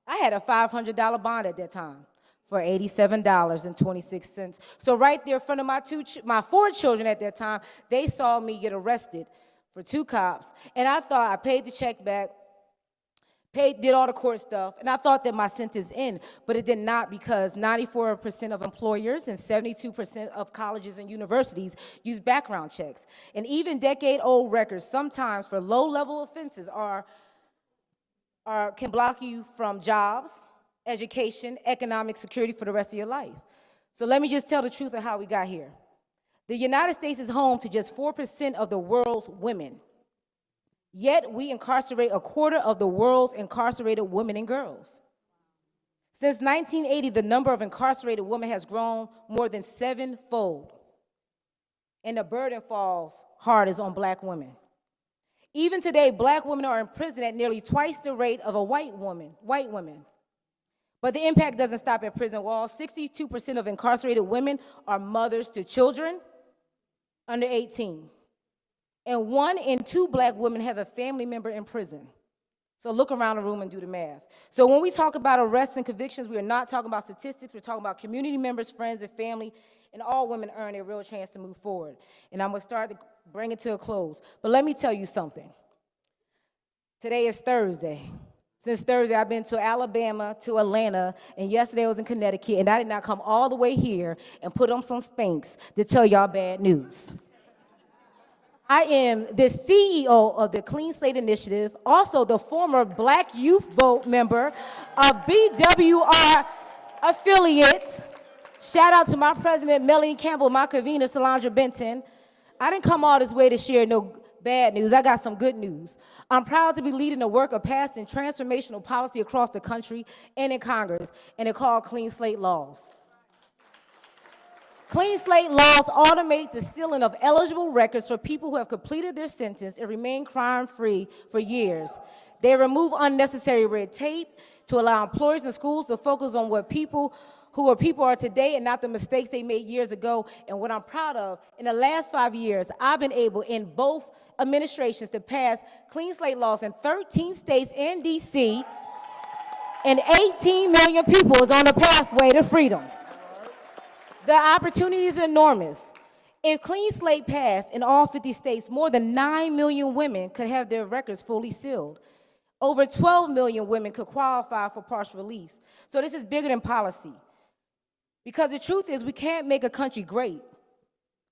I had a $500 bond at that time for $87.26. So right there in front of my 4 children at that time, they saw me get arrested for 2 cops. And I thought I paid the check back, did all the court stuff, and I thought that my sentence ended, but it did not, because 94% of employers and 72% of colleges and universities use background checks. And even decade-old records, sometimes for low-level offenses, can block you from jobs, education, economic security for the rest of your life. So let me just tell the truth of how we got here. The United States is home to just 4% of the world's women. Yet we incarcerate a quarter of the world's incarcerated women and girls. Since 1980, the number of incarcerated women has grown more than 7-fold. And the burden falls hardest on black women. Even today, black women are in prison at nearly twice the rate of white women. But the impact doesn't stop at prison walls. 62% of incarcerated women are mothers to children under 18. And 1 in 2 black women have a family member in prison. So look around the room and do the math. So when we talk about arrests and convictions, we are not talking about statistics. We're talking about community members, friends, and family, and all women earn a real chance to move forward. And I'm going to start to bring it to a close. But let me tell you something. Today is Thursday. Since Thursday, I've been to Alabama, to Atlanta, and yesterday I was in Connecticut, and I did not come all the way here and put on some Spanx to tell y'all bad news. I am the CEO of the Clean Slate Initiative, also the former Black Youth Vote member of BWR affiliate. Shout out to my president, Melanie Campbell, my convener, Solandra Benton. I didn't come all this way to share no bad news. I got some good news. I'm proud to be leading the work of passing transformational policy across the country and in Congress, and it's called Clean Slate Laws. Clean slate laws automate the sealing of eligible records for people who have completed their sentence and remain crime-free for years. They remove unnecessary red tape to allow employers and schools to focus on what people are today and not the mistakes they made years ago. And what I'm proud of, in the last 5 years, I've been able in both administrations to pass clean slate laws in 13 states and D.C., and 18 million people is on the pathway to freedom. The opportunity is enormous. If Clean Slate passed in all 50 states, more than 9 million women could have their records fully sealed. Over 12 million women could qualify for partial release. So this is bigger than policy. Because the truth is, we can't make a country great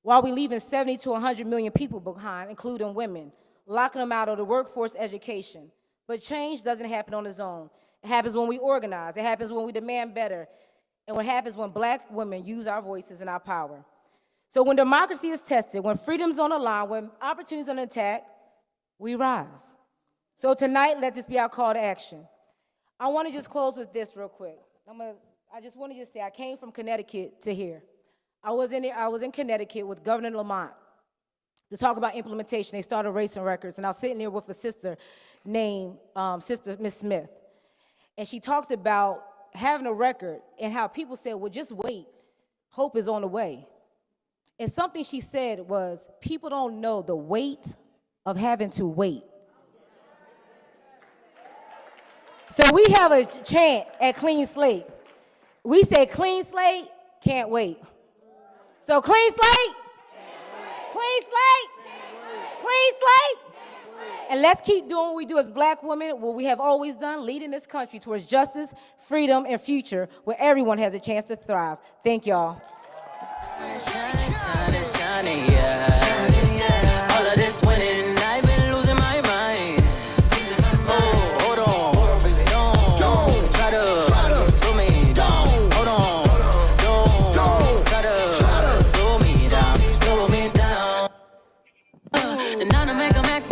while we're leaving 70 to 100 million people behind, including women, locking them out of the workforce, education. But change doesn't happen on its own. It happens when we organize. It happens when we demand better. And what happens when black women use our voices and our power. So when democracy is tested, when freedom's on the line, when opportunities are on attack, we rise. So tonight, let this be our call to action. I want to just close with this real quick. I just want to just say I came from Connecticut to here. I was in Connecticut with Governor Lamont to talk about implementation. They started racing records, and I was sitting there with a sister named Sister Miss Smith. And she talked about having a record and how people said, well, just wait. Hope is on the way. And something she said was, people don't know the weight of having to wait. So we have a chant at Clean Slate. We say, clean slate, can't wait. So clean slate, clean slate, clean slate. And let's keep doing what we do as Black women, what we have always done, leading this country towards justice, freedom, and future where everyone has a chance to thrive. Thank y'all. Shining, yeah. All of this winning, I've been losing my mind. Oh, hold on, don't try to slow me down. Hold on, don't try to slow me down. And now to make a Mac.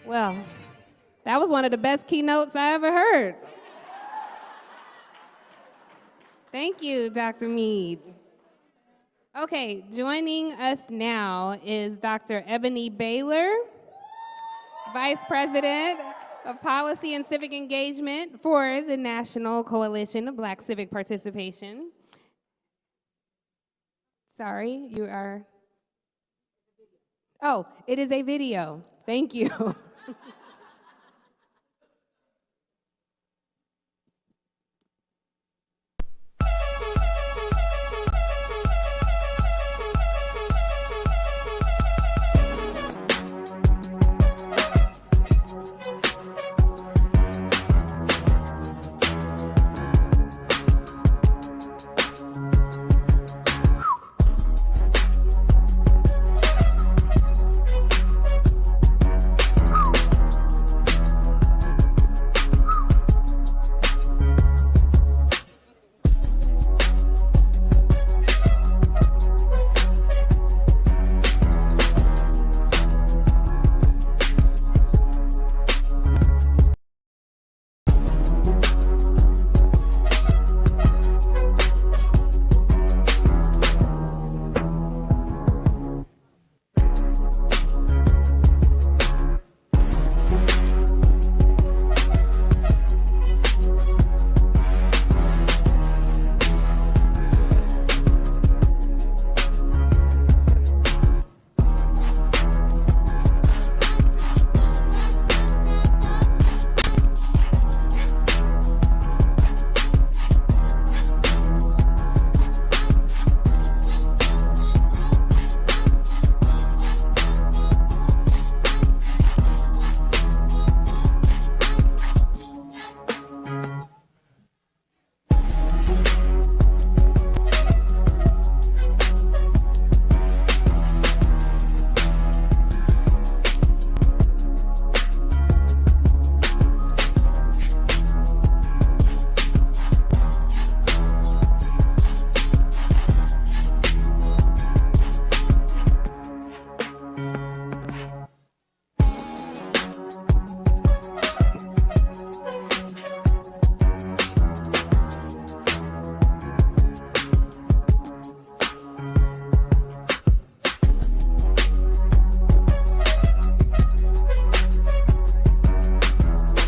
Well, that was one of the best keynotes I ever heard. Thank you, Dr. Mead. Okay, joining us now is Dr. Ebony Baylor, Vice President of Policy and Civic Engagement for the National Coalition of Black Civic Participation. Sorry, you are... Oh, it is a video. Thank you.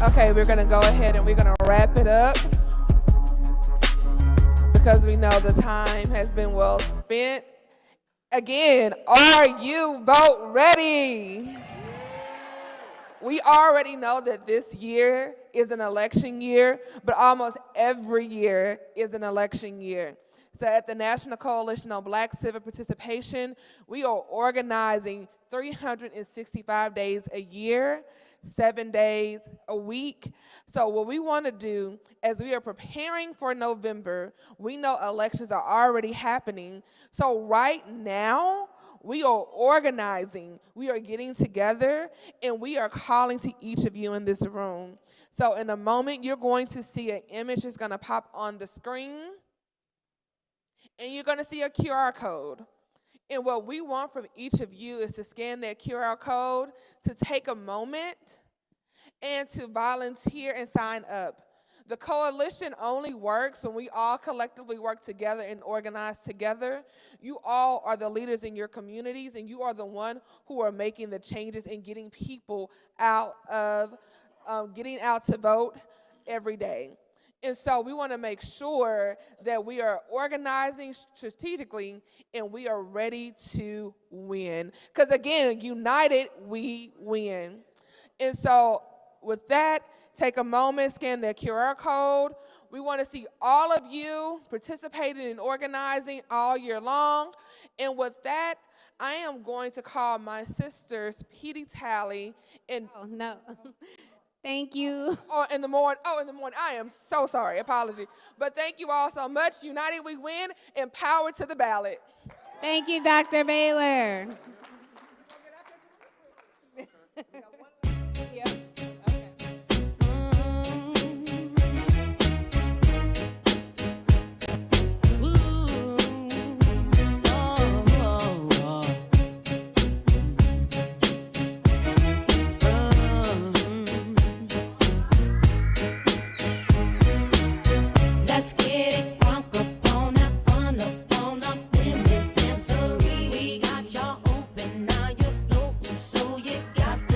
Okay, we're gonna go ahead and we're gonna wrap it up because we know the time has been well spent. Again, are you vote ready? we already know that this year is an election year, but almost every year is an election year. So at the National Coalition on Black Civic Participation, we are organizing 365 days a year, 7 days a week. So what we want to do as we are preparing for November, we know elections are already happening. So right now, we are organizing, we are getting together, and we are calling to each of you in this room. So in a moment, you're going to see an image that's going to pop on the screen, and you're going to see a QR code. And what we want from each of you is to scan that QR code, to take a moment, and to volunteer and sign up. The coalition only works when we all collectively work together and organize together. You all are the leaders in your communities, and you are the one who are making the changes and getting people out to vote every day. And so we want to make sure that we are organizing strategically and we are ready to win. Because again, united, we win. And so with that, take a moment, scan the QR code. We want to see all of you participating in organizing all year long. And with that, I am going to call my sisters, Petey Tally and... Oh, no. Thank you. In the morning. I am so sorry. Apology. But thank you all so much. United we win. And power to the ballot. Thank you, Dr. Baylor. Yep.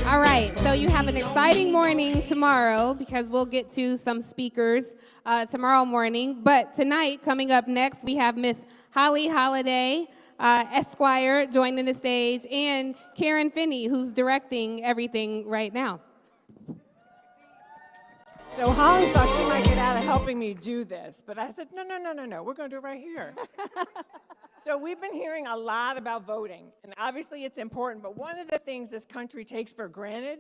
All right, so you have an exciting morning tomorrow because we'll get to some speakers tomorrow morning. But tonight, coming up next, we have Miss Holly Holiday, Esquire, joining the stage, and Karen Finney, who's directing everything right now. So Holly thought she might get out of helping me do this, but I said, no, we're going to do it right here. So we've been hearing a lot about voting, and obviously it's important, but one of the things this country takes for granted,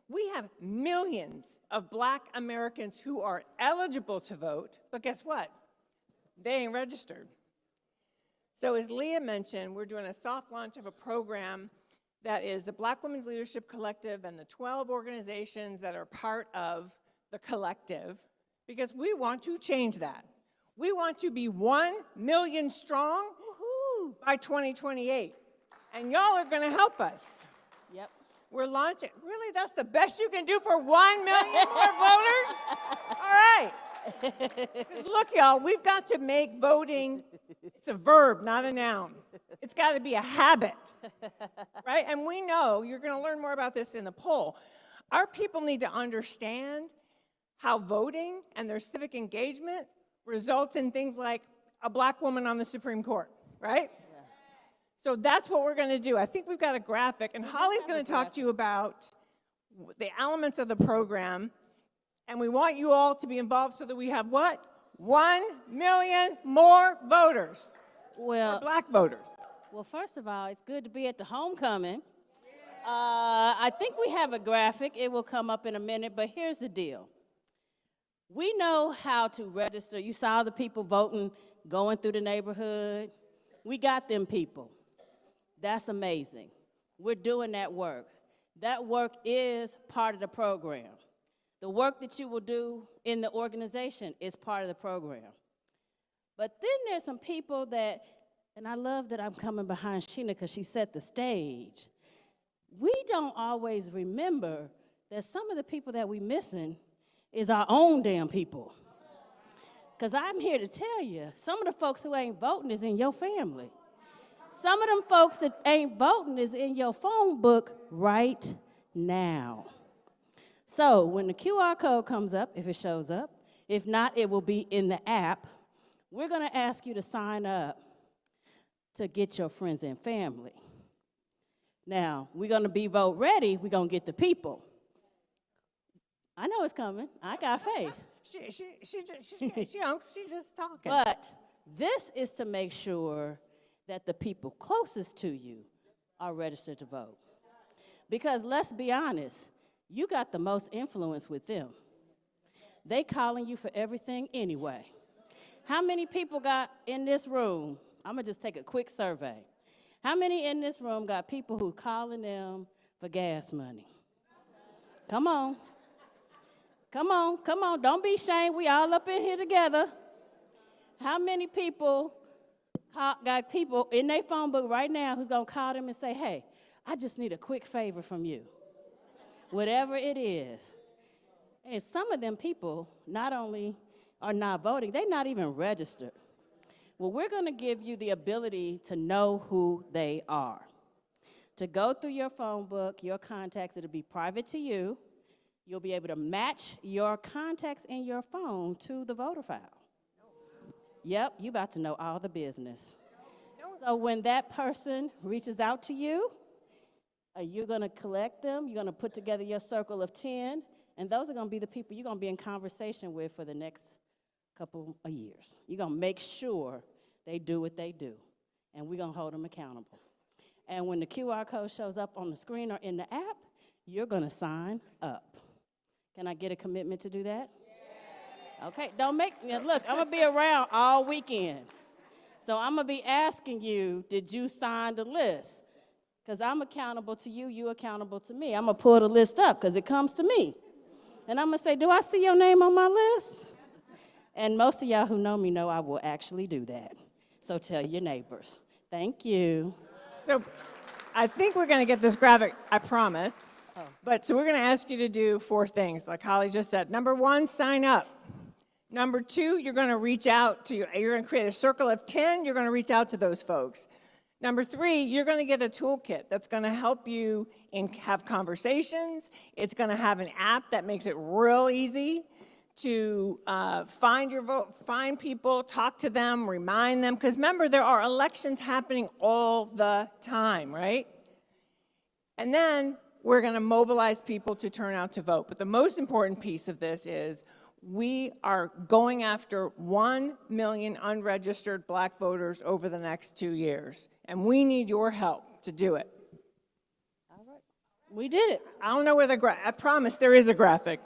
we have millions of Black Americans who are eligible to vote, but guess what? They ain't registered. So as Leah mentioned, we're doing a soft launch of a program that is the Black Women's Leadership Collective and the 12 organizations that are part of the collective, because we want to change that. We want to be 1 million strong by 2028. And y'all are gonna help us. Yep. We're launching. Really, that's the best you can do for 1 million more voters? All right. Because look, y'all, we've got to make voting, it's a verb, not a noun. It's got to be a habit, right? And we know, you're going to learn more about this in the poll, our people need to understand how voting and their civic engagement results in things like a Black woman on the Supreme Court, right? Yeah. So that's what we're going to do. I think we've got a graphic, and Holly's going to talk to you about the elements of the program. And we want you all to be involved so that we have what? 1 million more voters. Well, Black voters. Well, first of all, it's good to be at the homecoming. I think we have a graphic. It will come up in a minute, but here's the deal. We know how to register. You saw the people voting, going through the neighborhood. We got them people. That's amazing. We're doing that work. That work is part of the program. The work that you will do in the organization is part of the program. But then there's some people that, and I love that I'm coming behind Sheena because she set the stage. We don't always remember that some of the people that we're missing is our own damn people. Because I'm here to tell you, some of the folks who ain't voting is in your family. Some of them folks that ain't voting is in your phone book right now. So when the QR code comes up, if it shows up, if not, it will be in the app. We're going to ask you to sign up to get your friends and family. Now, we're going to be vote ready. We're going to get the people. know it's coming. I got faith. She's just talking. But this is to make sure that the people closest to you are registered to vote. Because let's be honest, you got the most influence with them. They calling you for everything anyway. How many people got in this room? I'm gonna just take a quick survey. How many in this room got people who calling them for gas money? Come on. Come on, come on, don't be ashamed. We all up in here together. How many people got people in their phone book right now who's gonna call them and say, hey, I just need a quick favor from you. Whatever it is. And some of them people not only are not voting, they're not even registered. Well, we're gonna give you the ability to know who they are. To go through your phone book, your contacts, it'll be private to you. You'll be able to match your contacts in your phone to the voter file. Yep, you about to know all the business. So when that person reaches out to you, you're gonna collect them, you're gonna put together your circle of 10, and those are gonna be the people you're gonna be in conversation with for the next couple of years. You're gonna make sure they do what they do, and we're gonna hold them accountable. And when the QR code shows up on the screen or in the app, you're gonna sign up. Can I get a commitment to do that? Yeah. Okay, don't make, look, I'm gonna be around all weekend. So I'm gonna be asking you, did you sign the list? Because I'm accountable to you, you accountable to me. I'm gonna pull the list up because it comes to me. And I'm gonna say, do I see your name on my list? And most of y'all who know me know I will actually do that. So tell your neighbors. Thank you. So I think we're gonna get this graphic, I promise. But so we're going to ask you to do 4 things, like Holly just said. Number 1, sign up. Number 2, you're going to reach out to, you're going to create a circle of 10. You're going to reach out to those folks. Number 3, you're going to get a toolkit that's going to help you have conversations. It's going to have an app that makes it real easy to find your vote, find people, talk to them, remind them. Because remember, there are elections happening all the time, right? And then we're going to mobilize people to turn out to vote. But the most important piece of this is we are going after 1 million unregistered black voters over the next 2 years. And we need your help to do it. All right. We did it. I don't know where I promise there is a graphic.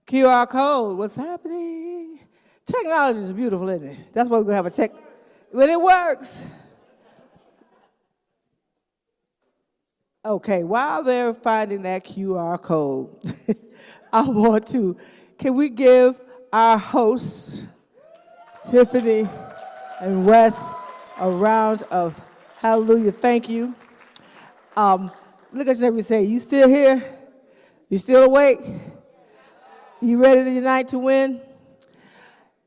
QR code, what's happening? Technology is beautiful, isn't it? That's why we're going to have when it works. Okay, while they're finding that QR code, can we give our hosts, Tiffany and Wes, a round of hallelujah, thank you. Look at you and say, you still here? You still awake? You ready to unite to win?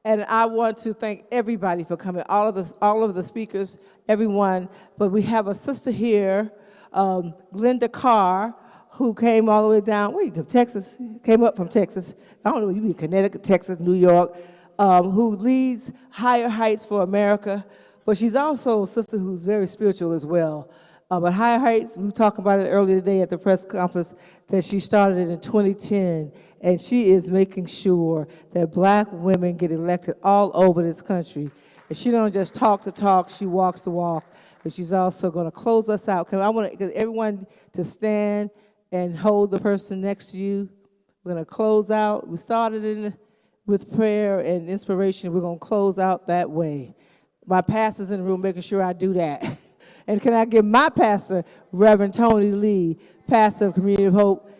And I want to thank everybody for coming, all of the speakers, everyone. But we have a sister here, Glenda Carr, who came all the way down, where you go, Texas, came up from Texas. I don't know, you mean Connecticut, Texas, New York, who leads Higher Heights for America. But she's also a sister who's very spiritual as well. But Higher Heights, we were talking about it earlier today at the press conference, that she started it in 2010, and she is making sure that black women get elected all over this country. And she don't just talk the talk, she walks the walk. But she's also going to close us out. I want everyone to stand and hold the person next to you. We're going to close out. We started with prayer and inspiration. We're going to close out that way. My pastor's in the room making sure I do that. And can I give my pastor, Reverend Tony Lee, pastor of Community of Hope,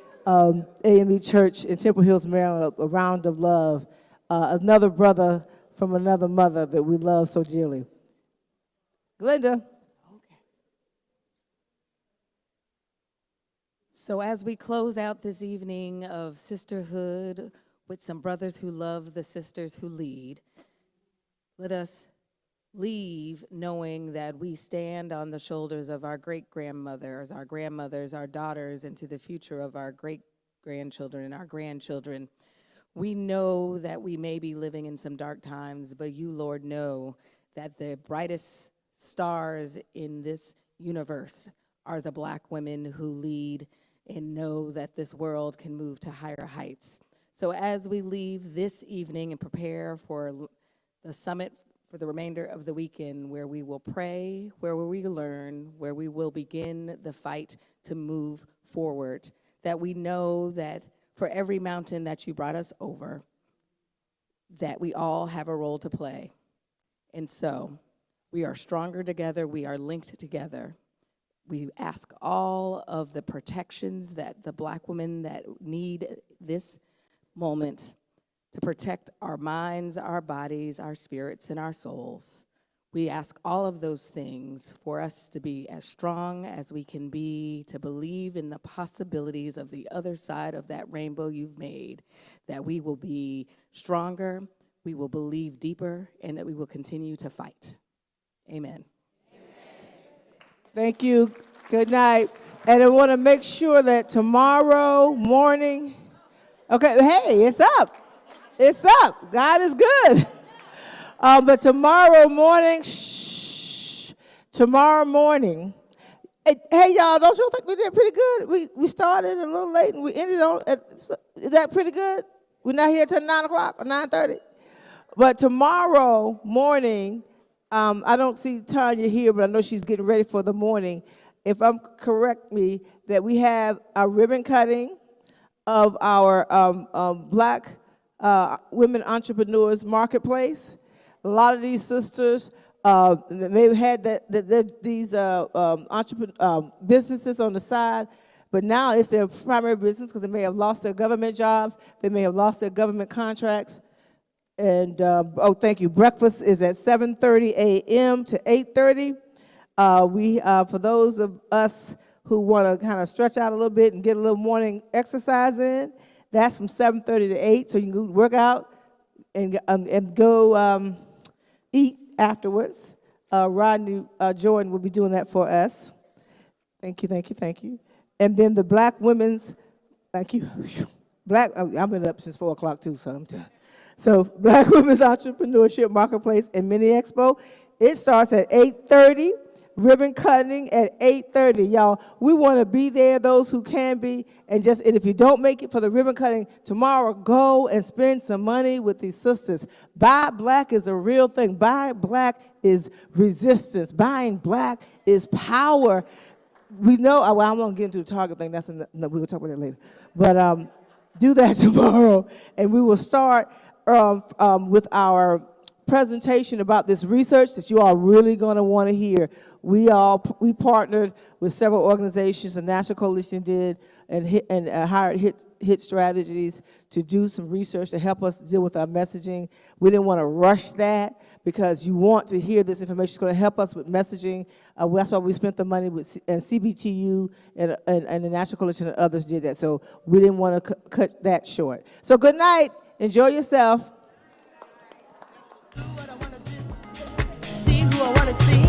AME Church in Temple Hills, Maryland, a round of love. Another brother from another mother that we love so dearly. Glenda. So as we close out this evening of sisterhood with some brothers who love the sisters who lead, let us leave knowing that we stand on the shoulders of our great-grandmothers, our grandmothers, our daughters, into the future of our great-grandchildren and our grandchildren. We know that we may be living in some dark times, but you, Lord, know that the brightest stars in this universe are the black women who lead and know that this world can move to higher heights. So as we leave this evening and prepare for the summit for the remainder of the weekend, where we will pray, where we learn, where we will begin the fight to move forward, that we know that for every mountain that you brought us over, that we all have a role to play. And so we are stronger together, we are linked together. We ask all of the protections that the Black women that need this moment to protect our minds, our bodies, our spirits, and our souls. We ask all of those things for us to be as strong as we can be, to believe in the possibilities of the other side of that rainbow you've made, that we will be stronger, we will believe deeper, and that we will continue to fight. Amen. Thank you. Good night. And I want to make sure that tomorrow morning, okay, hey, it's up. It's up. God is good. But tomorrow morning, hey, y'all, don't you think we did pretty good? We started a little late and we ended on, is that pretty good? We're not here till 9 o'clock or 9:30. But tomorrow morning, I don't see Tanya here, but I know she's getting ready for the morning. If I'm correct me, that we have a ribbon cutting of our Black Women Entrepreneurs Marketplace. A lot of these sisters, they've had these businesses on the side, but now it's their primary business because they may have lost their government jobs, they may have lost their government contracts. And, thank you. Breakfast is at 7:30 a.m. to 8:30. For those of us who want to kind of stretch out a little bit and get a little morning exercise in, that's from 7:30 to 8, so you can go work out and go eat afterwards. Rodney Jordan will be doing that for us. Thank you, thank you, thank you. And then the Black Women's, thank you. I've been up since 4 o'clock too, so I'm tired. So Black Women's Entrepreneurship Marketplace and Mini Expo, it starts at 8:30, ribbon cutting at 8:30. Y'all, we want to be there, those who can be, and if you don't make it for the ribbon cutting tomorrow, go and spend some money with these sisters. Buy Black is a real thing. Buy Black is resistance. Buying Black is power. We know, I won't get into the Target thing, we're going to talk about that later. But do that tomorrow, and we will start with our presentation about this research that you are really going to want to hear. We partnered with several organizations, the National Coalition did, and hired Hit Strategies to do some research to help us deal with our messaging. We didn't want to rush that because you want to hear this information. It's going to help us with messaging. That's why we spent the money with CBTU and the National Coalition and others did that. So we didn't want to cut that short. So good night. Enjoy yourself. See who I wanna see.